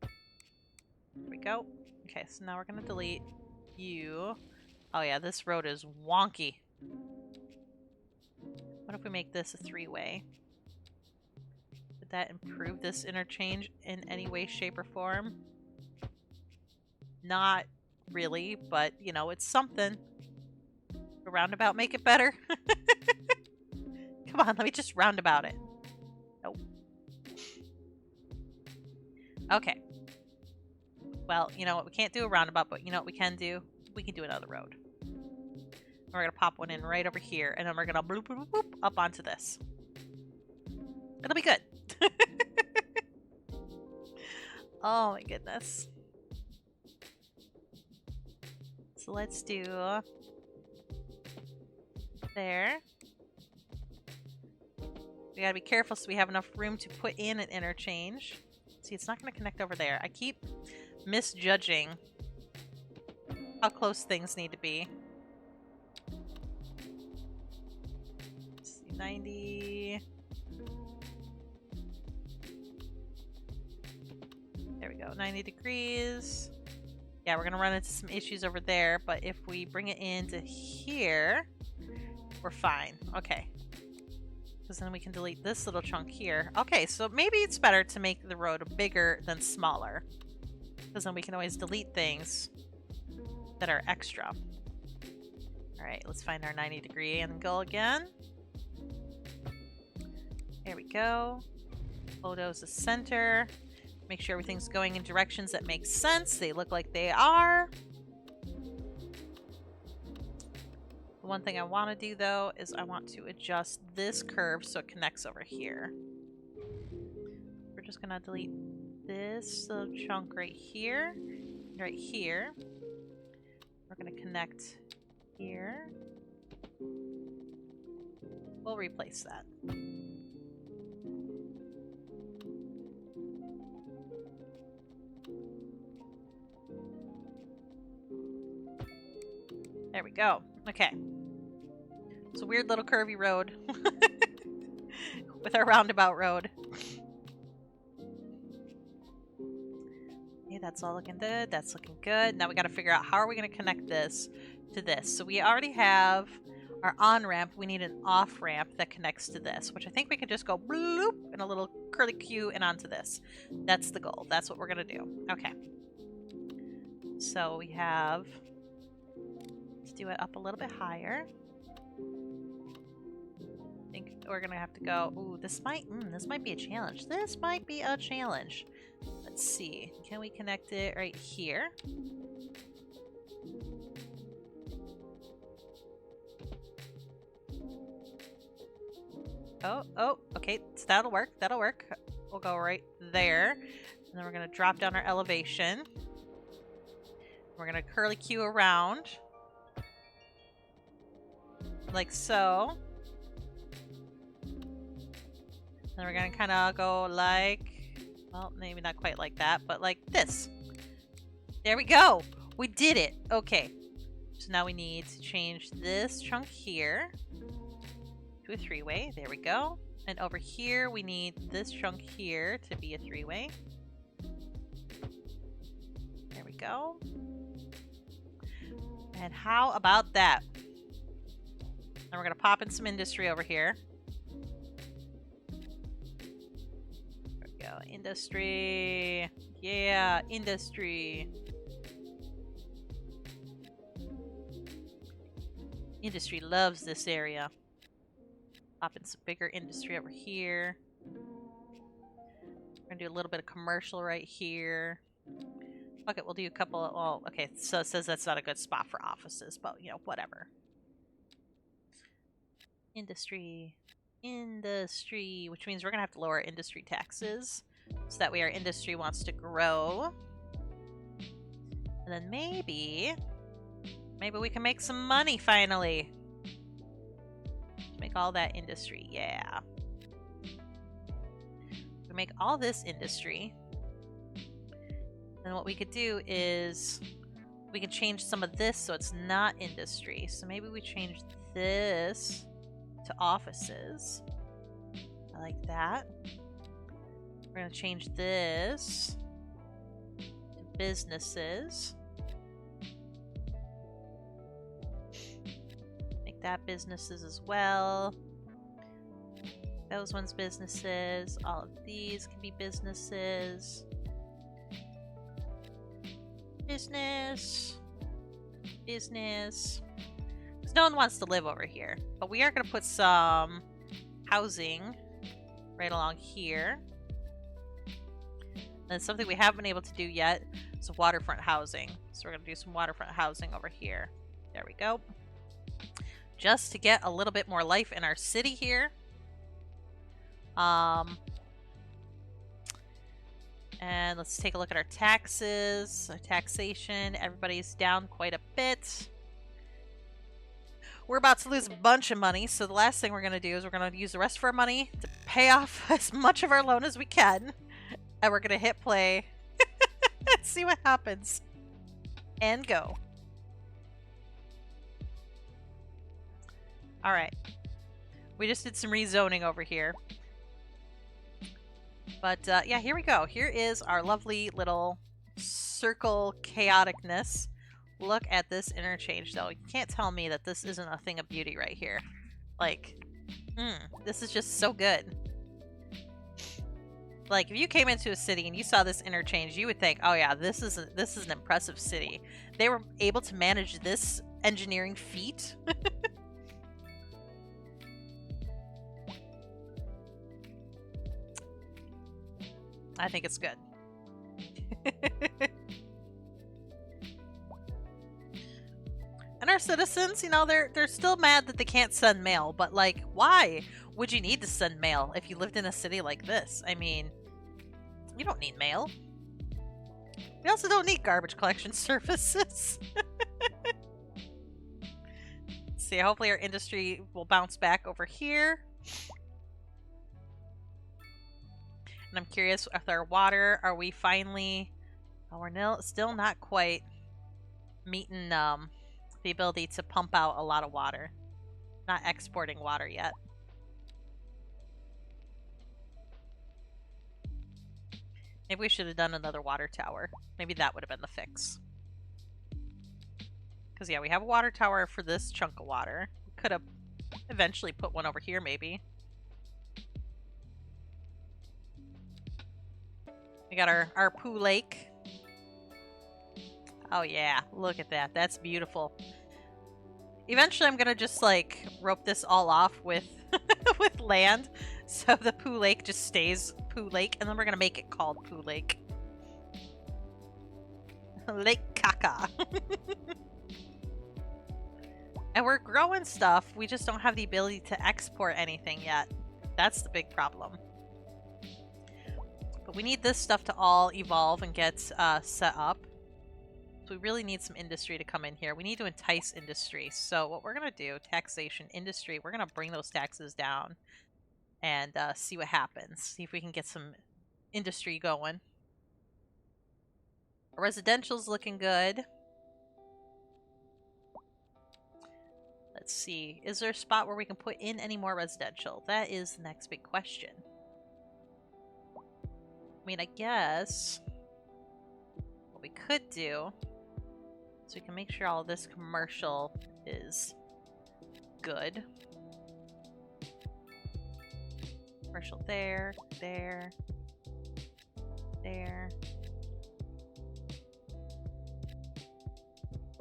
There we go. Okay, so now we're going to delete you. Oh yeah, this road is wonky. What if we make this a three-way? Would that improve this interchange in any way, shape, or form? Not really, but, you know, it's something. A roundabout make it better? Come on, let me just roundabout it. Nope. Okay. Well, you know what? We can't do a roundabout, but you know what we can do? We can do another road. We're going to pop one in right over here, and then we're going to bloop, bloop, bloop, up onto this. It'll be good. Oh my goodness. So let's do there. We gotta be careful so we have enough room to put in an interchange. See, it's not going to connect over there. I keep misjudging how close things need to be. 90. There we go, 90 degrees. Yeah, we're gonna run into some issues over there, but if we bring it into here, we're fine. Okay. Because then we can delete this little chunk here. Okay, so maybe it's better to make the road bigger than smaller. Because then we can always delete things that are extra. Alright, let's find our 90-degree angle again. There we go. Photo's the center. Make sure everything's going in directions that make sense. They look like they are. The one thing I want to do, though, is I want to adjust this curve so it connects over here. We're just going to delete this little chunk right here. Right here. We're going to connect here. We'll replace that. There we go. Okay. It's a weird little curvy road with our roundabout road. Okay, that's all looking good. That's looking good. Now we got to figure out how are we going to connect this to this. So we already have our on-ramp. We need an off-ramp that connects to this, which I think we can just go bloop in a little curly Q and onto this. That's the goal. That's what we're going to do. Okay. So we have... Let's do it up a little bit higher. I think we're gonna have to go. Ooh, this might be a challenge. This might be a challenge. Let's see. Can we connect it right here? Oh, okay, so that'll work, that'll work. We'll go right there. And then we're gonna drop down our elevation. We're gonna curly Q around. Like so. Then we're gonna kind of go like, well, maybe not quite like that, but like this. There we go. We did it. Okay. So now we need to change this chunk here to a three-way. There we go. And over here, we need this chunk here to be a three-way. There we go. And how about that? Then we're gonna pop in some industry over here. There we go. Industry. Yeah, industry. Industry loves this area. Pop in some bigger industry over here. We're gonna do a little bit of commercial right here. Okay, we'll do a couple of, well, okay, so it says that's not a good spot for offices, but, you know, whatever. Industry. Industry, which means we're gonna have to lower industry taxes. So that way our industry wants to grow. And then maybe we can make some money finally. Make all that industry, yeah. We make all this industry. And what we could do is we can change some of this so it's not industry. So maybe we change this to offices. I like that. We're going to change this to businesses. Make that businesses as well. Those ones businesses. All of these can be businesses. Business. Business. Because no one wants to live over here. But we are going to put some housing right along here. And something we haven't been able to do yet is waterfront housing. So we're going to do some waterfront housing over here. There we go. Just to get a little bit more life in our city here. And let's take a look at our taxes, our taxation. Everybody's down quite a bit. We're about to lose a bunch of money, so the last thing we're going to do is we're going to use the rest of our money to pay off as much of our loan as we can. And we're going to hit play and see what happens. And go. Alright. We just did some rezoning over here. But yeah, here we go. Here is our lovely little circle chaoticness. Look at this interchange, though. You can't tell me that this isn't a thing of beauty right here. Like, this is just so good. Like, if you came into a city and you saw this interchange, you would think, oh yeah, this is an impressive city. They were able to manage this engineering feat. I think it's good. And our citizens, you know, they're still mad that they can't send mail, but like, why would you need to send mail if you lived in a city like this? I mean, you don't need mail. We also don't need garbage collection services. See, hopefully our industry will bounce back over here. And I'm curious with our water, are we finally... Oh, we're still not quite meeting the ability to pump out a lot of water. Not exporting water yet. Maybe we should have done another water tower. Maybe that would have been the fix. Because yeah, we have a water tower for this chunk of water. We could have eventually put one over here, maybe. We got our poo lake. Oh yeah, look at that. That's beautiful. Eventually I'm gonna just like rope this all off with with land, so the poo lake just stays poo lake, and then we're gonna make it called Poo Lake. Lake Caca. And we're growing stuff, we just don't have the ability to export anything yet. That's the big problem. But we need this stuff to all evolve and get set up. So we really need some industry to come in here. We need to entice industry. So what we're going to do, taxation, industry, we're going to bring those taxes down and see what happens. See if we can get some industry going. Our residential's looking good. Let's see. Is there a spot where we can put in any more residential? That is the next big question. I mean, I guess what we could do is we can make sure all of this commercial is good. Commercial there, there, there.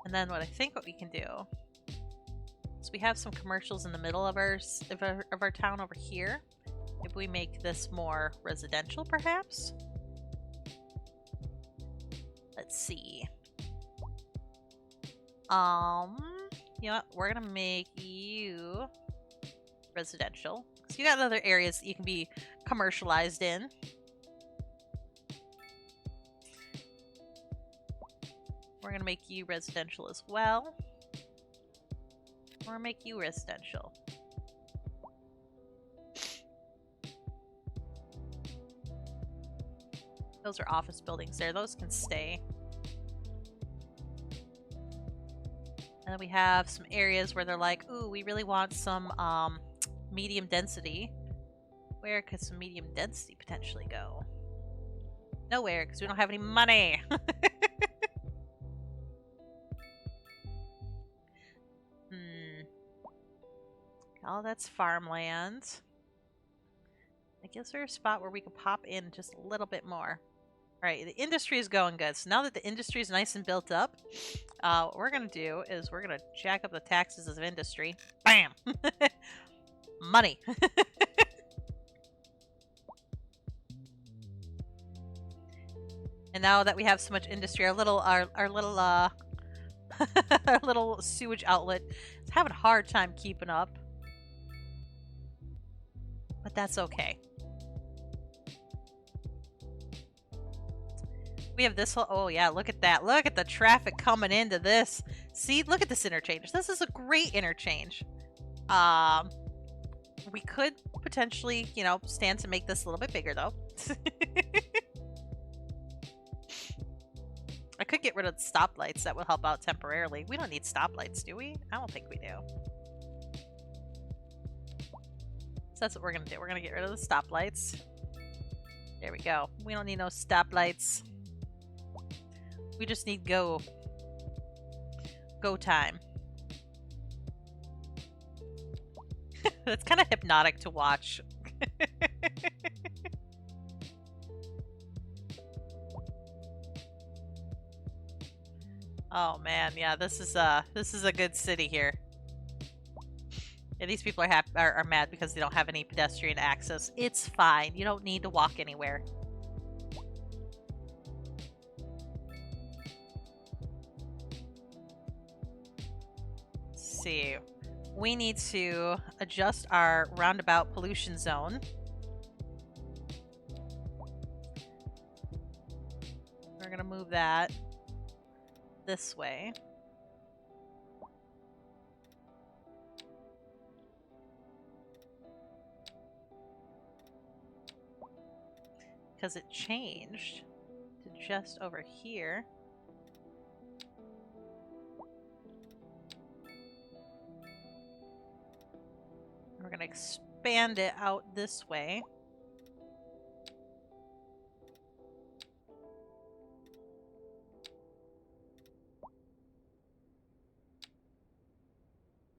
And then what I think what we can do is we have some commercials in the middle of our town over here. If we make this more residential, perhaps? Let's see. You know what? We're gonna make you residential. So you got other areas that you can be commercialized in. We're gonna make you residential as well. Or make you residential. Those are office buildings there. Those can stay. And then we have some areas where they're like, ooh, we really want some medium density. Where could some medium density potentially go? Nowhere, because we don't have any money. Oh, that's farmland. I guess there's a spot where we could pop in just a little bit more. Alright, the industry is going good. So now that the industry is nice and built up, what we're going to do is we're going to jack up the taxes of industry. Bam! Money! And now that we have so much industry, our little our little sewage outlet is having a hard time keeping up. But that's okay. We have this whole... Oh, yeah, look at that. Look at the traffic coming into this. See? Look at this interchange. This is a great interchange. We could potentially, you know, stand to make this a little bit bigger, though. I could get rid of the stoplights. That would help out temporarily. We don't need stoplights, do we? I don't think we do. So that's what we're going to do. We're going to get rid of the stoplights. There we go. We don't need no stoplights. We just need go time. That's kind of hypnotic to watch. Oh man, yeah, this is a good city here. Yeah, these people are mad because they don't have any pedestrian access. It's fine. You don't need to walk anywhere. Let's see. We need to adjust our roundabout pollution zone. We're gonna move that this way. Because it changed to just over here. We're going to expand it out this way.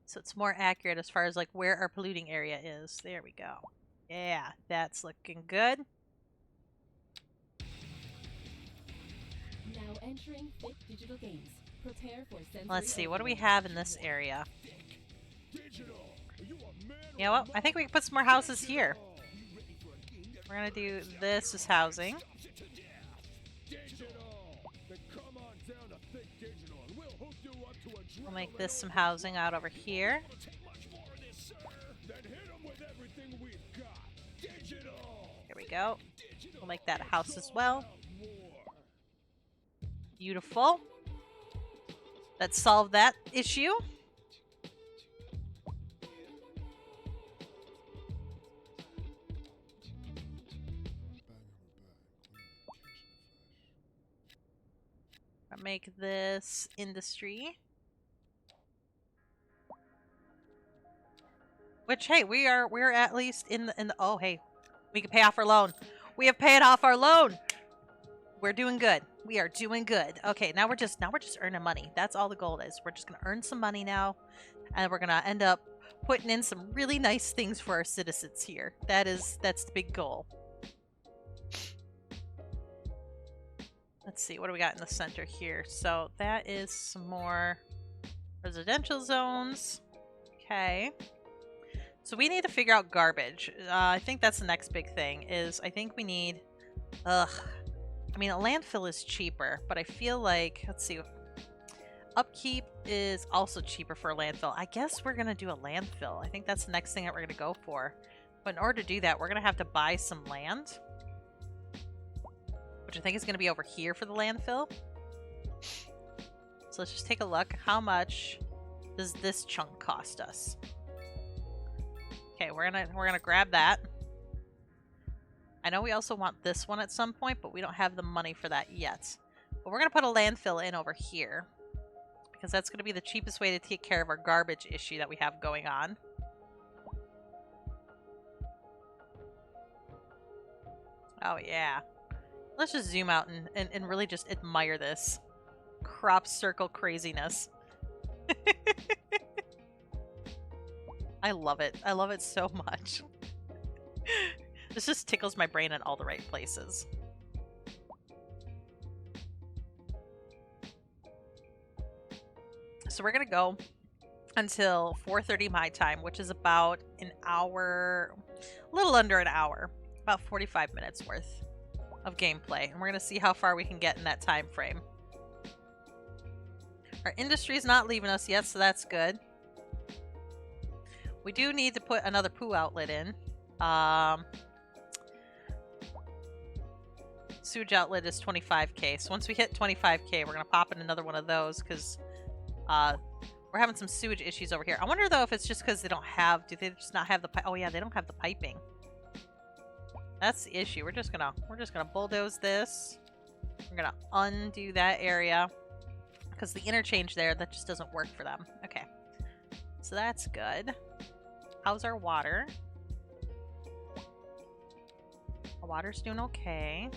So it's more accurate as far as like where our polluting area is. There we go. Yeah, that's looking good. Now entering Fit Digital Games. Prepare for sensory Let's see, what do we overload. have in this area? Digital, are you a man You know what? I think we can put some more houses here. We're gonna do this as housing. Digital? Then come on down to Thick Digital and we'll hook you up to a We'll make this some housing out over here. Take much more of this, sir. Then hit 'em with everything we've got. we go. We'll make that a house as well. Beautiful. Let's solve that issue. I'll make this industry. Which, hey, we're at least in the oh, hey, we can pay off our loan. We have paid off our loan. We're doing good. We are doing good. Okay, now we're just earning money. That's all the goal is. We're just gonna earn some money now, and we're gonna end up putting in some really nice things for our citizens here. That's the big goal. Let's see, what do we got in the center here? So that is some more residential zones. Okay. So we need to figure out garbage. I think that's the next big thing is I think we need... I mean, a landfill is cheaper, but I feel like... Let's see. Upkeep is also cheaper for a landfill. I guess we're going to do a landfill. I think that's the next thing that we're going to go for. But in order to do that, we're going to have to buy some land. Which I think is going to be over here for the landfill. So let's just take a look. How much does this chunk cost us? Okay, we're gonna grab that. I know we also want this one at some point, but we don't have the money for that yet. But we're gonna put a landfill in over here because that's gonna be the cheapest way to take care of our garbage issue that we have going on. Oh yeah. Let's just zoom out and really just admire this crop circle craziness. I love it. I love it so much. This just tickles my brain in all the right places. So we're gonna go until 4:30 my time, which is about an hour, a little under an hour, about 45 minutes worth of gameplay, and we're gonna see how far we can get in that time frame. Our industry's not leaving us yet, so that's good. We do need to put another poo outlet in. Sewage outlet is 25k. So once we hit 25k, we're gonna pop in another one of those because we're having some sewage issues over here. I wonder though if it's just because they don't have. Do they just not have the? Oh yeah, they don't have the piping. That's the issue. We're just gonna bulldoze this. We're gonna undo that area because the interchange there that just doesn't work for them. Okay, so that's good. How's our water? The water's doing okay.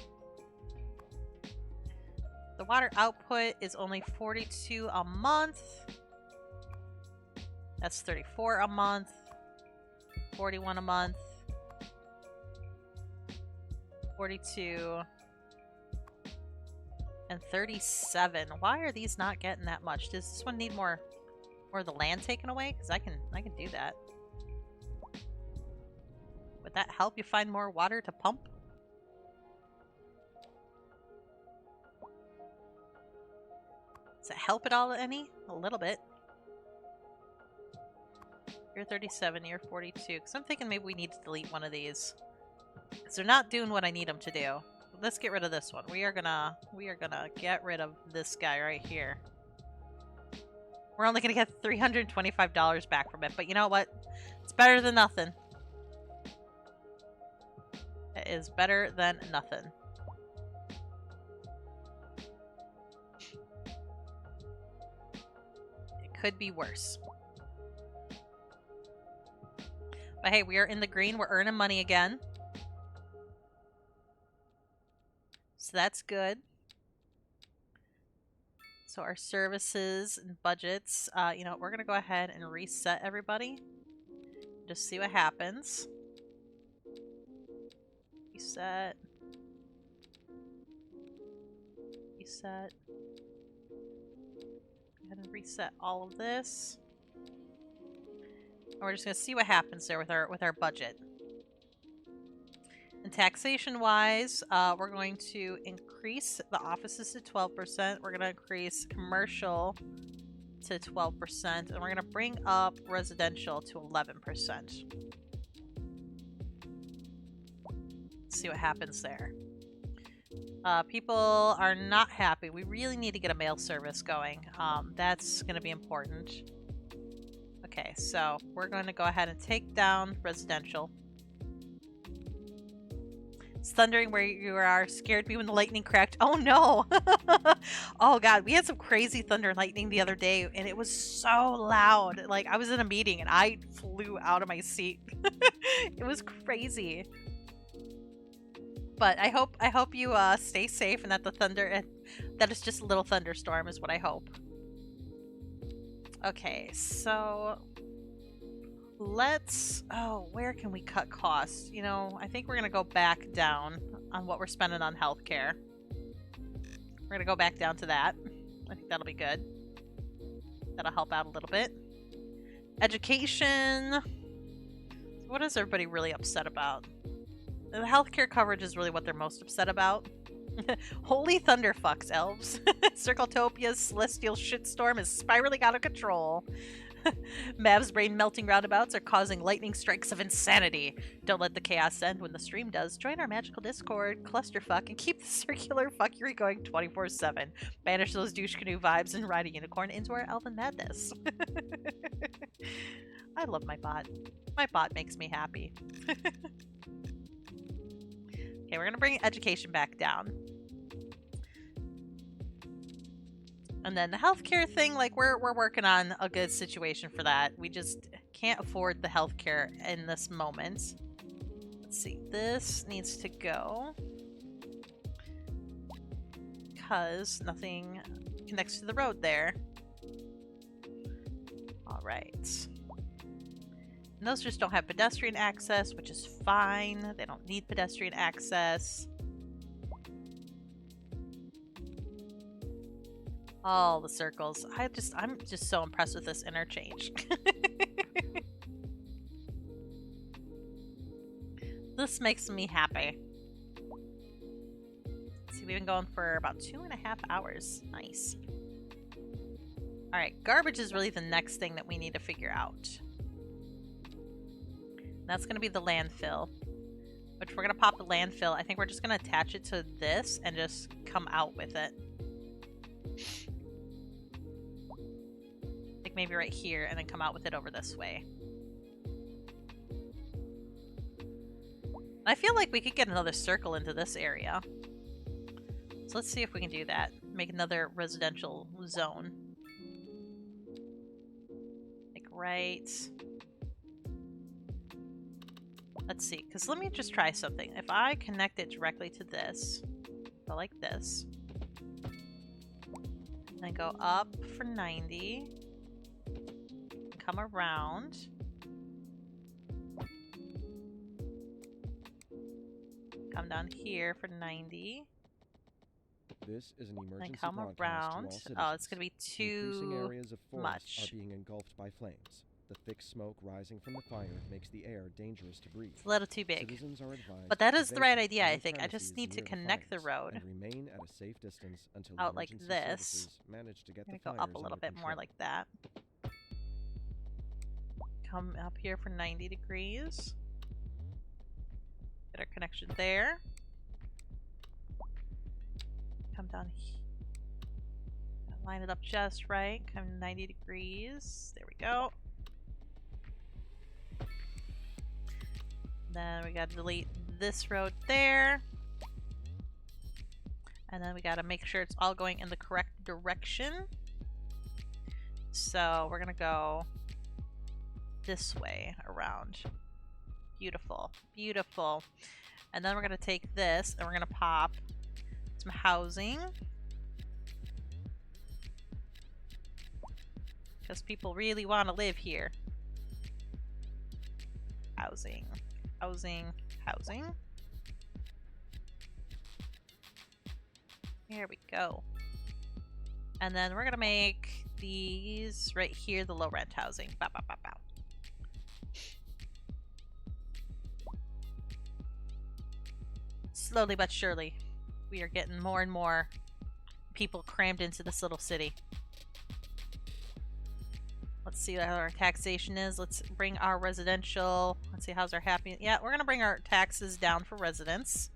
The water output is only 42 a month. That's 34 a month. 41 a month. 42. And 37. Why are these not getting that much? Does this one need more of the land taken away? Because I can do that. Would that help you find more water to pump? Does it help at all any? A little bit. You're 37, you're 42. Because I'm thinking maybe we need to delete one of these. Because they're not doing what I need them to do. Let's get rid of this one. We are gonna get rid of this guy right here. We're only gonna get $325 back from it, but you know what? It's better than nothing. It is better than nothing. It could be worse. But hey, we are in the green. We're earning money again. So that's good. So our services and budgets, you know, we're going to go ahead and reset everybody. Just see what happens. Reset. Reset. Go ahead and reset all of this. And we're just going to see what happens there with our budget. And taxation-wise, we're going to increase the offices to 12%. We're going to increase commercial to 12%. And we're going to bring up residential to 11%. Let's see what happens there. People are not happy. We really need to get a mail service going. That's going to be important. Okay, so we're going to go ahead and take down residential. It's thundering where you are. Scared me when the lightning cracked. Oh no! Oh god, we had some crazy thunder and lightning the other day, and it was so loud. Like, I was in a meeting and I flew out of my seat. It was crazy. But I hope you stay safe and that the thunder that it's just a little thunderstorm is what I hope. Okay, so let's where can we cut costs? You know, I think we're gonna go back down on what we're spending on healthcare. We're gonna go back down to that. I think that'll be good. That'll help out a little bit. Education. What is everybody really upset about? The healthcare coverage is really what they're most upset about. Holy thunderfucks, elves. Circletopia's celestial shitstorm is spiraling out of control. Mav's brain melting roundabouts are causing lightning strikes of insanity. Don't let the chaos end when the stream does. Join our magical Discord, clusterfuck, and keep the circular fuckery going 24/7. Banish those douche canoe vibes and ride a unicorn into our elven madness. I love my bot. My bot makes me happy. Okay, we're gonna bring education back down. And then the healthcare thing, like we're working on a good situation for that. We just can't afford the healthcare in this moment. Let's see, this needs to go because nothing connects to the road there. All right. And those just don't have pedestrian access, which is fine. They don't need pedestrian access. All the circles. I'm just so impressed with this interchange. This makes me happy. See, we've been going for about 2.5 hours. Nice. Alright, garbage is really the next thing that we need to figure out. That's going to be the landfill. Which we're going to pop the landfill. I think we're just going to attach it to this and just come out with it. I think maybe right here and then come out with it over this way. I feel like we could get another circle into this area. So let's see if we can do that. Make another residential zone. Like right... Let's see, because let me just try something. If I connect it directly to this, go like this, then go up for 90, come around, come down here for 90, This is an then emergency come broadcast to around. all citizens. Oh, it's going to be Increasing too areas of forest much. are being engulfed by flames. The thick smoke rising from the fire makes the air dangerous to breathe. It's a little too big. Citizens are advised But that to is the right vacate idea, I all think. I just premises need to near the connect the fires road and remain at a safe distance until out like emergency this. services manage to get I'm the going to go fires up a little under bit more control. like that. Come up here for 90 degrees. Get our connection there. Come down here. Line it up just right. Come 90 degrees. There we go. Then we gotta delete this road there. And then we gotta make sure it's all going in the correct direction. So we're gonna go this way around. Beautiful, beautiful. And then we're gonna take this and we're gonna pop some housing. Because people really want to live here. Housing, housing, housing. There we go. And then we're gonna make these right here the low rent housing. Bow, bow, bow, bow. Slowly but surely, we are getting more and more people crammed into this little city. Let's Let's see how our taxation is. Let's bring our residential. Let's see, how's our happy. Yeah, we're gonna bring our taxes down for residents.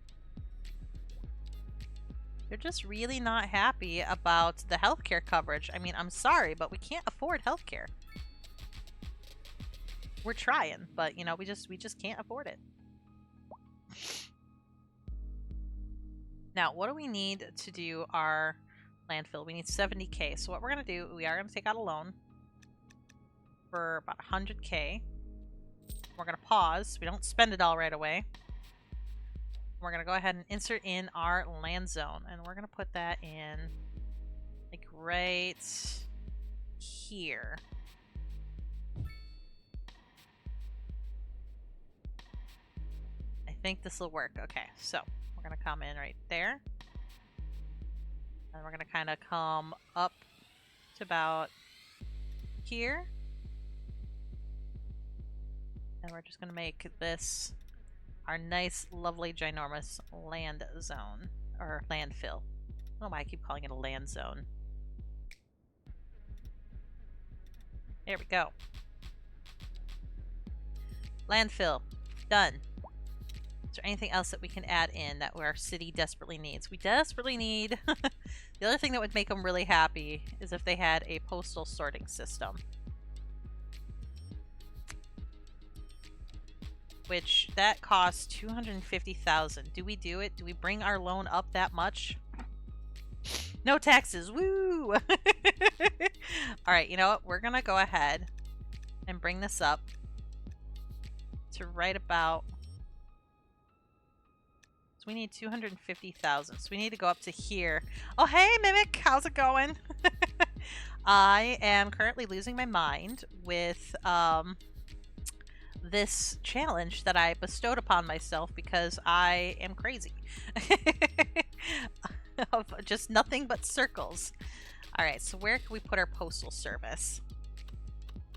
They're just really not happy about the healthcare coverage. I mean, I'm sorry, but we can't afford healthcare. We're trying, but you know, we just can't afford it. Now, what do we need to do our landfill? We need 70K. So what we're gonna do, we are gonna take out a loan for about 100K. We're gonna pause. We don't spend it all right away. We're gonna go ahead and insert in our land zone, and we're gonna put that in like right here. I think this will work. Okay, so we're gonna come in right there, and we're gonna kind of come up to about here, and we're just gonna make this our nice, lovely, ginormous land zone, or landfill. I don't know why I keep calling it a land zone. There we go. Landfill. Done. Is there anything else that we can add in that our city desperately needs? We desperately need... The other thing that would make them really happy is if they had a postal sorting system. Which, that costs $250,000. Do we do it? Do we bring our loan up that much? No taxes! Woo! Alright, you know what? We're gonna go ahead and bring this up to right about... So we need 250,000. So we need to go up to here. Oh, hey, Mimic! How's it going? I am currently losing my mind with this challenge that I bestowed upon myself because I am crazy. Of just nothing but circles. Alright, so where can we put our postal service?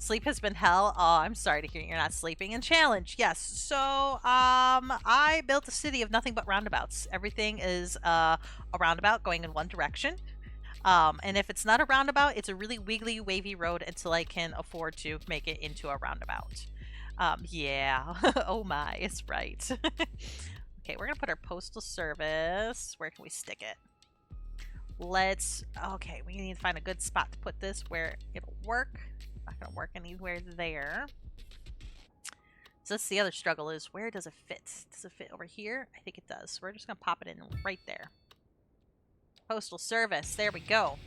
Sleep has been hell. Oh, I'm sorry to hear you're not sleeping. And challenge, yes. So, I built a city of nothing but roundabouts. Everything is a roundabout going in one direction. And if it's not a roundabout, it's a really wiggly, wavy road until I can afford to make it into a roundabout. Yeah. Oh my, it's right. Okay, we're gonna put our postal service. Where can we stick it? Okay, we need to find a good spot to put this where it'll work. Not gonna work anywhere there. So that's the other struggle, is where does it fit? Does it fit over here? I think it does. We're just gonna pop it in right there. Postal service, there we go.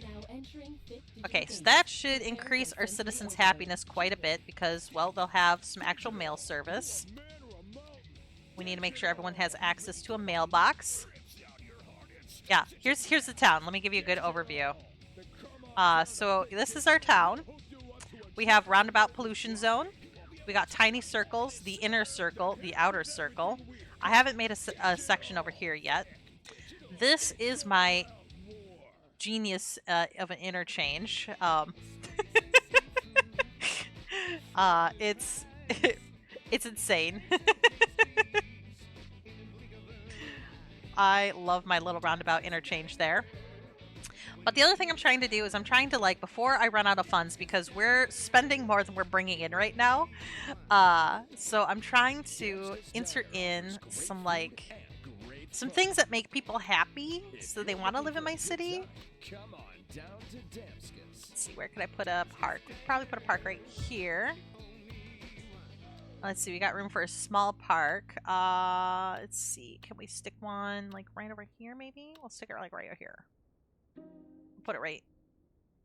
Now entering fifth digital Okay, so games. that should increase our citizens' happiness quite a bit because, well, they'll have some actual mail service. We need to make sure everyone has access to a mailbox. Yeah, here's the town. Let me give you a good overview. So this is our town. We have Roundabout Pollution Zone. We got tiny circles, the inner circle, the outer circle. I haven't made a section over here yet. This is my genius of an interchange. It's it's insane. I love my little roundabout interchange there. But the other thing I'm trying to do is I'm trying to, like, before I run out of funds, because we're spending more than we're bringing in right now, so I'm trying to insert in some, like, some things that make people happy, so they want to live in my city. Come on down to Damskus. Let's see, where could I put a park? We could probably put a park right here. Let's see, we got room for a small park. Let's see, can we stick one, like, right over here, maybe? We'll stick it, like, right over here. Put it right...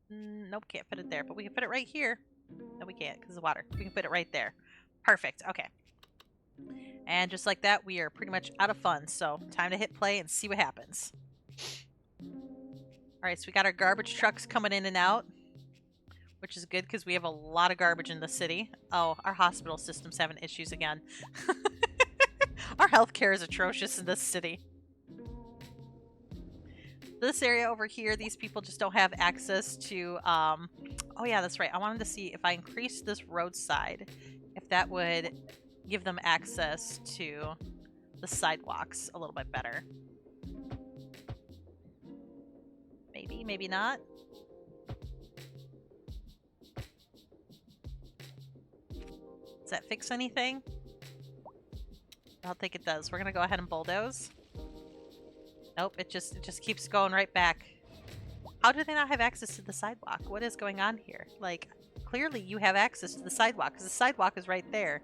Nope, can't fit it there, but we can fit it right here. No, we can't, because of water. We can put it right there. Perfect, okay. And just like that, we are pretty much out of funds, so time to hit play and see what happens. Alright, so we got our garbage trucks coming in and out, which is good because we have a lot of garbage in the city. Oh, our hospital system's having issues again. Our healthcare is atrocious in this city. This area over here, these people just don't have access to, oh yeah, that's right. I wanted to see if I increase this roadside, if that would give them access to the sidewalks a little bit better. Maybe, maybe not. Does that fix anything? I don't think it does. We're gonna go ahead and bulldoze. Nope, it just keeps going right back. How do they not have access to the sidewalk? What is going on here? Like, clearly you have access to the sidewalk because the sidewalk is right there.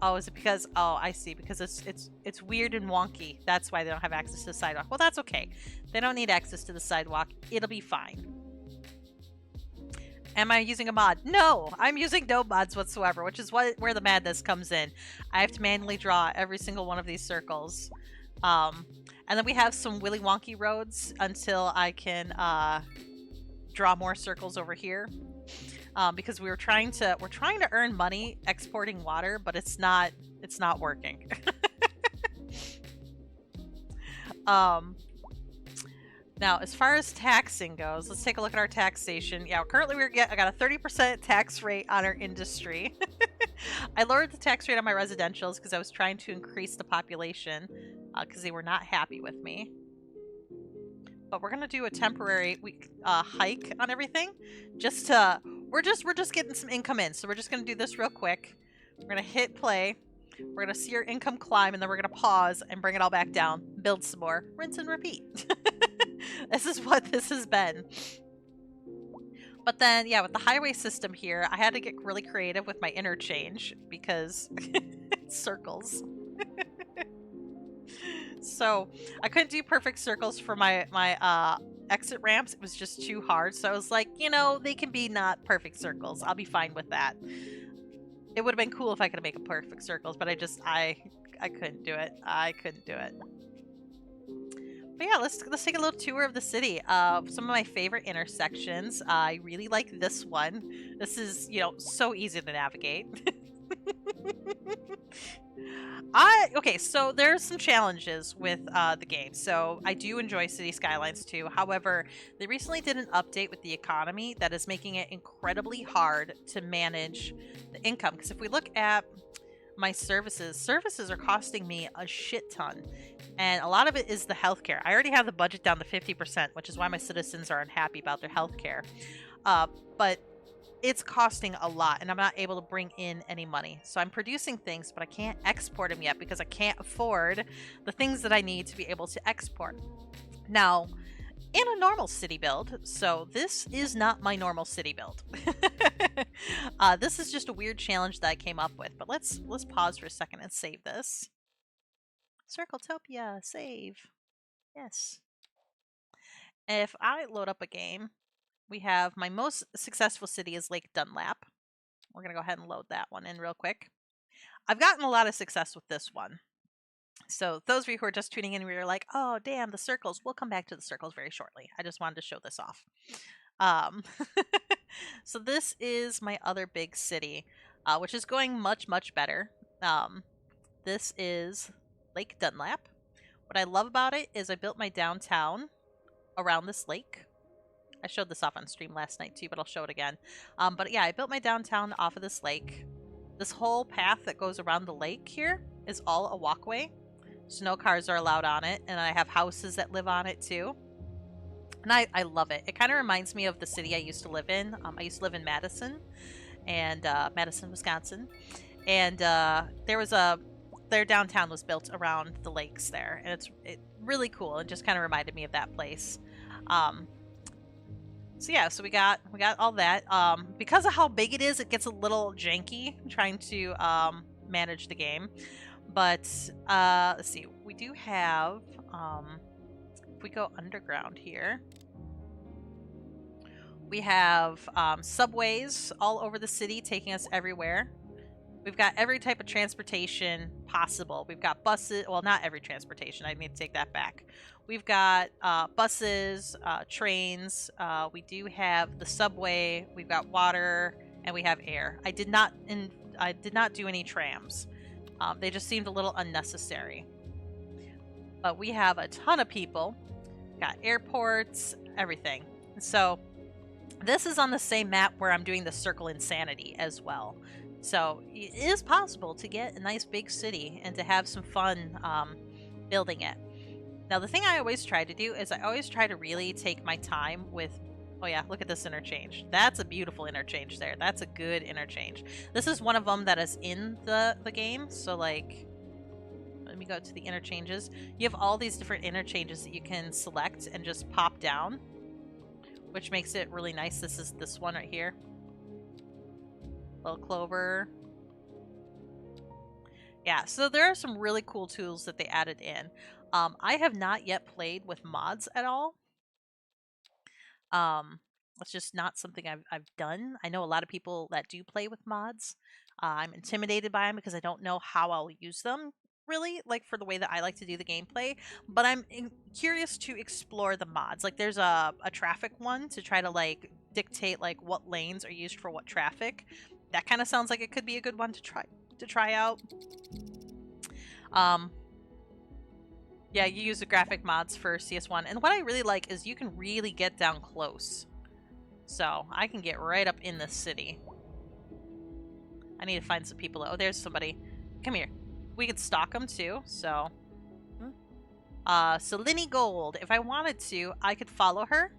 Oh, is it because? Oh, I see. Because it's weird and wonky. That's why they don't have access to the sidewalk. Well, that's okay. They don't need access to the sidewalk. It'll be fine. Am I using a mod? No, I'm using no mods whatsoever, which is where the madness comes in. I have to manually draw every single one of these circles. And then we have some willy wonky roads until I can draw more circles over here. Because we're trying to earn money exporting water, but it's not working. Now, as far as taxing goes, let's take a look at our taxation. Yeah, currently I got a 30% tax rate on our industry. I lowered the tax rate on my residentials because I was trying to increase the population because they were not happy with me. But we're gonna do a temporary hike on everything, just to we're just getting some income in. So we're just gonna do this real quick. We're gonna hit play. We're gonna see our income climb, and then we're gonna pause and bring it all back down, build some more, rinse and repeat. This is what this has been. But then, yeah, with the highway system here, I had to get really creative with my interchange because circles. So I couldn't do perfect circles for my exit ramps. It was just too hard. So I was like, you know, they can be not perfect circles. I'll be fine with that. It would have been cool if I could make a perfect circles, but I couldn't do it. I couldn't do it. But yeah, let's take a little tour of the city. Some of my favorite intersections. I really like this one. This is, you know, so easy to navigate. Okay, so there's some challenges with the game. So I do enjoy City Skylines 2. However, they recently did an update with the economy that is making it incredibly hard to manage the income. Because if we look at my services are costing me a shit ton. And a lot of it is the healthcare. I already have the budget down to 50%, which is why my citizens are unhappy about their healthcare. But it's costing a lot, and I'm not able to bring in any money. So I'm producing things, but I can't export them yet because I can't afford the things that I need to be able to export. Now, in a normal city build, so this is not my normal city build. This is just a weird challenge that I came up with, but let's pause for a second and save this. Circletopia, save. Yes. If I load up a game, we have my most successful city is Lake Dunlap. We're going to go ahead and load that one in real quick. I've gotten a lot of success with this one. So those of you who are just tuning in, we were like, oh, damn, the circles. We'll come back to the circles very shortly. I just wanted to show this off. So this is my other big city, which is going much, much better. This is Lake Dunlap. What I love about it is I built my downtown around this lake. I showed this off on stream last night too, but I'll show it again. But yeah, I built my downtown off of this lake. This whole path that goes around the lake here is all a walkway. So no cars are allowed on it, and I have houses that live on it too. And I love it. It kind of reminds me of the city I used to live in. I used to live in Madison, and Madison, Wisconsin. And their downtown was built around the lakes there, and it's really cool. It just kind of reminded me of that place. So yeah, so we got all that. Because of how big it is, it gets a little janky trying to manage the game. But let's see, we do have if we go underground here, we have subways all over the city taking us everywhere. We've got every type of transportation possible. We've got buses. Well, not every transportation. I need to take that back. We've got buses, trains. We do have the subway. We've got water, and we have air. I did not do any trams. They just seemed a little unnecessary. But we have a ton of people. Got airports, everything. So this is on the same map where I'm doing the Circle Insanity as well. So it is possible to get a nice big city and to have some fun building it. Now, the thing I always try to do is I always try to really take my time with Oh yeah, look at this interchange. That's a beautiful interchange there. That's a good interchange. This is one of them that is in the game. So like, let me go to the interchanges. You have all these different interchanges that you can select and just pop down, which makes it really nice. This is this one right here. Little Clover. Yeah, so there are some really cool tools that they added in. I have not yet played with mods at all. It's just not something I've done. I know a lot of people that do play with mods. I'm intimidated by them because I don't know how I'll use them really, like for the way that I like to do the gameplay. But I'm curious to explore the mods. Like there's a traffic one to try to like dictate like what lanes are used for what traffic. That kind of sounds like it could be a good one to try out. Yeah, you use the graphic mods for CS1, and what I really like is you can really get down close. So I can get right up in the city. I need to find some people. Oh, there's somebody. Come here. We could stalk them too. So, Selini Gold. If I wanted to, I could follow her,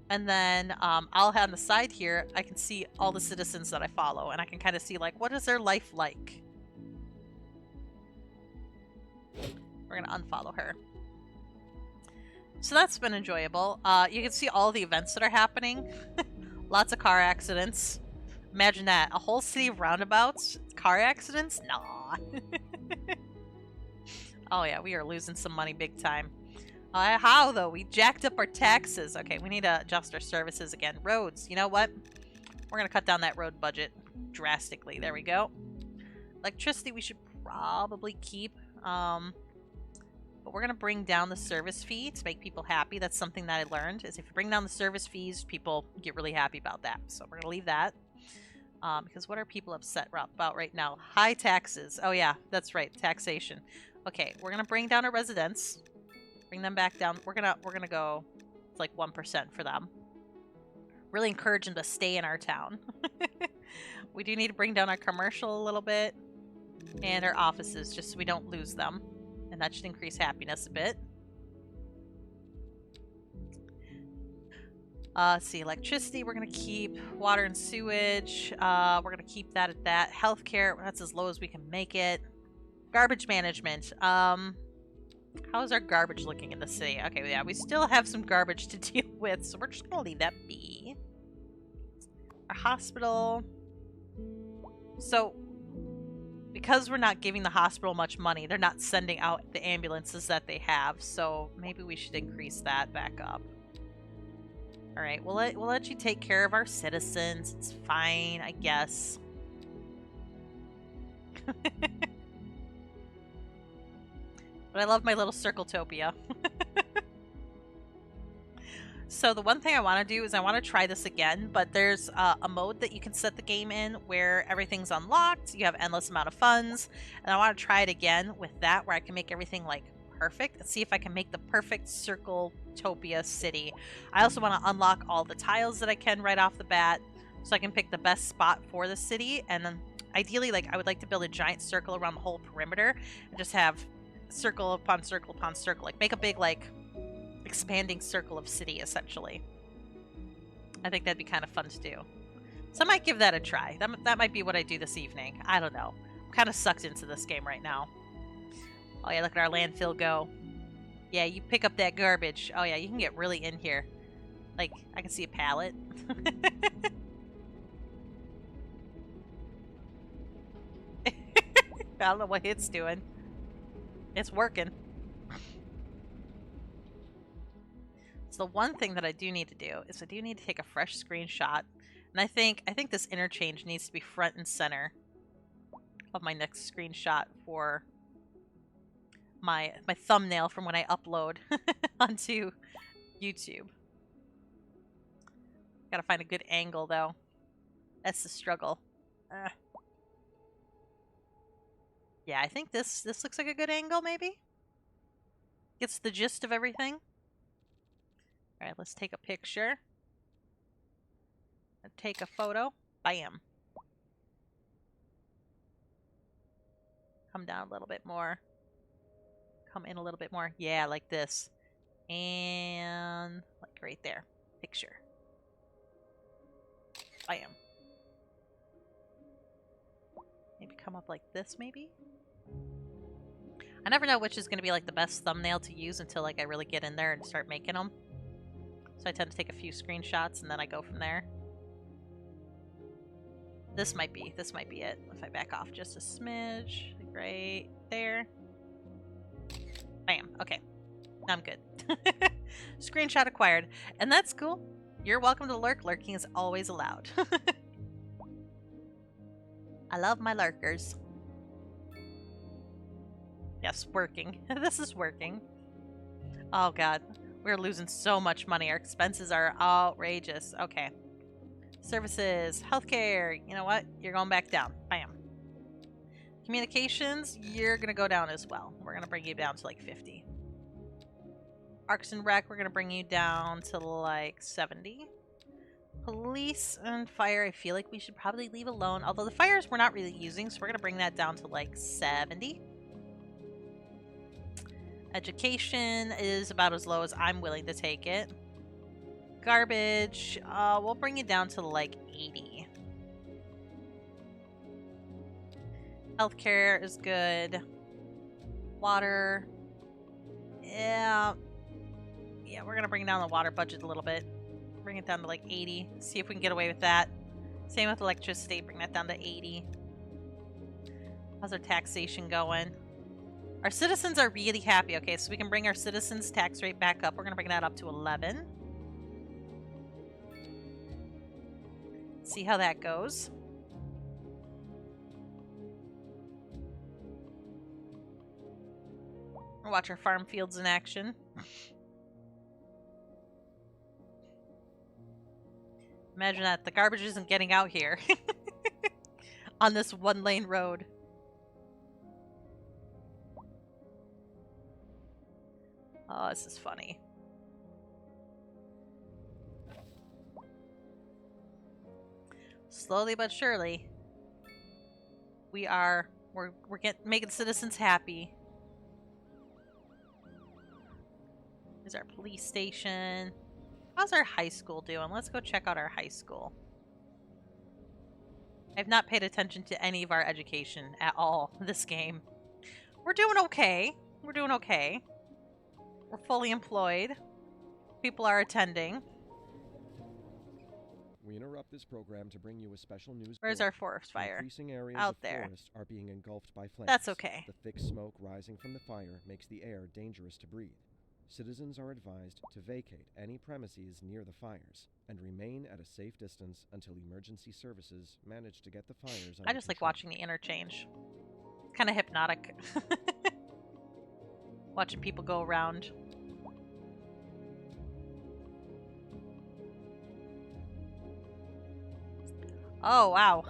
and then I'll have on the side here. I can see all the citizens that I follow, and I can kind of see like what is their life like. We're gonna unfollow her. So that's been enjoyable. You can see all the events that are happening. Lots of car accidents. Imagine that. A whole city of roundabouts. Car accidents? Nah. Oh yeah, we are losing some money big time. How though? We jacked up our taxes. Okay, we need to adjust our services again. Roads. You know what? We're going to cut down that road budget drastically. There we go. Electricity we should probably keep. But we're going to bring down the service fee to make people happy. That's something that I learned, is if you bring down the service fees, people get really happy about that. So we're going to leave that. Because what are people upset about right now? High taxes. Oh yeah, that's right, taxation. Okay, we're going to bring down our residents. Bring them back down. We're gonna go it's like 1% for them. Really encourage them to stay in our town. We do need to bring down our commercial a little bit. And our offices, just so we don't lose them. And that should increase happiness a bit. Let's see, electricity we're going to keep. Water and sewage, we're going to keep that at that. Healthcare, that's as low as we can make it. Garbage management. How's our garbage looking in the city? Okay, yeah, we still have some garbage to deal with, so we're just going to leave that be. Our hospital. So, because we're not giving the hospital much money, they're not sending out the ambulances that they have, so maybe we should increase that back up. Alright, we'll let you take care of our citizens. It's fine, I guess. But I love my little Circletopia. So the one thing I want to do is I want to try this again, but there's a mode that you can set the game in where everything's unlocked, you have endless amount of funds, and I want to try it again with that where I can make everything like perfect and see if I can make the perfect Circletopia city. I also want to unlock all the tiles that I can right off the bat so I can pick the best spot for the city, and then ideally like I would like to build a giant circle around the whole perimeter and just have circle upon circle upon circle, like make a big like expanding circle of city essentially. I think that'd be kind of fun to do. So I might give that a try. That might be what I do this evening. I don't know. I'm kind of sucked into this game right now. Oh yeah, look at our landfill go. Yeah, you pick up that garbage. Oh yeah, you can get really in here. Like, I can see a pallet. I don't know what it's doing. It's working. So the one thing that I do need to do is I do need to take a fresh screenshot. And I think this interchange needs to be front and center of my next screenshot for my thumbnail from when I upload onto YouTube. Gotta find a good angle though. That's the struggle. Yeah, I think this looks like a good angle maybe. Gets the gist of everything. Alright, let's take a picture. Take a photo. Bam. Come down a little bit more. Come in a little bit more. Yeah, like this. And like right there. Picture. Bam. Maybe come up like this, maybe? I never know which is going to be like the best thumbnail to use until like I really get in there and start making them. So I tend to take a few screenshots and then I go from there. This might be it. If I back off just a smidge, right there. Bam. Okay. Now I'm good. Screenshot acquired. And that's cool. You're welcome to lurk. Lurking is always allowed. I love my lurkers. Yes, working. This is working. Oh god. We're losing so much money. Our expenses are outrageous. Okay. Services. Healthcare. You know what? You're going back down. Bam. Communications. You're going to go down as well. We're going to bring you down to like 50. Arcs and Rec. We're going to bring you down to like 70. Police and fire, I feel like we should probably leave alone. Although the fires we're not really using, so we're going to bring that down to like 70. Education is about as low as I'm willing to take it. Garbage, we'll bring it down to like 80. Healthcare is good. Water. Yeah, we're going to bring down the water budget a little bit. Bring it down to like 80. See if we can get away with that. Same with electricity. Bring that down to 80. How's our taxation going? Our citizens are really happy. Okay, so we can bring our citizens' tax rate back up. We're going to bring that up to 11. See how that goes. Watch our farm fields in action. Imagine that. The garbage isn't getting out here. On this one-lane road. Oh, this is funny. Slowly but surely, we're making citizens happy. Here's our police station. How's our high school doing? Let's go check out our high school. I've not paid attention to any of our education at all this game. We're doing okay. We're doing okay. We're fully employed. People are attending. We interrupt this program to bring you a special news. Where's our forest fire? Increasing areas Out of there. forest are being engulfed by flames. That's okay. The thick smoke rising from the fire makes the air dangerous to breathe. Citizens are advised to vacate any premises near the fires and remain at a safe distance until emergency services manage to get the fires under I just like control. watching the interchange. It's kind of hypnotic. Watching people go around. Oh, wow.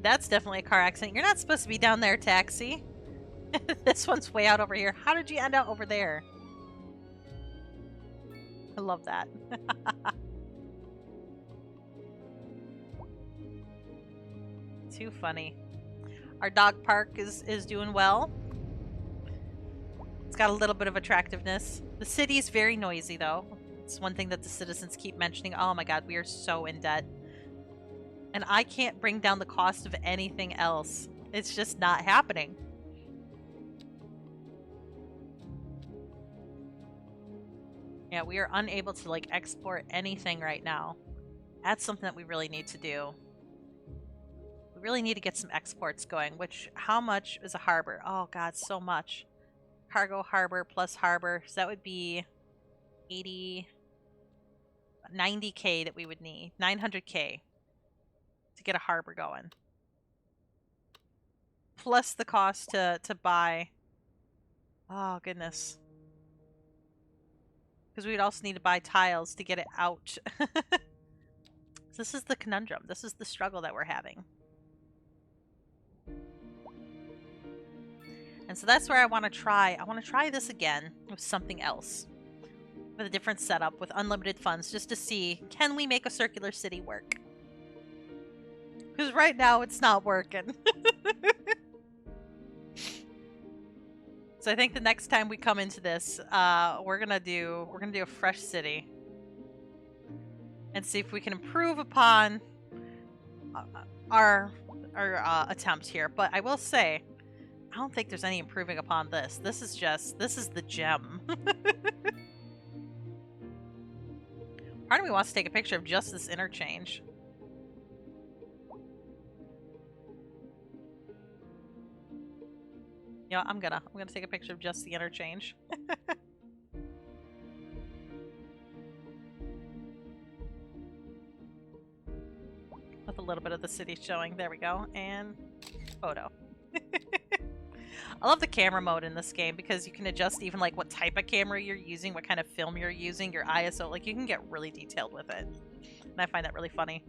That's definitely a car accident. You're not supposed to be down there, taxi. This one's way out over here. How did you end up over there? I love that. Too funny. Our dog park is doing well. It's got a little bit of attractiveness. The city's very noisy, though. It's one thing that the citizens keep mentioning. Oh my god, we are so in debt. And I can't bring down the cost of anything else. It's just not happening. Yeah, we are unable to like export anything right now. That's something that we really need to do. We really need to get some exports going, which, how much is a harbor? Oh god, so much. Cargo harbor plus harbor, so that would be 90k that we would need. 900k to get a harbor going. Plus the cost to buy. Oh goodness. Because we would also need to buy tiles to get it out. This is the conundrum. This is the struggle that we're having. And so that's where I want to try. I want to try this again with something else. With a different setup, with unlimited funds, just to see, can we make a circular city work? Because right now it's not working. So I think the next time we come into this, we're gonna do a fresh city. And see if we can improve upon uh, our attempt here, but I will say, I don't think there's any improving upon this. This is the gem. Part of me wants to take a picture of just this interchange. Yeah, I'm gonna take a picture of just the interchange. With a little bit of the city showing. There we go. And photo. I love the camera mode in this game because you can adjust even like what type of camera you're using, what kind of film you're using, your ISO. Like you can get really detailed with it. And I find that really funny.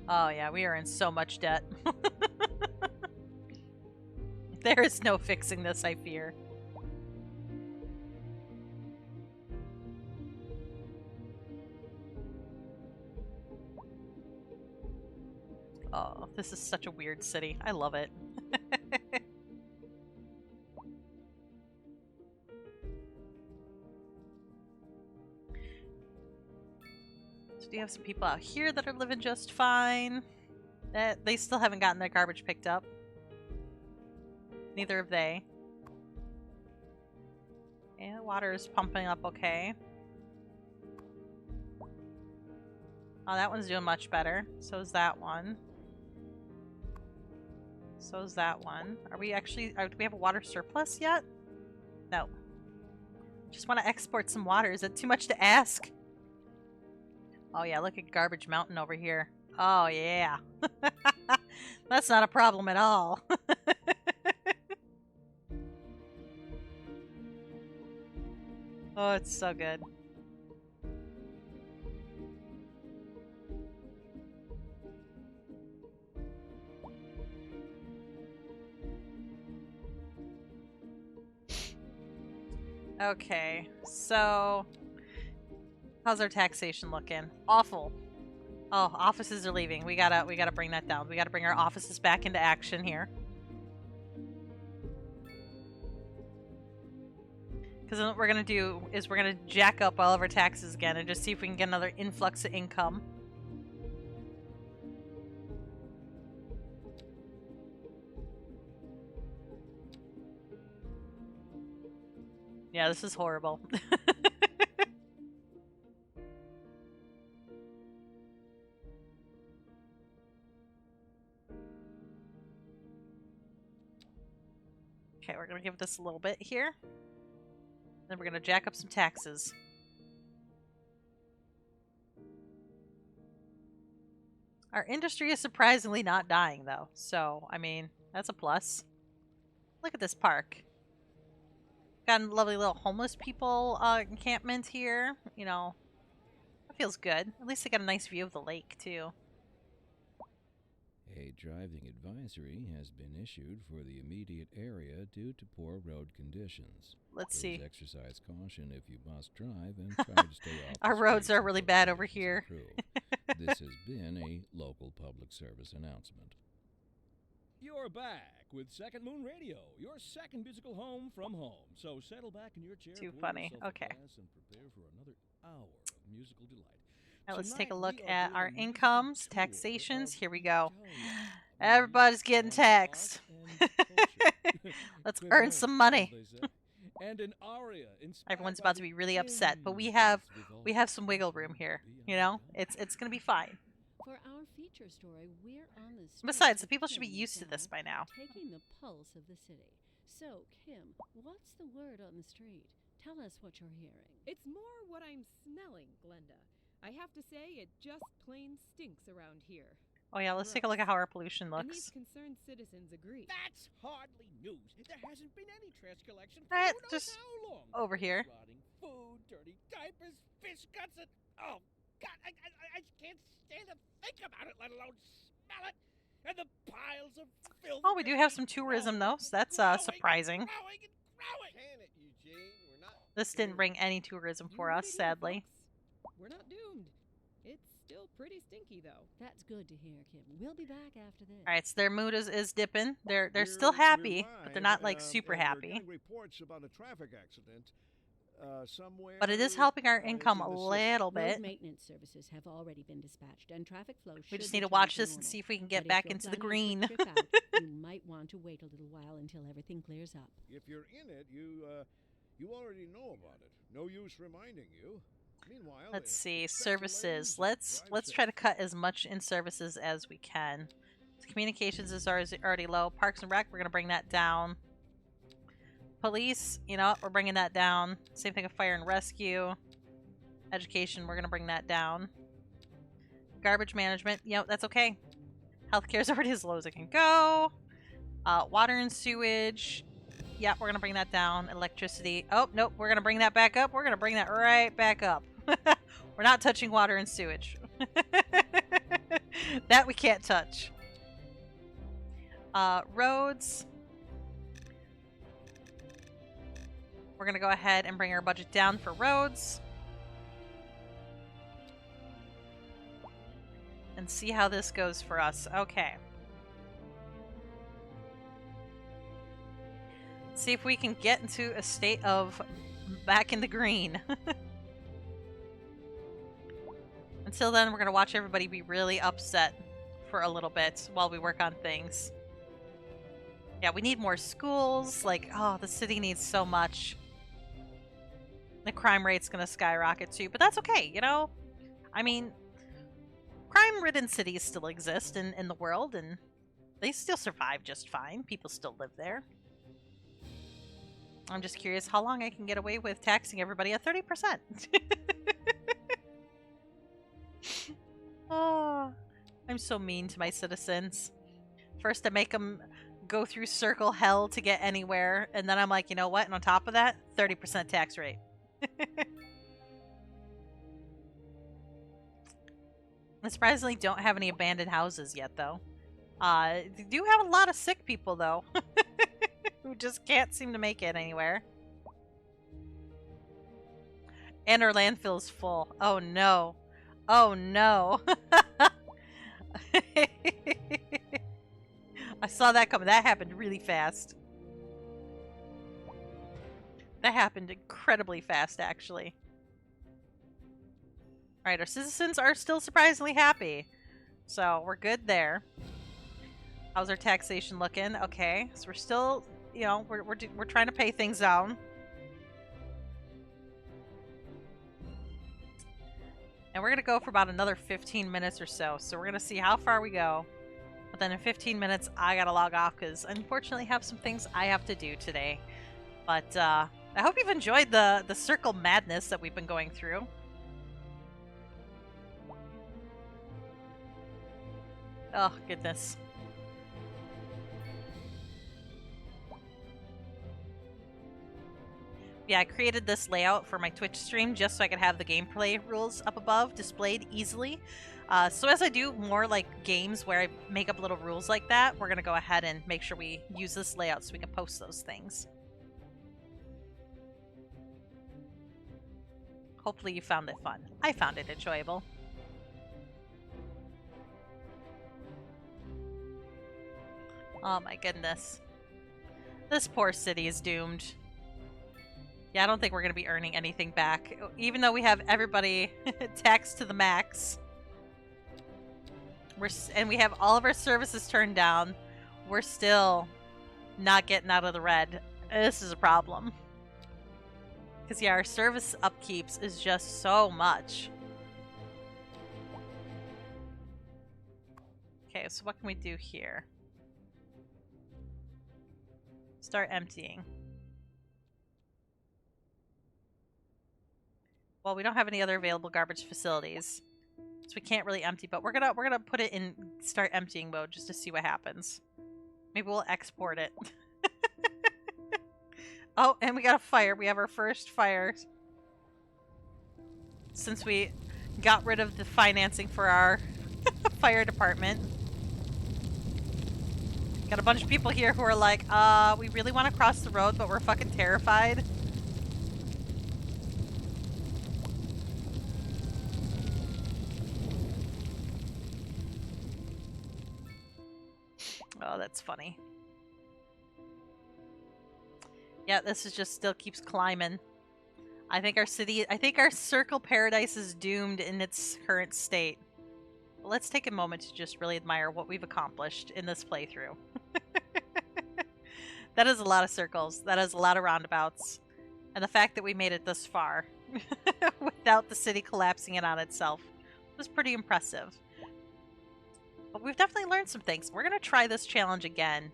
Oh yeah, we are in so much debt. There is no fixing this, I fear. Oh, this is such a weird city. I love it. So do you have some people out here that are living just fine? They still haven't gotten their garbage picked up. Neither have they. And the water is pumping up okay. Oh, that one's doing much better. So is that one. So is that one. Are we actually... do we have a water surplus yet? No. Just want to export some water. Is that too much to ask? Oh yeah, look at Garbage Mountain over here. Oh yeah. That's not a problem at all. Oh, it's so good. Okay, so how's our taxation looking? Awful. Oh, offices are leaving. We gotta bring that down. We gotta bring our offices back into action here. Because what we're gonna do is we're gonna jack up all of our taxes again and just see if we can get another influx of income. Yeah, this is horrible. Okay, we're gonna give this a little bit here. Then we're gonna jack up some taxes. Our industry is surprisingly not dying, though. So, I mean, that's a plus. Look at this park. Got a lovely little homeless people encampment here. You know, that feels good. At least they got a nice view of the lake, too. A driving advisory has been issued for the immediate area due to poor road conditions. Let's Please see. exercise caution if you must drive and try to stay off the Our roads streets are really until bad over conditions here. improve. This has been a local public service announcement. You're back with Second Moon Radio, your second musical home from home. So settle back in your chair, Too pour funny. yourself a Okay. glass, and prepare for another hour of musical delight. Now let's take a Tonight, look we are at doing our a musical incomes, tour taxations. of Here we go. Victoria. Everybody's getting Music, art, taxed. and culture. Let's Quid earn pro, some as money. they say. And an aria inspired Everyone's by about to the be really upset, but we images have with some all wiggle things room here. beyond You know, time. it's gonna be fine. For our feature story, we're on the streets Besides, the of people should be Kim used to this South, by now. taking the pulse of the city. So, Kim, what's the word on the street? Tell us what you're hearing. It's more what I'm smelling, Glenda. I have to say, it just plain stinks around here. Oh yeah, let's take a look at how our pollution And these looks. concerned citizens agree. That's hardly news. There hasn't been any trash collection for Alright, who knows just how long. over here. Rotting food, dirty diapers, fish guts, and oh God, I can't stand to think about it, let alone smell it. And the piles of filth. Oh, we do have some tourism though, so that's surprising. Growing and growing. Can it, Eugene? We're not. This didn't bring any tourism You for heard us, it here, sadly. folks. We're not doomed. It's still pretty stinky, though. That's good to hear, Kim. We'll be back after this. All right, so their mood is dipping. They're We're- still we're happy, but they're not live, like super and we're happy. getting reports about a traffic accident. somewhere. But it is helping our it's income in a the city. little Road bit. maintenance services have already been dispatched, and traffic flow We should just need to return watch this and normal. see if we can But get if back you're into the planning green. a quick trip out, you might want to wait a little while until everything clears up. If you're in it, you already know about it. No use reminding you. Meanwhile, Let's see, expect delays services. and Let's drive try to safe. cut as much in services as we can. Communications is already low. Parks and Rec, we're gonna bring that down. Police, you know what, we're bringing that down. Same thing with fire and rescue. Education, we're gonna bring that down. Garbage management, yep, that's okay. Healthcare is already as low as it can go. Water and sewage, yeah, we're gonna bring that down. Electricity, oh nope, we're gonna bring that back up. We're gonna bring that right back up. We're not touching water and sewage. That we can't touch. Roads. We're gonna go ahead and bring our budget down for roads. And see how this goes for us. Okay. See if we can get into a state of back in the green. Until then, we're gonna watch everybody be really upset for a little bit while we work on things. Yeah, we need more schools. Like, oh, the city needs so much. The crime rate's gonna skyrocket too, but that's okay, you know? I mean, crime-ridden cities still exist in the world, and they still survive just fine. People still live there. I'm just curious how long I can get away with taxing everybody at 30%. Oh, I'm so mean to my citizens. First I make them go through circle hell to get anywhere, and then I'm like, you know what? And on top of that, 30% tax rate. I surprisingly don't have any abandoned houses yet, though. They do have a lot of sick people, though, who just can't seem to make it anywhere. And our landfill's full. Oh no. Oh no. I saw that coming. That happened really fast. That happened incredibly fast, actually. Alright, our citizens are still surprisingly happy. So, we're good there. How's our taxation looking? Okay, so we're still, you know, we're trying to pay things down. And we're going to go for about another 15 minutes or so. So we're going to see how far we go. But then in 15 minutes, I got to log off because unfortunately I have some things I have to do today. But I hope you've enjoyed the circle madness that we've been going through. Oh, goodness. Yeah, I created this layout for my Twitch stream just so I could have the gameplay rules up above displayed easily. So as I do more like games where I make up little rules like that, we're going to go ahead and make sure we use this layout so we can post those things. Hopefully you found it fun. I found it enjoyable. Oh my goodness. This poor city is doomed. Yeah, I don't think we're going to be earning anything back. Even though we have everybody taxed to the max. And we have all of our services turned down. We're still not getting out of the red. This is a problem. Because, yeah, our service upkeeps is just so much. Okay, so what can we do here? Start emptying. Well, we don't have any other available garbage facilities, so we can't really empty. But we're gonna put it in start emptying mode just to see what happens. Maybe we'll export it. Oh, and we got a fire. We have our first fire since we got rid of the financing for our fire department. Got a bunch of people here who are like, we really want to cross the road, but we're fucking terrified. Oh, that's funny. Yeah, this is just still keeps climbing. I think our circle paradise is doomed in its current state. But let's take a moment to just really admire what we've accomplished in this playthrough. That is a lot of circles. That is a lot of roundabouts. And the fact that we made it this far without the city collapsing in on itself was pretty impressive. But we've definitely learned some things. We're going to try this challenge again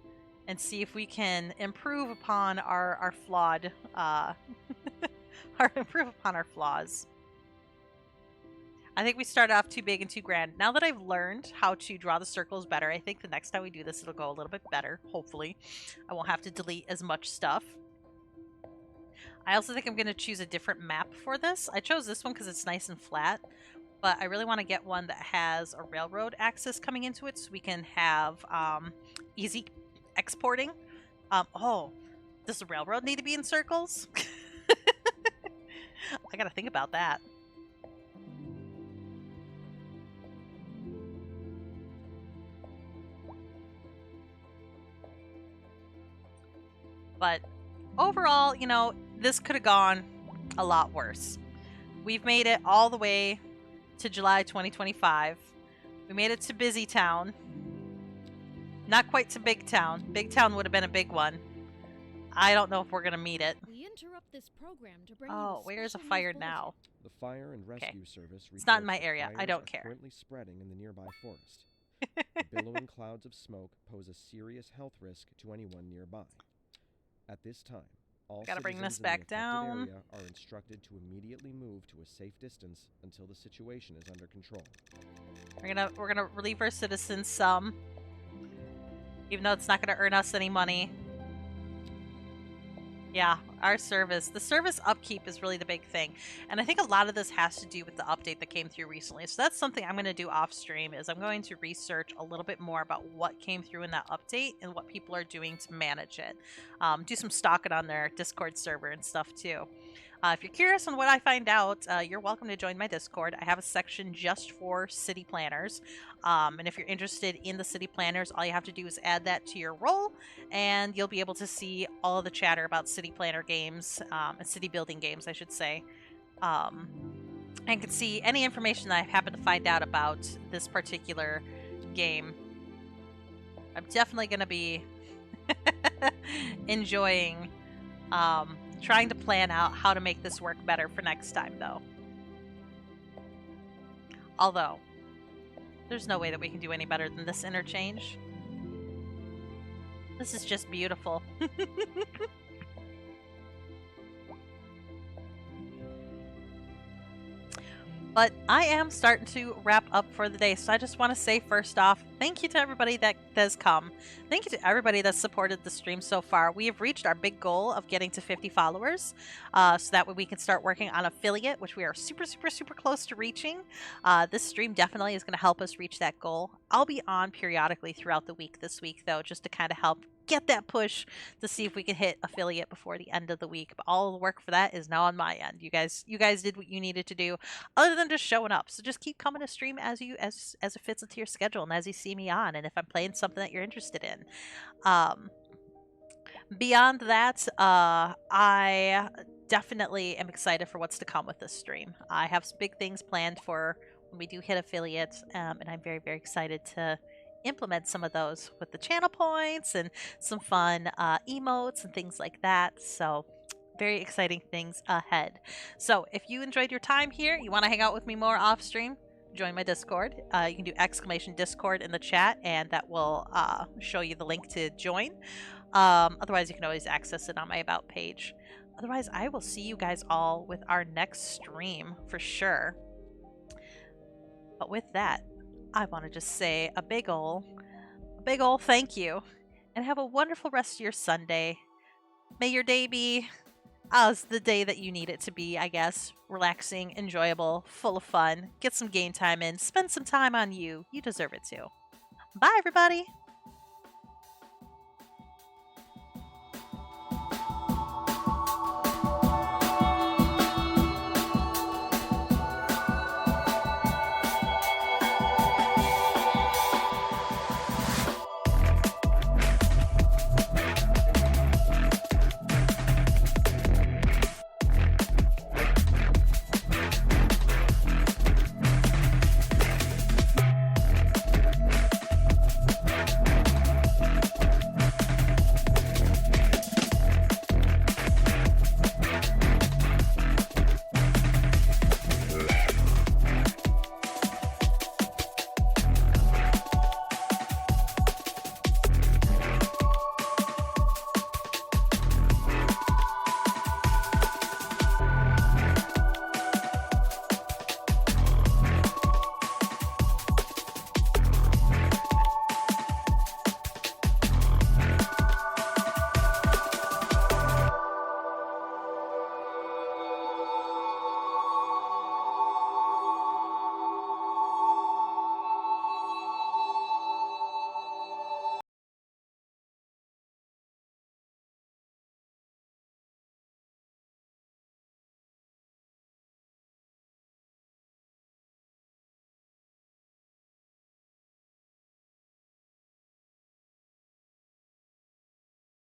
and see if we can improve upon our flawed improve upon our flaws. I think we started off too big and too grand. Now that I've learned how to draw the circles better, I think the next time we do this, it'll go a little bit better, hopefully. I won't have to delete as much stuff. I also think I'm going to choose a different map for this. I chose this one because it's nice and flat, but I really want to get one that has a railroad access coming into it so we can have easy exporting. Oh, does the railroad need to be in circles? I got to think about that. But overall, you know, this could have gone a lot worse. We've made it all the way to July 2025. We made it to Busy Town. Not quite to Big Town. Big Town would have been a big one. I don't know if we're going to meet it. We interrupt this program to bring Oh, where's a fire now? The Fire and Rescue Service It's not in reports my that area. I fires don't are care. currently spreading in the nearby forest. The billowing clouds of smoke pose a serious health risk to anyone nearby. At this time, all Gotta bring citizens this in back the affected down. area are instructed to immediately move to a safe distance until the situation is under control. We're gonna relieve our citizens some, even though it's not gonna earn us any money. Yeah, the service upkeep is really the big thing. And I think a lot of this has to do with the update that came through recently. So that's something I'm going to do off stream is I'm going to research a little bit more about what came through in that update and what people are doing to manage it. Do some stalking on their Discord server and stuff too. If you're curious on what I find out, you're welcome to join my Discord. I have a section just for city planners. And if you're interested in the city planners, all you have to do is add that to your role, and you'll be able to see all of the chatter about city planner games, and city building games, I should say. And can see any information that I happen to find out about this particular game. I'm definitely going to be enjoying trying to plan out how to make this work better for next time, though. Although, there's no way that we can do any better than this interchange. This is just beautiful. But I am starting to wrap up for the day, so I just want to say first off, thank you to everybody that has come. Thank you to everybody that's supported the stream so far. We have reached our big goal of getting to 50 followers, so that way we can start working on affiliate, which we are super, super, super close to reaching. This stream definitely is going to help us reach that goal. I'll be on periodically throughout the week this week, though, just to kind of help get that push to see if we can hit affiliate before the end of the week. But all the work for that is now on my end. You guys did what you needed to do, other than just showing up. So just keep coming to stream as it fits into your schedule and as you see me on, and if I'm playing something that you're interested in. Beyond that, I definitely am excited for what's to come with this stream. I have some big things planned for when we do hit affiliates, and I'm very, very excited to implement some of those with the channel points and some fun emotes and things like that. So very exciting things ahead. So if you enjoyed your time here, you want to hang out with me more off stream, join my Discord. You can do !Discord in the chat, and that will show you the link to join. Otherwise, you can always access it on my About page. Otherwise, I will see you guys all with our next stream for sure. But with that, I want to just say a big ol' thank you, and have a wonderful rest of your Sunday. May your day be as the day that you need it to be, I guess. Relaxing, enjoyable, full of fun. Get some game time in. Spend some time on you. You deserve it too. Bye, everybody.